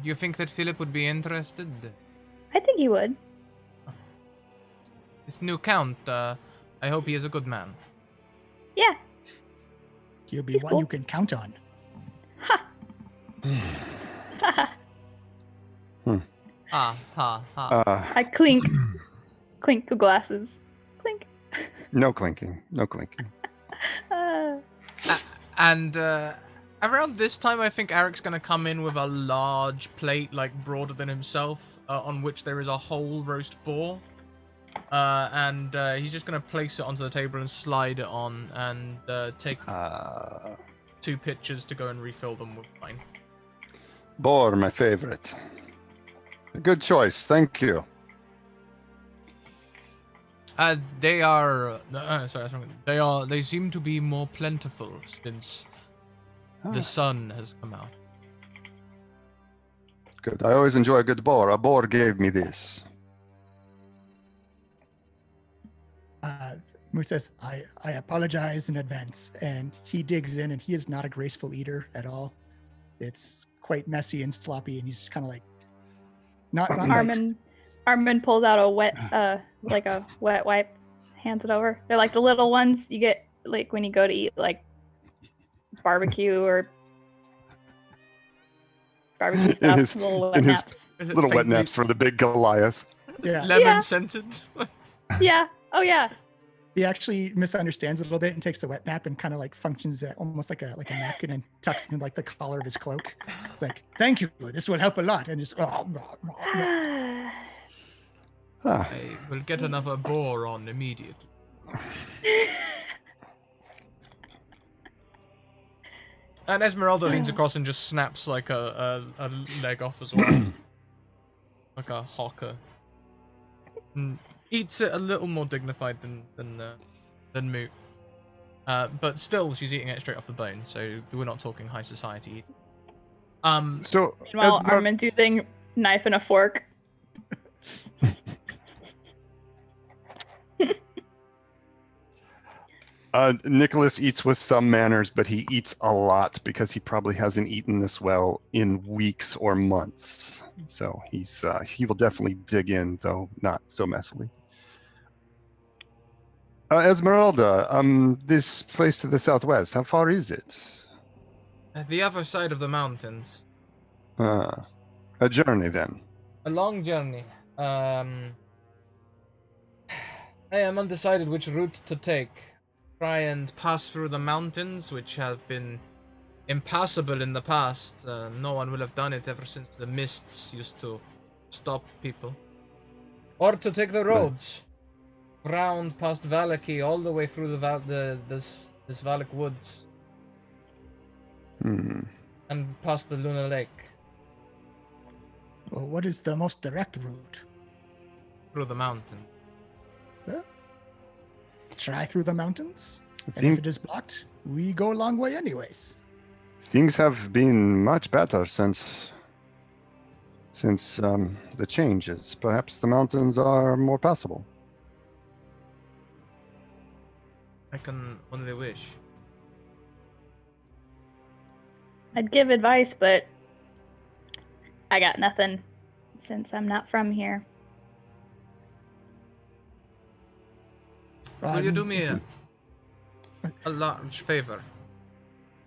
A: You think that Philip would be interested?
B: I think you would.
A: This new Count, I hope he is a good man.
B: Yeah.
C: He'll be
B: He's
C: one
B: cool.
C: you can count on.
B: Ha.
A: Ha ha ha.
B: I clink the glasses. Clink.
D: No clinking, no clinking.
A: And around this time, I think Eric's going to come in with a large plate, like broader than himself, on which there is a whole roast boar. And he's just going to place it onto the table and slide it on, and take 2 pitchers to go and refill them with wine.
D: Boar, my favorite. A good choice, thank you.
A: They are. Sorry, that's wrong. They seem to be more plentiful since the sun has come out.
D: Good. I always enjoy a good boar. A boar gave me this.
C: Moose says, I apologize in advance. And he digs in, and he is not a graceful eater at all. It's quite messy and sloppy, and he's just kind of like, not like,
B: Armin pulls out a wet, like a wet wipe, hands it over. They're like the little ones you get like when you go to eat like barbecue or barbecue stuff. Little wet naps.
D: Little wet naps for the big Goliath.
C: yeah.
A: Lemon scented.
B: Yeah. Oh yeah.
C: He actually misunderstands it a little bit and takes the wet nap and kind of like functions almost like a napkin and tucks it in like the collar of his cloak. It's like, thank you, this will help a lot. And just
A: I will get another boar on immediately. And Esmeralda leans across and just snaps like a leg off as well. Like a hawker. And eats it a little more dignified than Moot. But still, she's eating it straight off the bone, so we're not talking high society.
D: So,
B: Meanwhile, Armin's using knife and a fork.
D: Nicholas eats with some manners, but he eats a lot because he probably hasn't eaten this well in weeks or months. So he will definitely dig in, though not so messily. Esmeralda, this place to the southwest, how far is it?
A: At the other side of the mountains.
D: A journey then.
A: A long journey. I am undecided which route to take. Try and pass through the mountains, which have been impassable in the past. No one will have done it ever since the mists used to stop people. Or to take the roads. Round past Valaki, all the way through this Valak woods. And past the Luna Lake.
C: Well, what is the most direct route?
A: Through the mountain.
C: Try through the mountains. And if it is blocked, we go a long way anyways.
D: Things have been much better since the changes. Perhaps the mountains are more passable.
A: I can only wish.
B: I'd give advice, but I got nothing since I'm not from here.
A: Will you do me a large favor?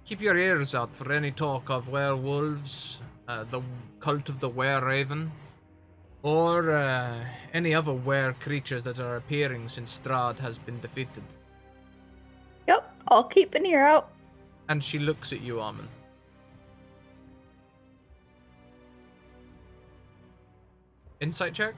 A: Keep your ears out for any talk of werewolves, the cult of the were-raven, or any other were creatures that are appearing since Strahd has been defeated.
B: Yep, I'll keep an ear out.
A: And she looks at you, Armin. Insight check?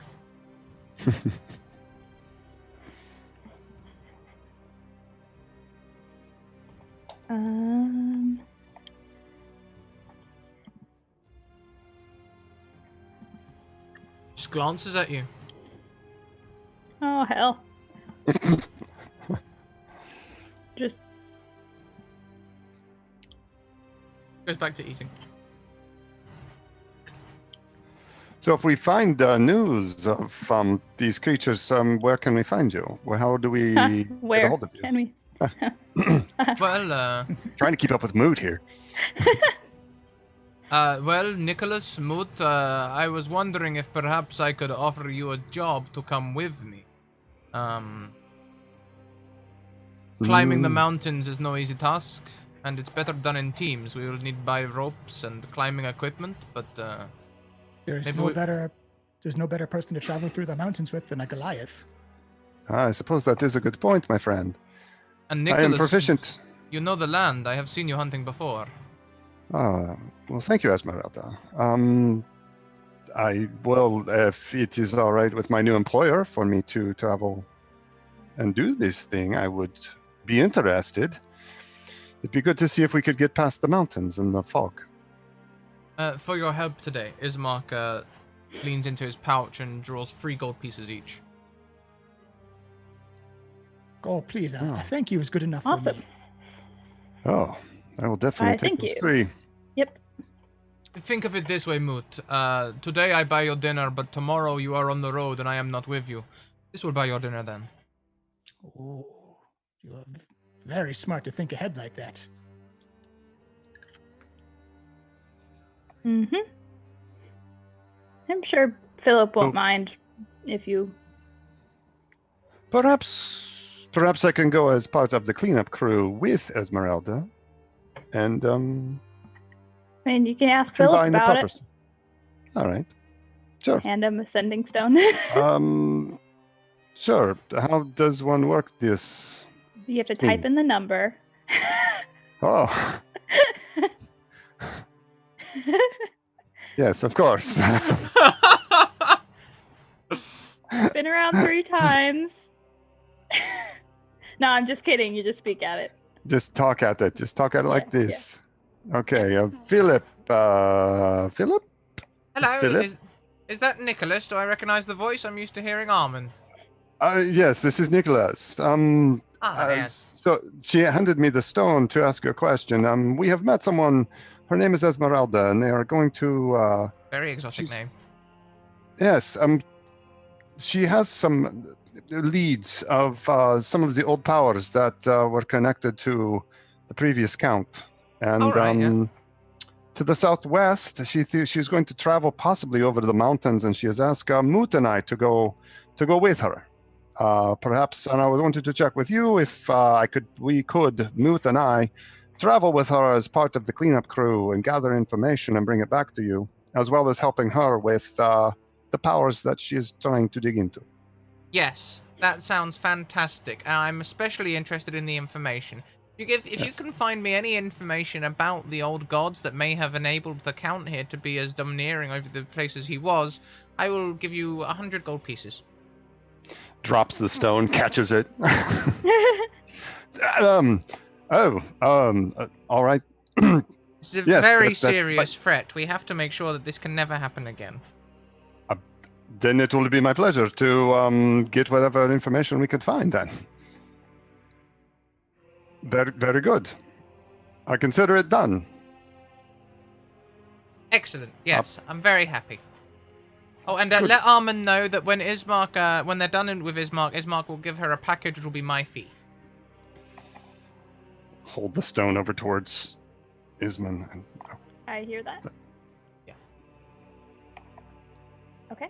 A: Just glances at you.
B: Oh, hell. Just
A: Goes back to eating.
D: So if we find news of these creatures, where can we find you? Well, how do we get a
B: where
D: hold of you?
B: can we?
A: Well,
D: Trying to keep up with mood here.
A: well, Nicholas Moot, I was wondering if perhaps I could offer you a job to come with me. Climbing the mountains is no easy task, and it's better done in teams. We will need to buy ropes and climbing equipment, but
C: There's
A: maybe
C: no
A: we-
C: better. There's no better person to travel through the mountains with than a Goliath.
D: I suppose that is a good point, my friend.
A: and
D: I am
A: Nicholas,
D: proficient.
A: you know the land. I have seen you hunting before.
D: Well, thank you, Esmeralda. I will, if it is all right with my new employer for me to travel and do this thing, I would be interested. It'd be good to see if we could get past the mountains and the fog.
A: For your help today, Ismark leans into his pouch and draws 3 gold pieces each.
C: Oh, please.
D: Oh.
C: Thank you is good enough for
B: Awesome.
C: me.
D: Oh, I will definitely take
B: thank
D: those
B: you.
D: 3.
B: Yep.
A: Think of it this way, Moot. Today I buy your dinner, but tomorrow you are on the road and I am not with you. This will buy your dinner then.
C: Oh, you are very smart to think ahead like that.
B: Mm-hmm. I'm sure Philip won't
D: Oh.
B: mind if you.
D: Perhaps I can go as part of the cleanup crew with Esmeralda, and
B: I mean, you can ask Philip
D: combine the
B: about it.
D: peppers. All right, sure.
B: Hand him a sending stone.
D: Sure. How does one work this?
B: You have to type in the number.
D: Oh, yes, of course.
B: Been around 3 times. No, I'm just kidding. You just speak at it.
D: Just talk at it. Just talk at it like
B: Yeah, yeah.
D: this. Okay, Philip. Philip.
A: Hello,
D: Philip?
A: is that Nicholas? Do I recognize the voice? I'm used to hearing Armin.
D: Yes, this is Nicholas.
A: Yes.
D: So she handed me the stone to ask you a question. We have met someone. Her name is Esmeralda, and they are going to.
A: Very exotic
D: she's-
A: name.
D: Yes. She has some leads of some of the old powers that were connected to the previous count, and
A: All right, yeah.
D: to the southwest. She's going to travel possibly over the mountains, and she has asked Moot and I to go with her. Perhaps, and I wanted to check with you if we could, Moot and I, travel with her as part of the cleanup crew and gather information and bring it back to you, as well as helping her with the powers that she is trying to dig into.
A: Yes, that sounds fantastic. And I'm especially interested in the information. If you
D: Yes.
A: can find me any information about the old gods that may have enabled the Count here to be as domineering over the places he was, I will give you 100 gold pieces.
D: Drops the stone, catches it. All right.
A: It's a
D: Yes,
A: very
D: that's
A: serious threat. We have to make sure that this can never happen again.
D: Then it will be my pleasure to get whatever information we could find then. Very, very good. I consider it done.
A: Excellent. Yes, I'm very happy. Oh, and
D: Good.
A: let Armin know that when Ismark, when they're done with Ismark will give her a package which will be my fee.
D: Hold the stone over towards Isman. And,
B: I hear that.
A: Yeah.
B: Okay.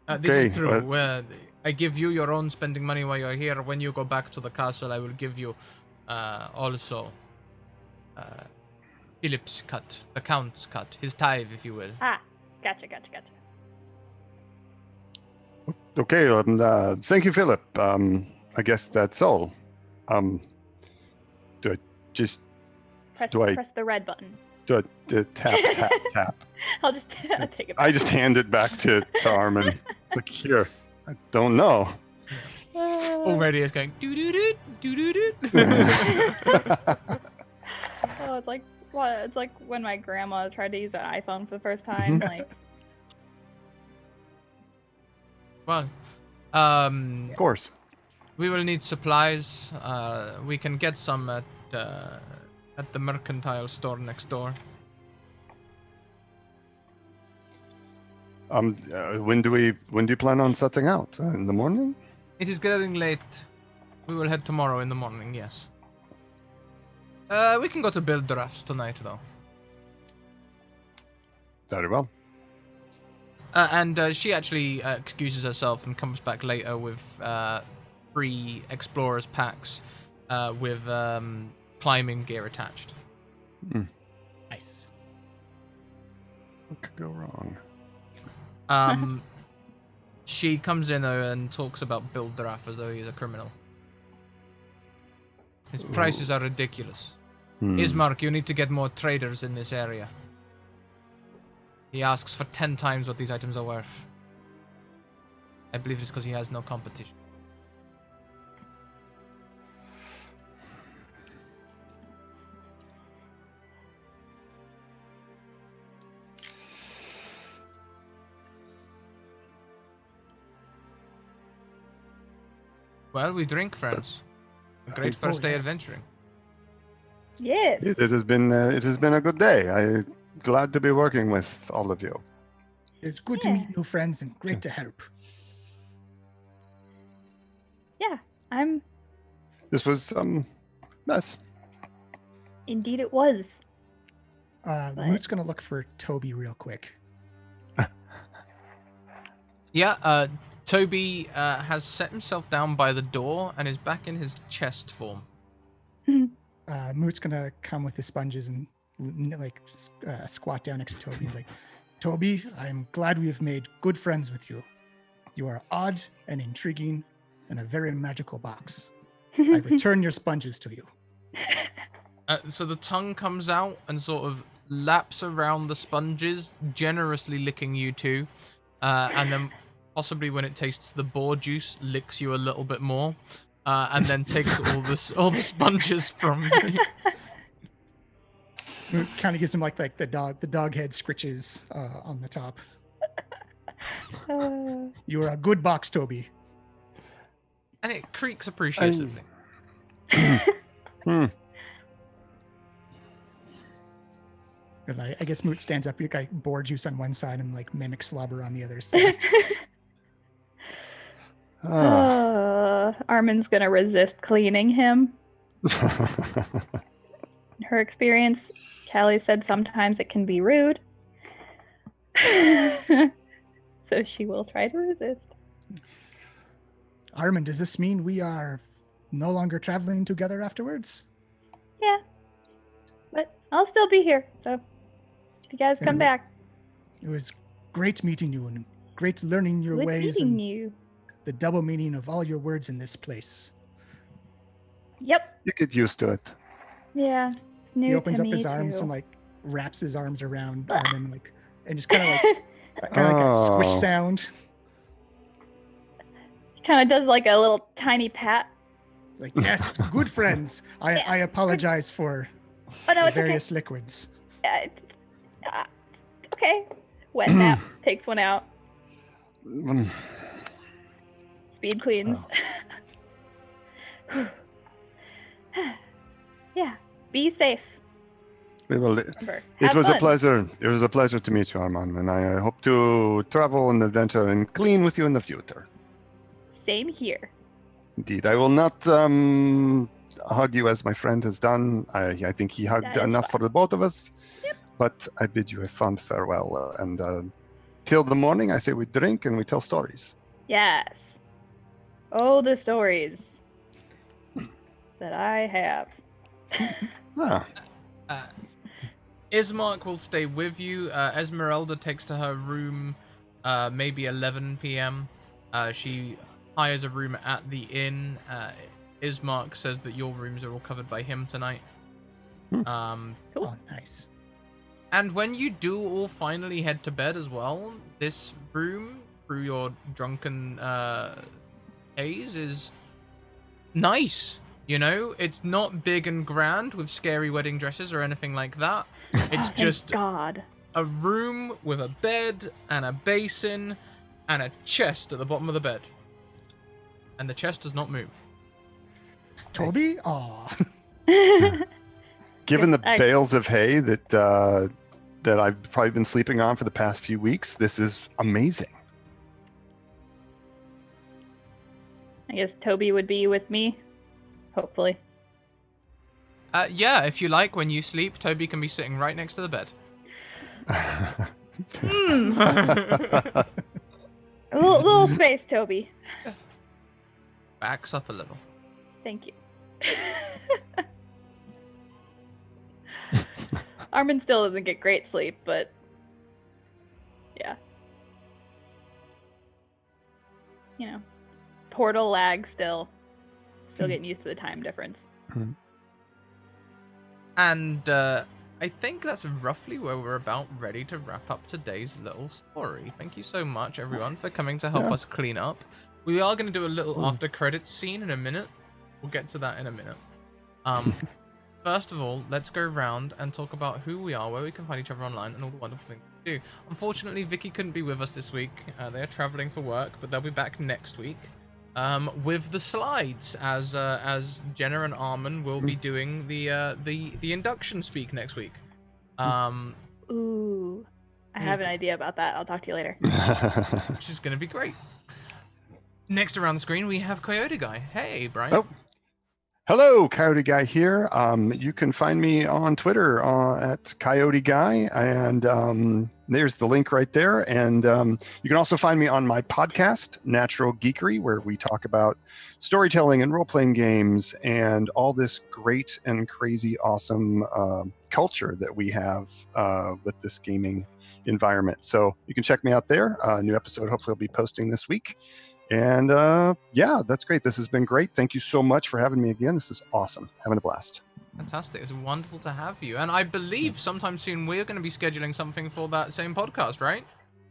A: This
D: Okay,
A: is true. I give you your own spending money while you're here. When you go back to the castle, I will give you also Philip's cut, the Count's cut, his tithe, if you will.
B: Ah, gotcha.
D: okay. Thank you, Philip. I guess that's all. Do I just
B: Press
D: Do I-
B: press the red button.
D: Tap, tap, tap.
B: I'll just take it back.
D: I just hand it back to Armin. It's like, here, I don't know.
A: Already it's going doo-doo-doo, doo-doo-doo.
B: Oh, it's like what? It's like when my grandma tried to use an iPhone for the first time. Like,
A: Well,
D: Of course.
A: we will need supplies. We can get some at the mercantile store next door.
D: When do you plan on setting out? In the morning?
A: It is getting late. We will head tomorrow in the morning, yes. We can go to build drafts tonight, though.
D: Very well.
A: And she actually excuses herself and comes back later with 3 explorers packs with climbing gear attached.
C: Nice.
D: What could go wrong?
A: She comes in and talks about Bildraff as though he's a criminal. His prices are ridiculous. Ismark, you need to get more traders in this area. He asks for 10 times what these items are worth. I believe it's because he has no competition. Well, we drink, friends. A great first day
C: yes.
A: adventuring.
B: yes.
D: It has been a good day. I'm glad to be working with all of you.
C: It's good to
B: Yeah.
C: meet new friends and great to help.
B: Yeah, I'm.
D: This was nice.
B: Indeed, it was.
C: Moot's gonna look for Toby real quick.
A: Yeah, Toby has set himself down by the door and is back in his chest form.
C: Moot's gonna come with his sponges and squat down next to Toby. He's like, Toby, I'm glad we have made good friends with you. You are odd and intriguing and a very magical box. I return your sponges to you.
A: So the tongue comes out and sort of laps around the sponges, generously licking you too. And then possibly when it tastes the boar juice, licks you a little bit more. And then takes all the sponges from you.
C: Moot kind of gives him like the dog head scritches on the top. You are a good box, Toby.
A: And it creaks appreciatively.
C: And I guess Moot stands up. You got boar juice on one side and like mimic slobber on the other side.
B: Armin's gonna resist cleaning him. In her experience, Callie said sometimes it can be rude. So she will try to resist.
C: Armin, does this mean we are no longer traveling together afterwards?
B: Yeah. But I'll still be here, so if you guys come
C: Anyways,
B: back.
C: It was great meeting you and great learning your
B: Good
C: ways
B: meeting
C: and
B: you.
C: the double meaning of all your words in this place.
B: Yep.
D: You get used to it.
B: Yeah. It's new
C: He opens
B: to
C: up
B: me
C: his arms
B: too.
C: and like wraps his arms around Armin like and just kind of like a squish
D: Oh.
C: sound.
B: Kind of does like a little tiny pat.
C: Like, yes, good friends. I apologize for
B: Oh no,
C: the
B: it's okay.
C: various liquids.
B: Okay. Wet nap. Takes one out.
D: Mm.
B: Speed cleans. Yeah. Be safe.
D: We will.
B: Remember,
D: It
B: have
D: was a
B: fun.
D: pleasure. It was a pleasure to meet you, Armand, and I hope to travel and adventure and clean with you in the future.
B: Same here.
D: Indeed, I will not hug you as my friend has done. I think he hugged
B: That is
D: enough for the both of us.
B: Yep.
D: But I bid you a fond farewell, and till the morning, I say we drink and we tell stories.
B: Yes. Oh, the stories that I have.
D: Ah,
A: Ismark will stay with you. Esmeralda takes to her room maybe 11 p.m. She hires a room at the inn. Ismark says that your rooms are all covered by him tonight.
B: Cool.
C: Oh, nice.
A: And when you do all finally head to bed as well, this room, through your drunken haze, is nice. You know, it's not big and grand with scary wedding dresses or anything like that. It's
B: Thank
A: just
B: God.
A: a room with a bed and a basin and a chest at the bottom of the bed. And the chest does not move.
C: Toby? Aw.
D: Given the
B: I-
D: bales of hay that that I've probably been sleeping on for the past few weeks, this is amazing.
B: I guess Toby would be with me. Hopefully.
A: Yeah, if you like, when you sleep, Toby can be sitting right next to the bed.
B: A little space, Toby.
A: Backs up a little.
B: Thank you. Armin still doesn't get great sleep, but yeah. You know, portal lag still getting used to the time difference.
A: And I think that's roughly where we're about ready to wrap up today's little story. Thank you so much, everyone, for coming to help us clean up. We are going to do a little after credits scene in a minute. We'll get to that in a minute. First of all, let's go around and talk about who we are, where we can find each other online, and all the wonderful things we do. Unfortunately, Vicky couldn't be with us this week. They are traveling for work, but they'll be back next week with the slides, as Jenna and Armin will be doing the induction speak next week.
B: Ooh. I have an idea about that. I'll talk to you later.
A: Which is going to be great. Next around the screen, we have Coyote Guy. Hey, Brian.
D: Oh. Hello, Coyote Guy here. You can find me on Twitter at Coyote Guy, and there's the link right there. And you can also find me on my podcast, Natural Geekery, where we talk about storytelling and role-playing games and all this great and crazy, awesome culture that we have with this gaming environment. So you can check me out there. A new episode hopefully will be posting this week. And yeah, that's great. This has been great. Thank you so much for having me again. This is awesome. Having a blast.
A: Fantastic. It's wonderful to have you. And I believe sometime soon we're going to be scheduling something for that same podcast, right?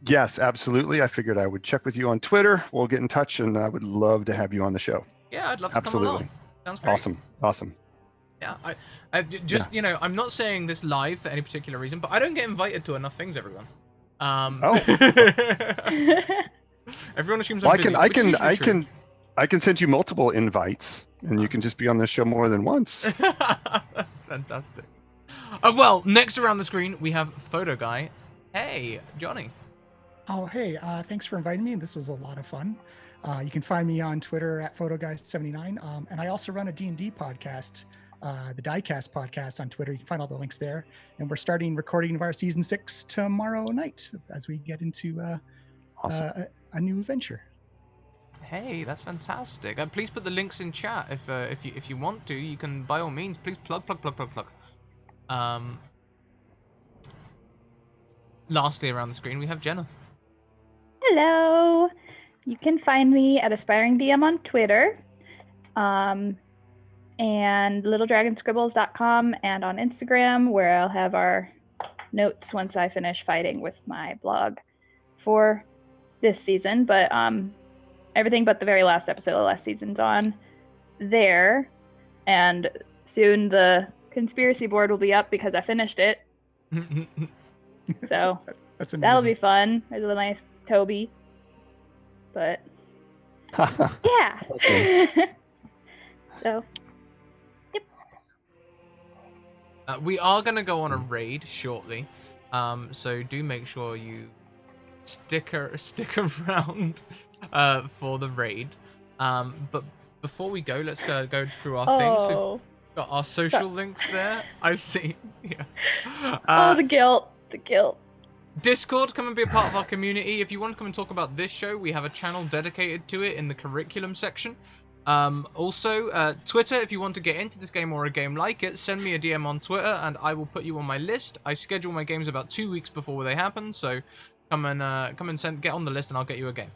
D: Yes, absolutely. I figured I would check with you on Twitter. We'll get in touch, and I would love to have you on the show.
A: Yeah, I'd love to
D: Absolutely.
A: come along. Sounds great.
D: Awesome.
A: Yeah, you know, I'm not saying this live for any particular reason, but I don't get invited to enough things, everyone. Everyone assumes I'm busy, which is usually true.
D: I can send you multiple invites, and you can just be on the show more than once.
A: Fantastic. Well, next around the screen we have Photo Guy. Hey, Johnny.
C: Oh, hey, thanks for inviting me. This was a lot of fun. You can find me on Twitter at PhotoGuy79. And I also run a D&D podcast, the Diecast podcast on Twitter. You can find all the links there. And we're starting recording of our season 6 tomorrow night as we get into
D: Awesome.
C: A new venture.
A: Hey, that's fantastic. Please put the links in chat if you want to. You can, by all means, please plug. Lastly, around the screen we have Jenna.
B: Hello. You can find me at Aspiring DM on Twitter, and littledragonscribbles.com, and on Instagram, where I'll have our notes once I finish fighting with my blog for this season. But everything but the very last episode of last season's on there, and soon the conspiracy board will be up because I finished it. So
C: That's amazing.
B: that'll be fun. There's a nice Toby. But yeah. So yep.
A: We are going to go on a raid shortly, so do make sure you stick around for the raid. But before we go, let's go through our things. We've got our social links there. I've seen. Yeah.
B: The guilt.
A: Discord, come and be a part of our community. If you want to come and talk about this show, we have a channel dedicated to it in the curriculum section. Also, Twitter, if you want to get into this game or a game like it, send me a DM on Twitter and I will put you on my list. I schedule my games about 2 weeks before they happen, so come and get on the list and I'll get you a game.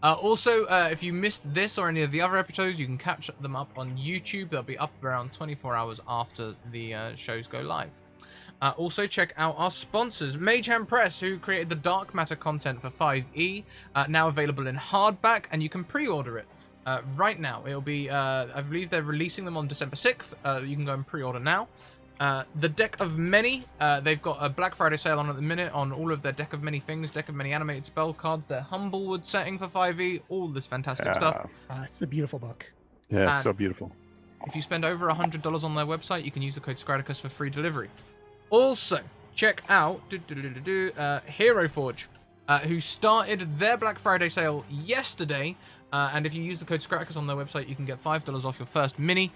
A: Also, if you missed this or any of the other episodes, you can catch them up on YouTube. They'll be up around 24 hours after the shows go live. Also, check out our sponsors, Magehand Press, who created the Dark Matter content for 5e, now available in hardback, and you can pre-order it right now. It'll be, I believe they're releasing them on December 6th. You can go and pre-order now. The Deck of Many, they've got a Black Friday sale on at the minute on all of their Deck of Many things, Deck of Many animated spell cards, their Humblewood setting for 5e, all this fantastic stuff.
C: It's a beautiful book.
D: Yeah,
A: And
D: so beautiful.
A: if you spend over $100 on their website, you can use the code Scratticus for free delivery. Also, check out Hero Forge, who started their Black Friday sale yesterday. And if you use the code Scratticus on their website, you can get $5 off your first mini.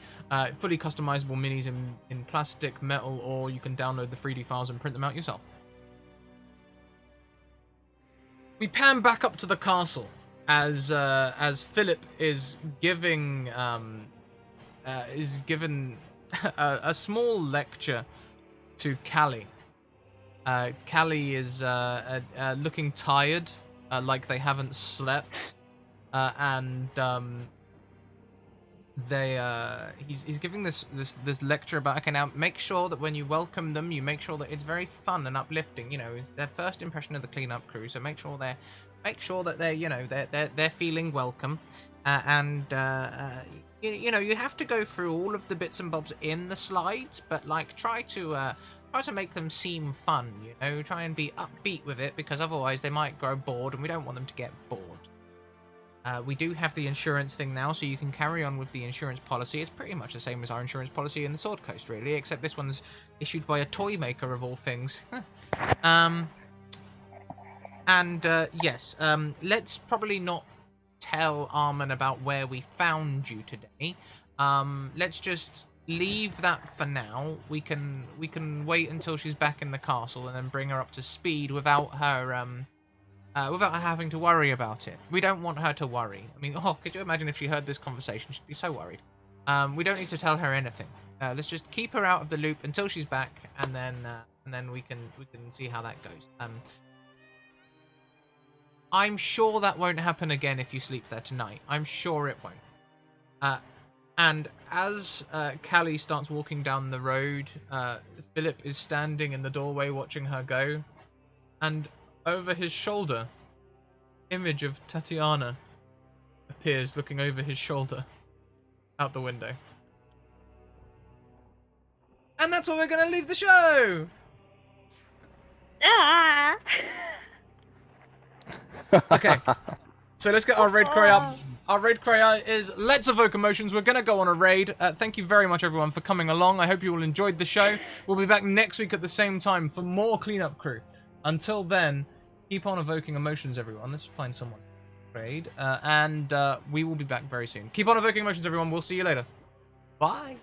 A: Fully customizable minis in plastic, metal, or you can download the 3D files and print them out yourself. We pan back up to the castle as Philip is given a small lecture to Callie. Callie is looking tired, like they haven't slept, and he's giving this lecture about, okay, now make sure that when you welcome them, you make sure that it's very fun and uplifting. You know, it's their first impression of the cleanup crew, so make sure that they're feeling welcome, and you have to go through all of the bits and bobs in the slides, but like try to make them seem fun. You know, try and be upbeat with it, because otherwise they might grow bored, and we don't want them to get bored. We do have the insurance thing now, so you can carry on with the insurance policy. It's pretty much the same as our insurance policy in the Sword Coast, really, except this one's issued by a toy maker of all things. Yes, let's probably not tell Armin about where we found you today. Let's just leave that for now. We can wait until she's back in the castle and then bring her up to speed without her having to worry about it. We don't want her to worry. I mean, could you imagine if she heard this conversation? She'd be so worried. We don't need to tell her anything. Let's just keep her out of the loop until she's back, and then we can see how that goes. I'm sure that won't happen again if you sleep there tonight. I'm sure it won't. And as Callie starts walking down the road, Philip is standing in the doorway watching her go, and over his shoulder, image of Tatiana appears looking over his shoulder out the window. And that's where we're going to leave the show!
B: Ah!
A: Okay, so let's get our raid cry up. Our raid cry is, let's evoke emotions. We're going to go on a raid. Thank you very much, everyone, for coming along. I hope you all enjoyed the show. We'll be back next week at the same time for more Cleanup Crew. Until then, keep on evoking emotions, everyone. Let's find someone to raid. And we will be back very soon. Keep on evoking emotions, everyone. We'll see you later. Bye.